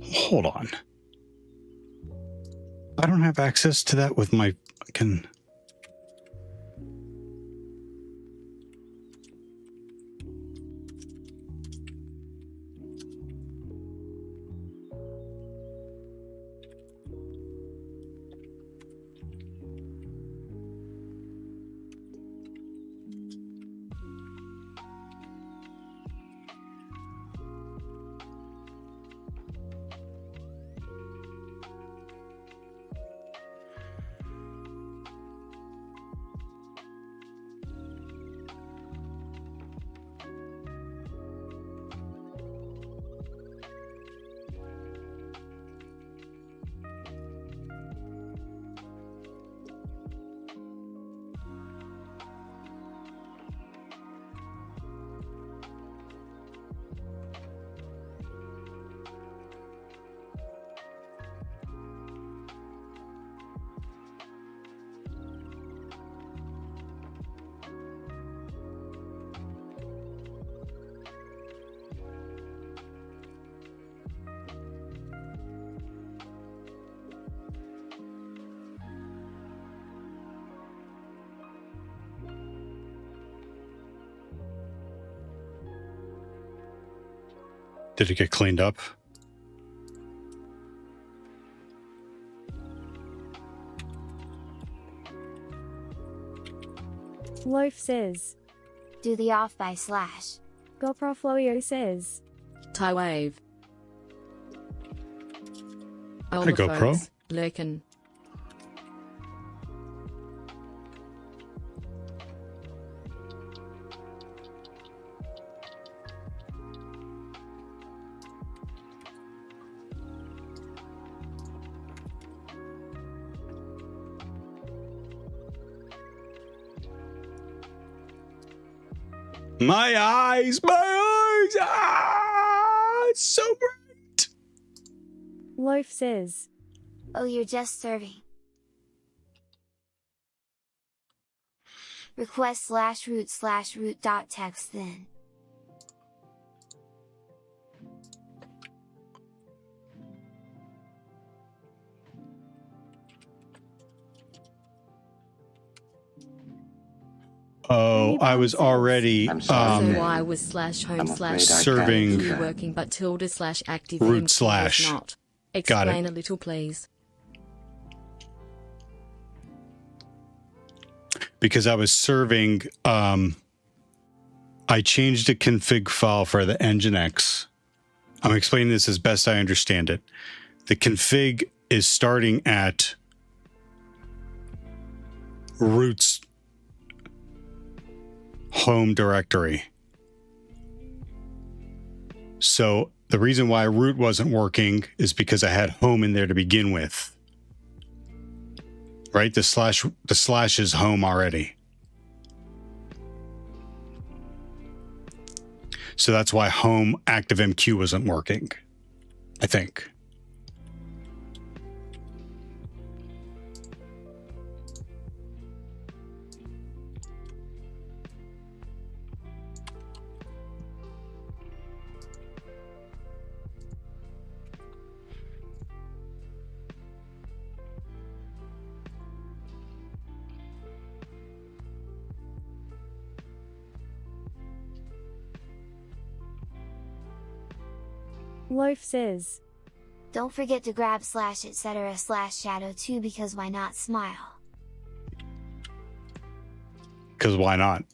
S1: Hold on. I don't have access to that with my fucking. Did it get cleaned up?
S2: Loaf says.
S10: Do the off by slash.
S2: GoProFloio says.
S3: Tie wave.
S1: Hi,
S3: Older
S1: GoPro.
S3: folks, lurkin'.
S1: My eyes! Ah! It's so bright!
S2: Loaf says.
S10: Oh, you're just serving. request /root dot text then.
S1: Oh, I was already
S7: I'm sorry,
S3: So
S7: Dave.
S3: I was /home
S7: I'm
S3: /
S7: afraid I
S1: serving
S7: can't do
S3: you
S7: that.
S3: working but tilde / active
S1: root
S3: was
S1: slash.
S3: not.
S1: Got it.
S3: Explain a little please.
S1: Because I was serving, I changed a config file for the Nginx. I'm explaining this as best I understand it. The config is starting at root's home directory. So the reason why root wasn't working is because I had home in there to begin with. Right? The slash is home already. So that's why home ActiveMQ wasn't working, I think.
S2: Loaf says.
S10: Don't forget to grab /etc /shadow too, because why not smile?
S1: Because why not?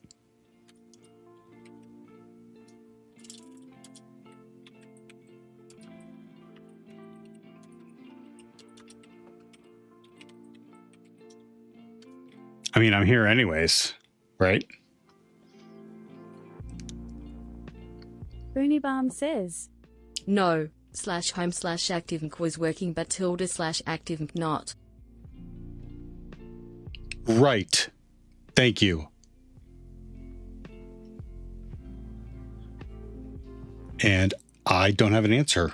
S1: I mean, I'm here anyways, right?
S2: Boonybomb says.
S3: No, /home / active was working but tilde / active not.
S1: Right. Thank you. And I don't have an answer.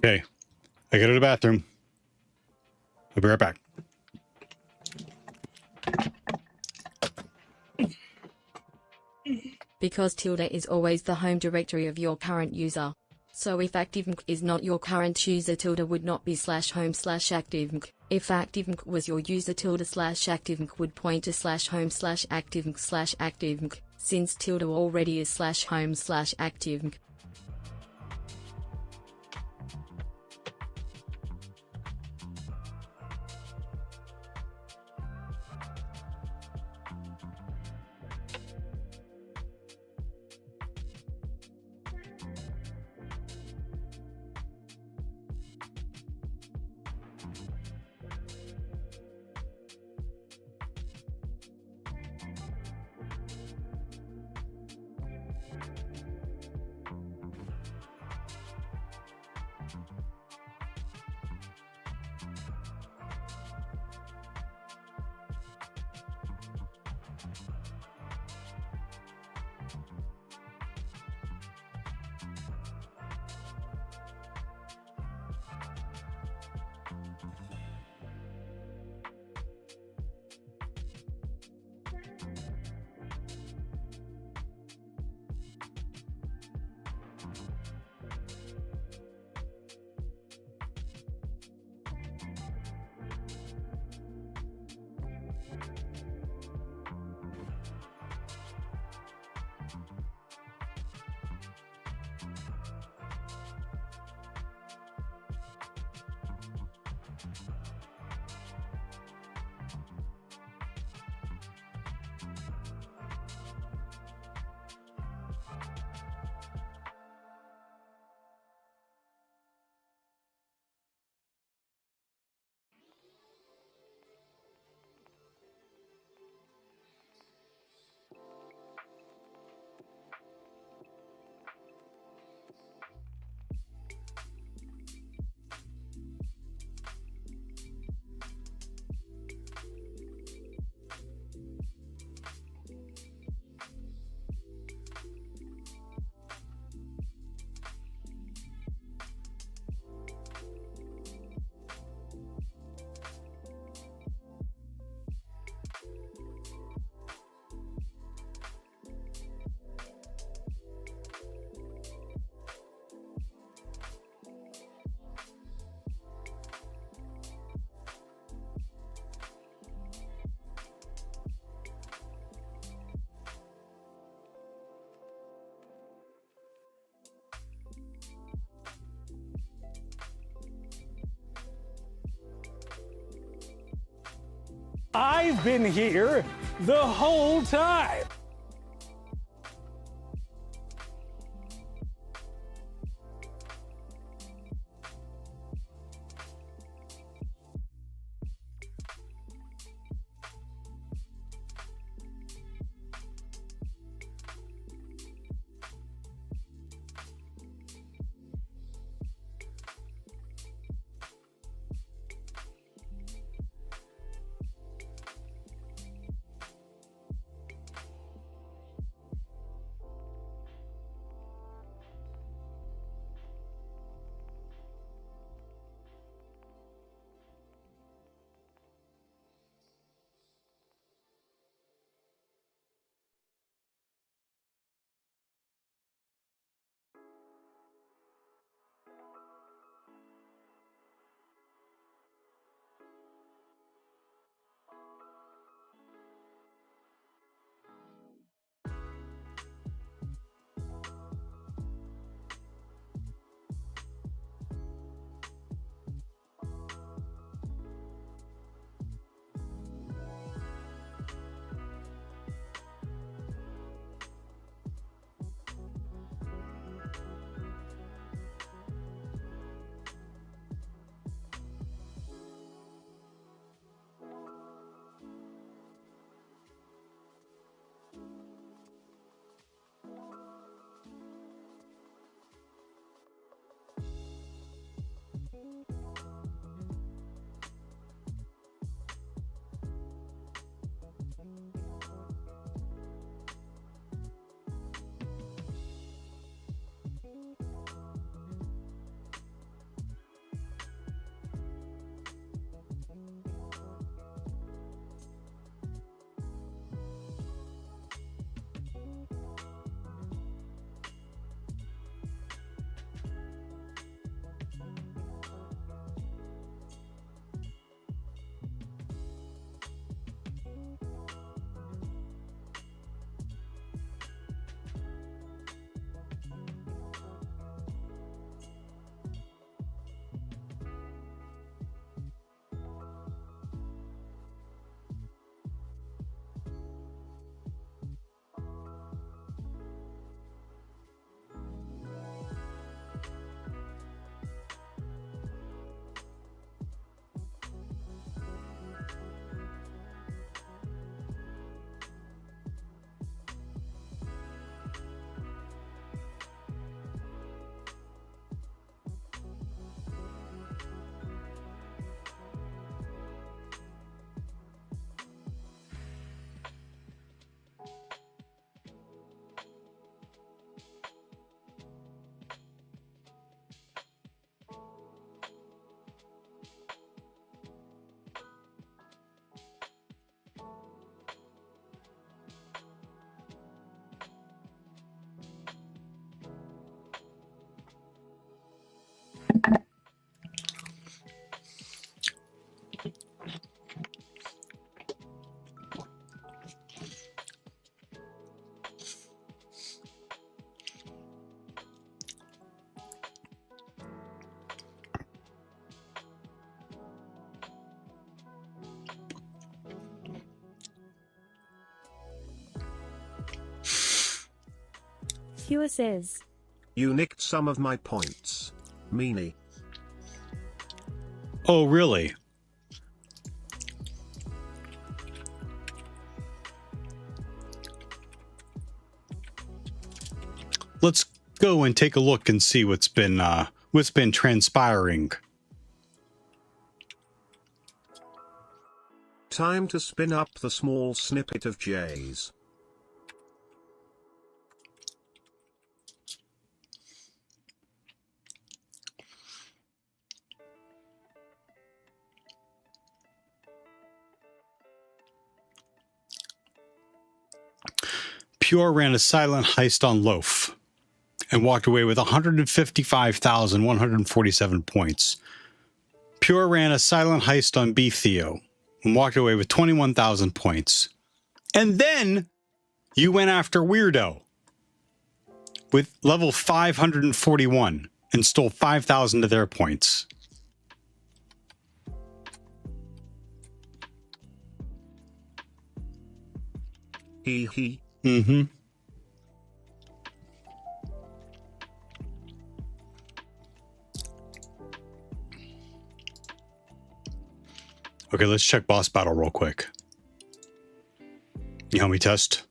S1: Okay. I go to the bathroom. I'll be right back.
S3: Because tilde is always the home directory of your current user. So if active is not your current user, tilde would not be /home / active. If active was your user, tilde / active would point to /home / active / active, since tilde already is /home / active.
S5: I've been here the whole time.
S2: Hewis is.
S8: You nicked some of my points. Meanie.
S1: Oh, really? Let's go and take a look and see what's been transpiring.
S8: Time to spin up the small snippet of J's.
S1: Pure ran a silent heist on Loaf and walked away with 155,147 points. Pure ran a silent heist on B Theo and walked away with 21,000 points. And then you went after Weirdo with level 541 and stole 5,000 of their points.
S8: He.
S1: Mm-hmm. Okay, let's check boss battle real quick. You help me test?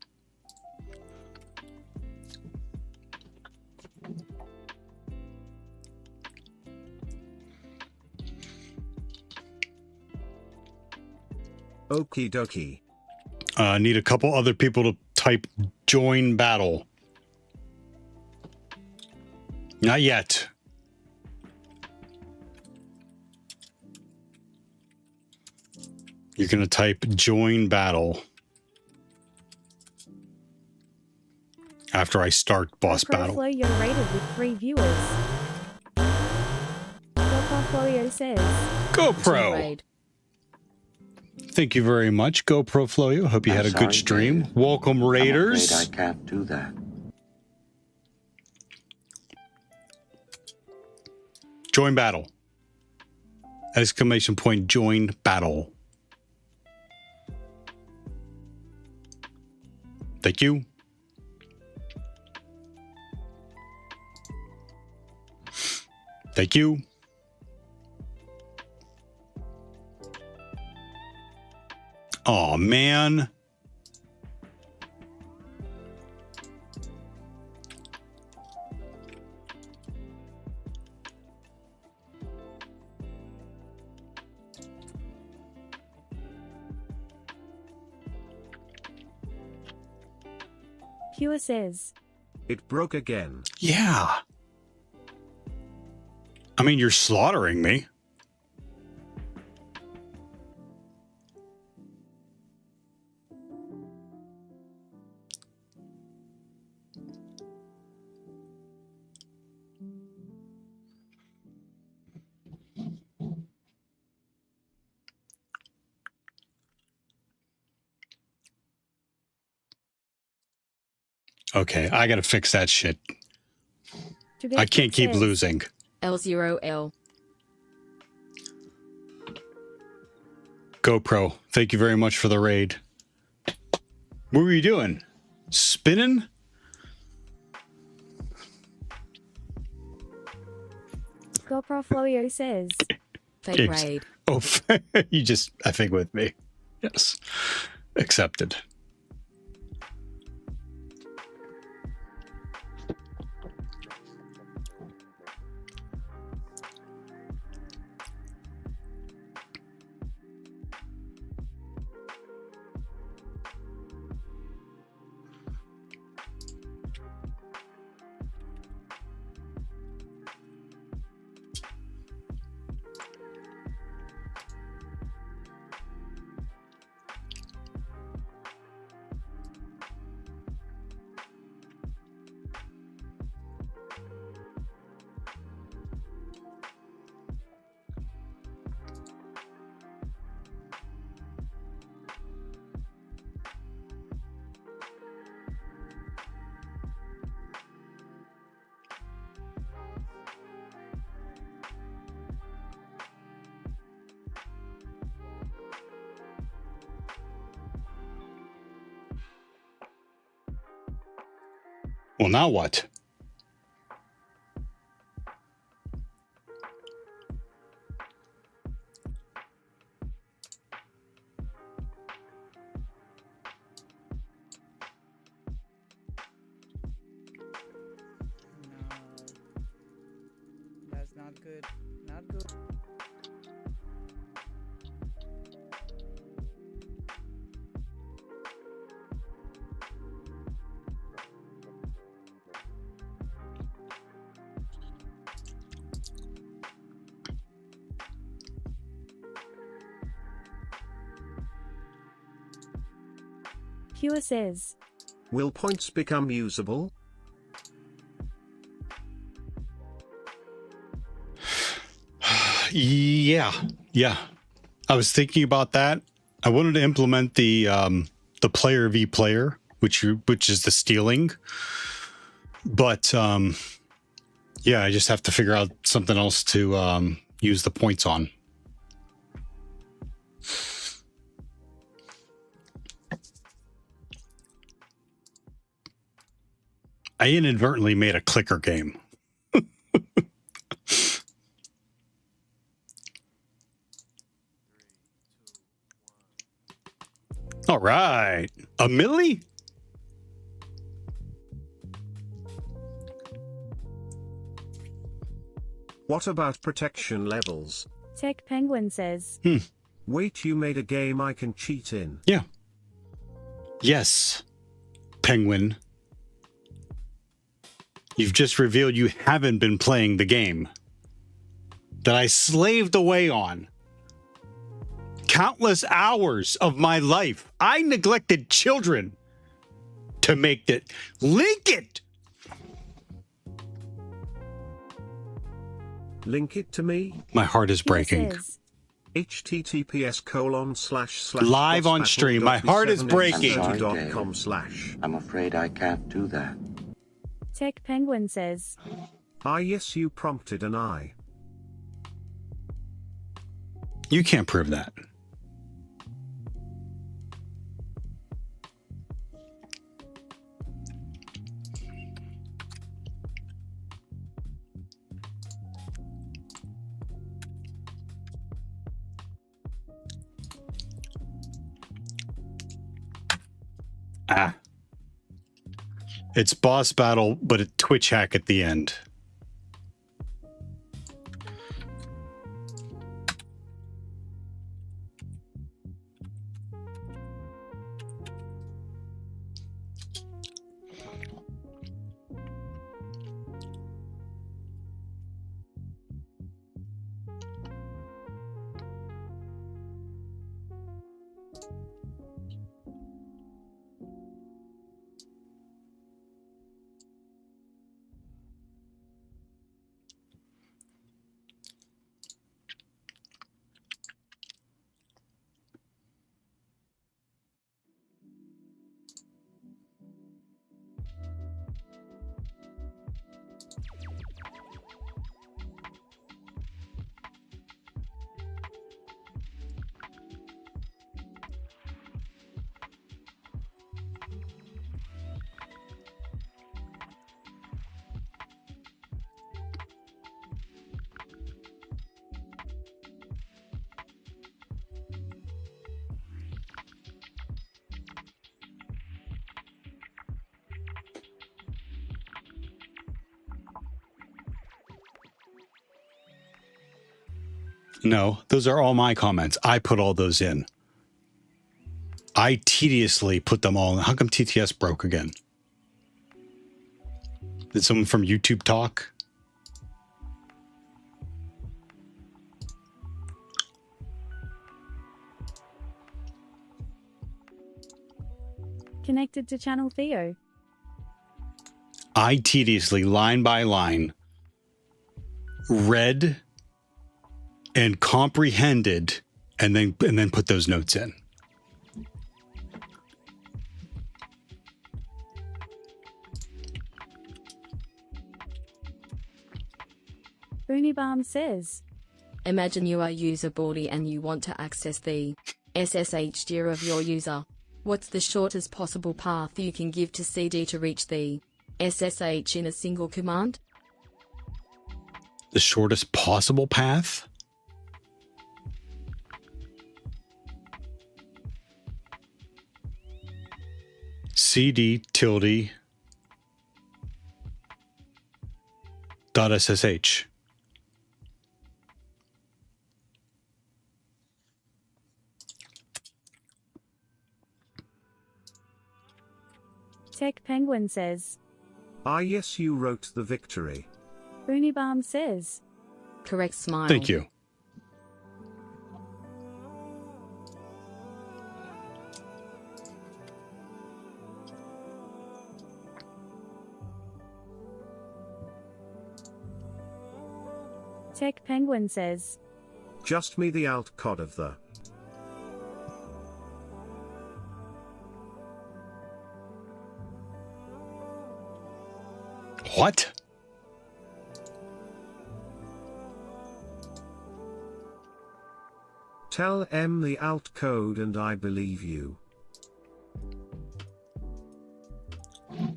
S8: Okie dokie.
S1: Need a couple other people to type join battle. Not yet. You're going to type join battle after I start boss battle.
S2: Flow, you're rated with 3 viewers. GoPro says,
S1: GoPro!
S3: Raid.
S1: Thank you very much, GoPro Floyo. Hope you had a
S7: sorry,
S1: good stream.
S7: Dave.
S1: Welcome, Raiders.
S7: I'm afraid I can't do that.
S1: Join battle. Exclamation point, join battle. Thank you. Thank you. Oh man.
S2: Pure says,
S8: It broke again.
S1: Yeah. I mean, you're slaughtering me. Okay, I gotta fix that shit. I can't keep losing.
S3: L0L.
S1: GoPro, thank you very much for the raid. What were you doing? Spinning?
S2: GoPro Floyo says,
S3: Fake
S1: James.
S3: raid.
S1: Oh, you just effing with me. Yes. Accepted. Well, now what?
S11: No, that's not good. Not good.
S2: Pure says,
S8: Will points become usable?
S1: Yeah. I was thinking about that. I wanted to implement the player v player, which is the stealing. But yeah, I just have to figure out something else to use the points on. I inadvertently made a clicker game. All right. A milli?
S8: What about protection levels?
S2: Tech Penguin says.
S8: Wait, you made a game I can cheat in?
S1: Yeah. Yes, Penguin. You've just revealed you haven't been playing the game that I slaved away on. Countless hours of my life. I neglected children to make it. Link it!
S8: Link it to me?
S1: My heart is breaking.
S8: https://
S1: Live on stream. My heart is breaking.
S7: I'm afraid I can't do that.
S2: Tech Penguin says.
S8: Ah, yes, you prompted an I.
S1: You can't prove that. Ah. It's boss battle, but a Twitch hack at the end. No, those are all my comments. I put all those in. I tediously put them all in. How come TTS broke again? Did someone from YouTube talk?
S2: Connected to channel Theo.
S1: I tediously, line by line, read and comprehended, and then put those notes in.
S2: Boonybomb says.
S3: Imagine you are user Baldy and you want to access the SSH gear of your user. What's the shortest possible path you can give to CD to reach the SSH in a single command?
S1: The shortest possible path? CD tilde .ssh.
S2: Tech Penguin says.
S8: Ah, yes, you wrote the victory.
S2: Boonybomb says.
S3: Correct smile.
S1: Thank you.
S2: Tech Penguin says.
S8: Just me the alt cod of the.
S1: What?
S8: Tell M the alt code and I believe you.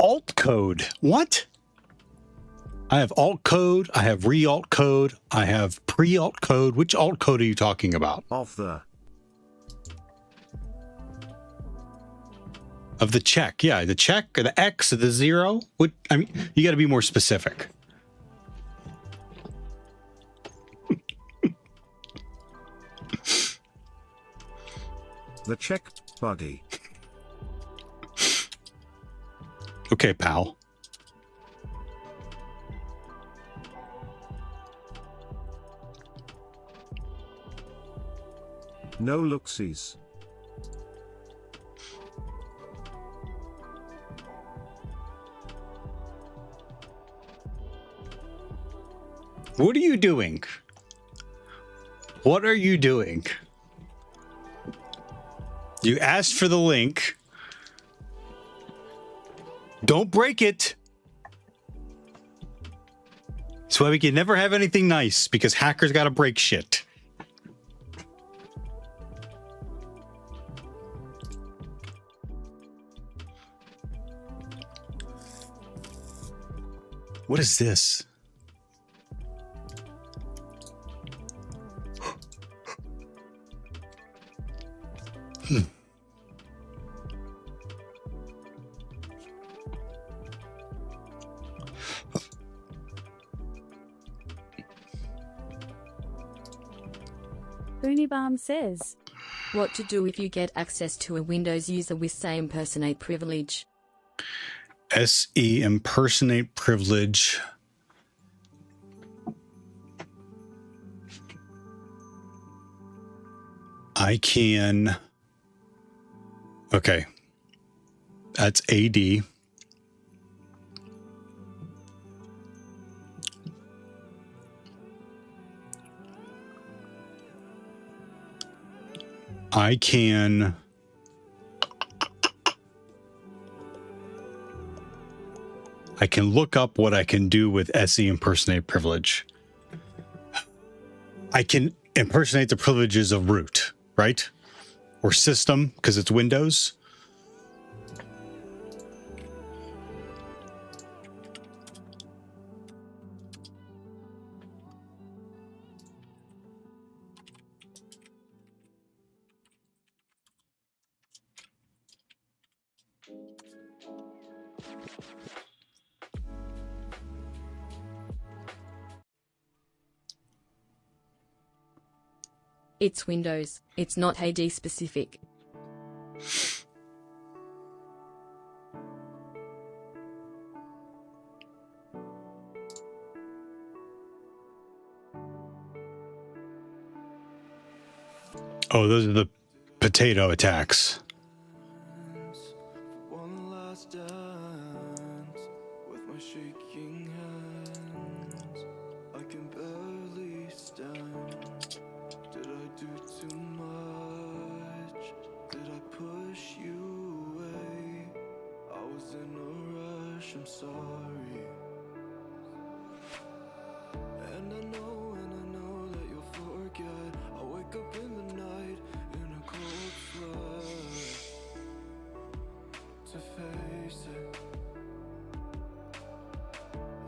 S1: Alt code? code. What? I have alt code. I have re-alt code. I have pre-alt code. Which alt code are you talking about?
S8: Of the
S1: check. Yeah, the check or the X or the 0. What? I mean, you got to be more specific.
S8: the check, buddy.
S1: Okay, pal.
S8: No looksies.
S1: What are you doing? What are you doing? You asked for the link. Don't break it. That's why we can never have anything nice, because hackers gotta break shit. What is this?
S2: Boonybomb says,
S3: What to do if you get access to a Windows user with say impersonate privilege?
S1: SE impersonate privilege. I can. Okay. That's AD. I can look up what I can do with SE impersonate privilege. I can impersonate the privileges of root, right? Or system, because it's Windows.
S3: It's Windows. It's not AD specific.
S1: Oh, those are the potato attacks.
S12: One last dance with my shaking hands. I can barely stand. Did I do too much? Did I push you away? I was in a rush, I'm sorry. And I know that you'll forget. I wake up in the night in a cold sweat to face it.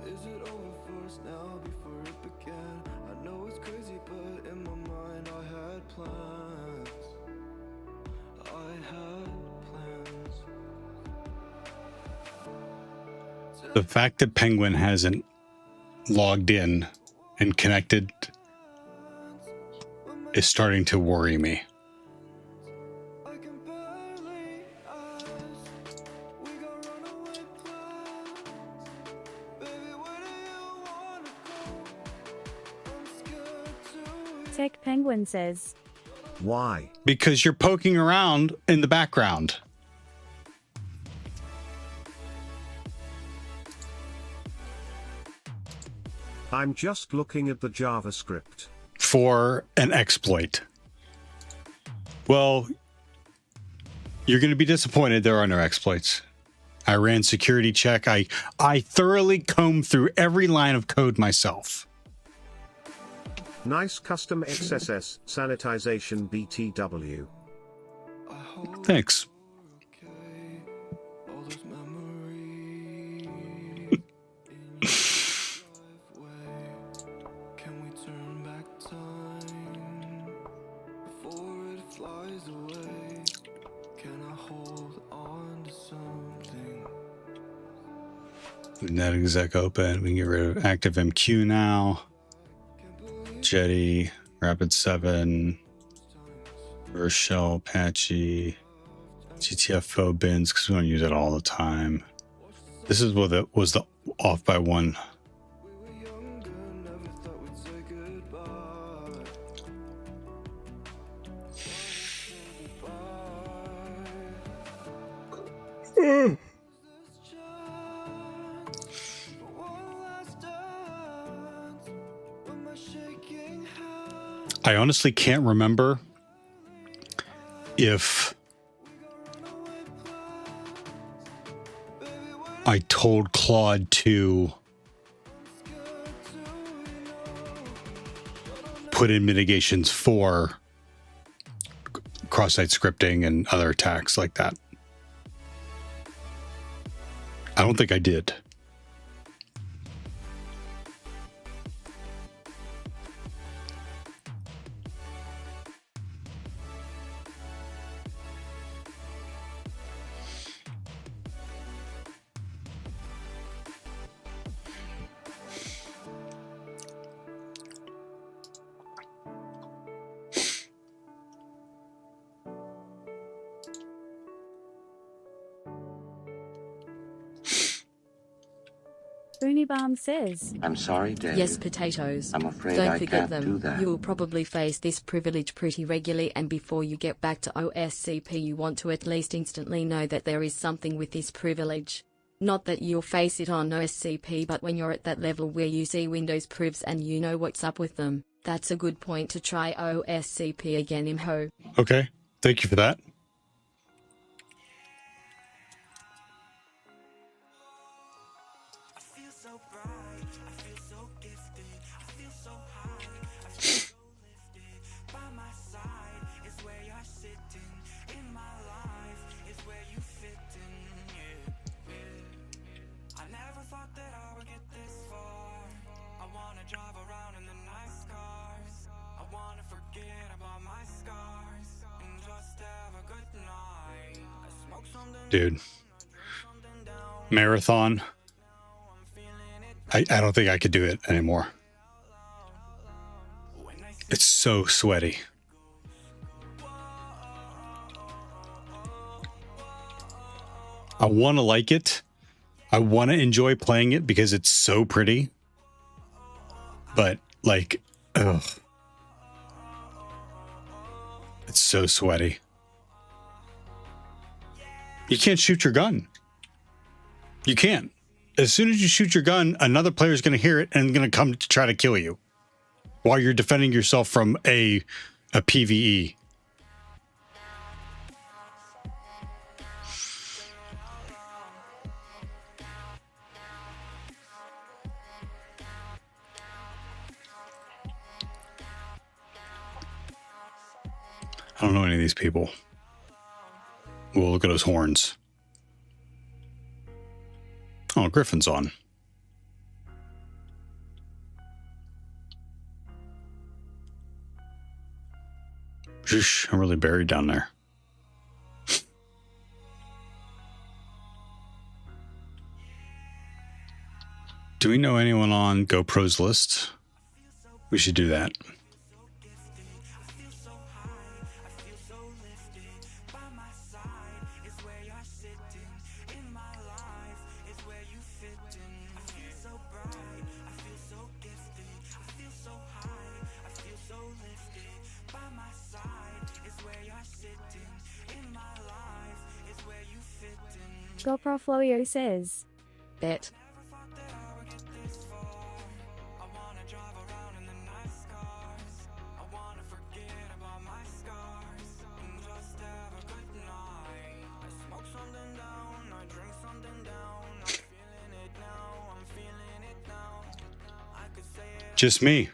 S12: Is it over first now before it began? I know it's crazy, but in my mind I had plans. I had plans.
S1: The fact that Penguin hasn't logged in and connected is starting to worry me.
S2: Tech Penguin says,
S8: Why?
S1: Because you're poking around in the background.
S8: I'm just looking at the JavaScript.
S1: For an exploit. Well, you're going to be disappointed there are no exploits. I ran security check. I thoroughly combed through every line of code myself.
S8: Nice custom XSS sanitization BTW.
S1: Thanks.
S12: All those memories Can we turn back time before it flies away? Can I hold on to something?
S1: Net exec open. We can get rid of active MQ now. Jetty, Rapid 7, Reverse Shell, Apache, GTFO bins, because we don't use it all the time. This is what it was, the off by one. I honestly can't remember if I told Claude to put in mitigations for cross-site scripting and other attacks like that. I don't think I did.
S2: Boonybomb says,
S7: I'm sorry, Dave.
S3: Yes, potatoes.
S7: I'm afraid
S3: Don't
S7: I
S3: forget
S7: can't
S3: them.
S7: do that.
S3: You will probably face this privilege pretty regularly, and before you get back to OSCP you want to at least instantly know that there is something with this privilege. Not that you'll face it on OSCP, but when you're at that level where you see Windows privs and you know what's up with them, that's a good point to try OSCP again, imho.
S1: Okay, thank you for that. Dude, marathon. I don't think I could do it anymore. It's so sweaty. I want to like it. I want to enjoy playing it because it's so pretty. But like, ugh. It's so sweaty. You can't shoot your gun. You can't. As soon as you shoot your gun, another player is going to hear it and going to come to try to kill you while you're defending yourself from a PvE. I don't know any of these people. Well, look at those horns. Oh, Griffin's on. Sheesh, I'm really buried down there. Do we know anyone on GoPro's list? We should do that.
S2: GoPro Flowio says,
S3: Bet.
S1: Just me.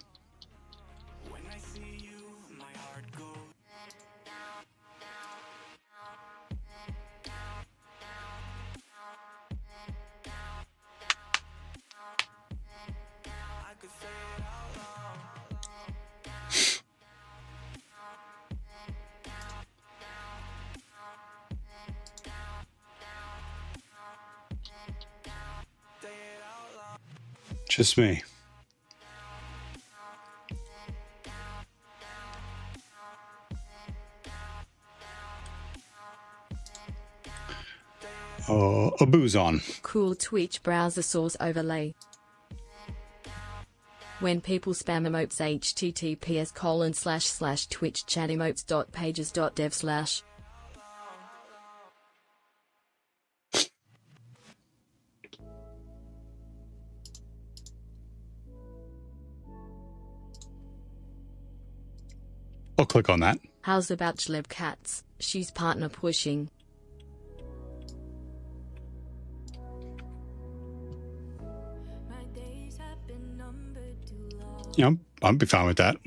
S1: Just me. A booze on.
S3: Cool Twitch browser source overlay. When people spam emotes https://twitch chat emotes.pages.dev/.
S1: I'll click on that.
S3: How's about Schleb Cats? She's partner pushing.
S1: Yeah, I'd be fine with that.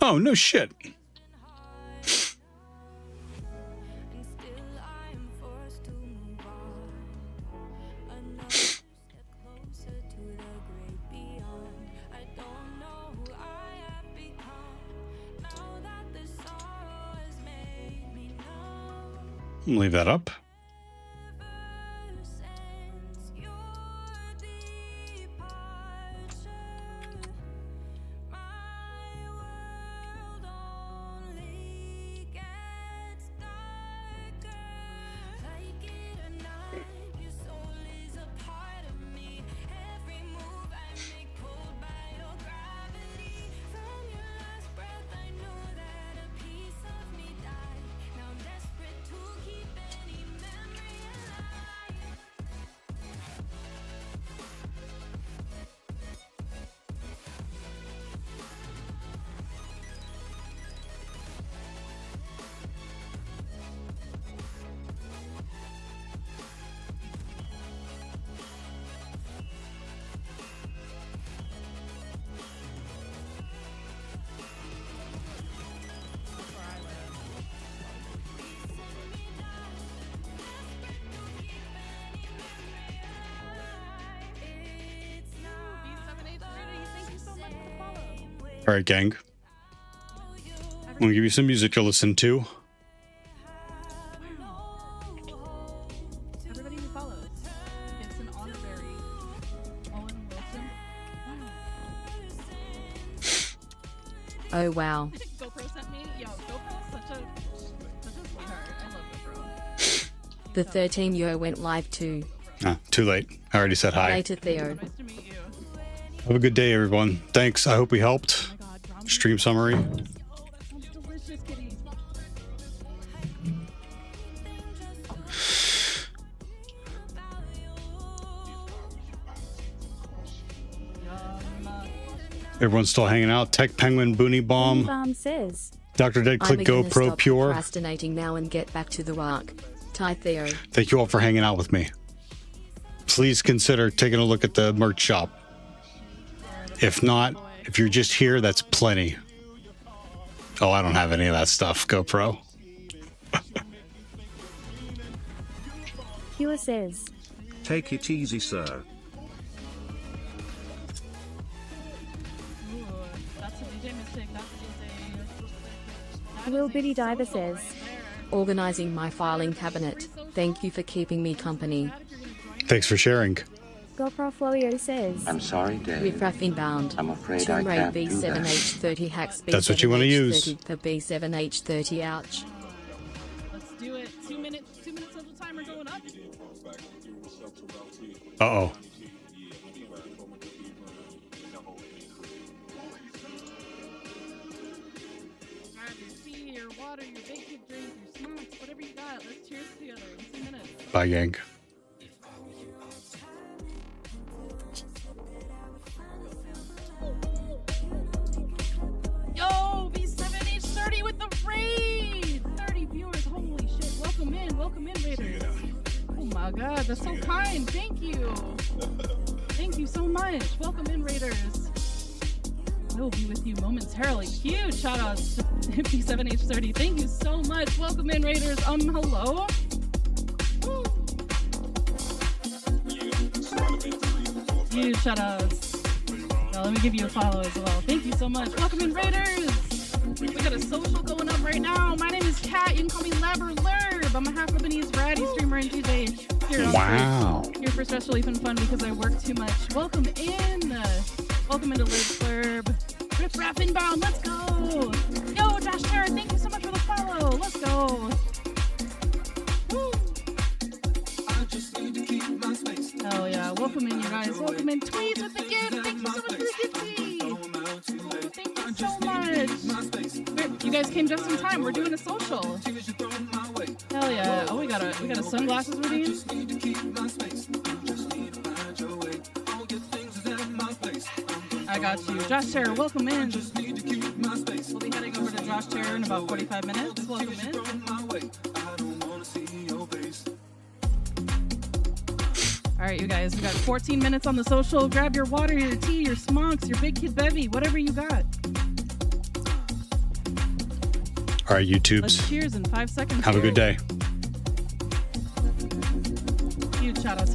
S1: Oh, no shit. Leave that up. All right, gang. I'm gonna give you some music to listen to.
S11: Everybody who follows gets an honorary Owen Wilson.
S3: Oh wow.
S11: GoPro sent me. Yo, GoPro's such a sweetheart. I love GoPro.
S3: The 13 Yo went live too.
S1: Ah, too late. I already said hi.
S3: Later, Theo.
S1: Have a good day, everyone. Thanks. I hope we helped. Stream summary.
S11: Delicious kitty.
S1: Everyone's still hanging out. Tech Penguin, Boonie Bomb,
S2: Bomb says.
S1: Dr. Dead Click,
S3: I'm gonna
S1: GoPro
S3: stop
S1: Pure.
S3: procrastinating now and get back to the work. Ty Theo.
S1: Thank you all for hanging out with me. Please consider taking a look at the merch shop. If not, if you're just here, that's plenty. Oh, I don't have any of that stuff, GoPro.
S2: Pure says.
S8: Take it easy, sir.
S11: That's a DJ mistake. That's a DJ.
S2: Will Biddy Diver says.
S3: Organizing my filing cabinet. Thank you for keeping me company.
S1: Thanks for sharing.
S2: GoPro Florio says.
S7: I'm sorry, Dave.
S3: Riffraff inbound.
S7: I'm afraid I
S3: Tomb Raid
S7: can't do that.
S3: B7H30 hacks B7H30
S1: That's what you want to use.
S3: for B7H30 ouch.
S11: Let's do it. 2 minutes. 2 minutes of the timer going up.
S1: Uh-oh.
S11: Grab your tea, your water, your big kid drink, your snacks, whatever you got. Let's cheers together in 2 minutes.
S1: Bye, gang.
S11: Yo, B7H30 with the raid! 30 viewers, holy shit. Welcome in, Raiders. Oh my god, that's so kind. Thank you. Thank you so much. Welcome in, Raiders. I will be with you momentarily. Huge shout outs to B7H30. Thank you so much. Welcome in, Raiders. Hello? Woo. Huge shout outs. Now, let me give you a follow as well. Thank you so much. Welcome in, Raiders! We got a social going up right now. My name is Kat. You can call me Labber Lerb. I'm a half Lebanese ratty streamer and DJ here on Twitch. Here for Special Leaf and Fun because I work too much. Welcome in. Welcome into Liz Lerb. Rip Raff Inbound. Let's go. Yo, Josh Terror, thank you so much for the follow. Let's go. Woo. Hell yeah. Welcome in, you guys. Welcome in. Tweets with the gift. Thank you so much for the gifty. Thank you so much. You guys came just in time. We're doing a social. Hell yeah. Oh, we got a sunglasses routine. I got you. Josh Terror, welcome in. We'll be heading over to Josh Terror in about 45 minutes. Welcome in. All right, you guys, we got 14 minutes on the social. Grab your water, your tea, your smocks, your big kid bevy, whatever you got.
S1: All right, YouTubes.
S11: Let's cheers in 5 seconds.
S1: Have a good day.
S11: Huge shout out to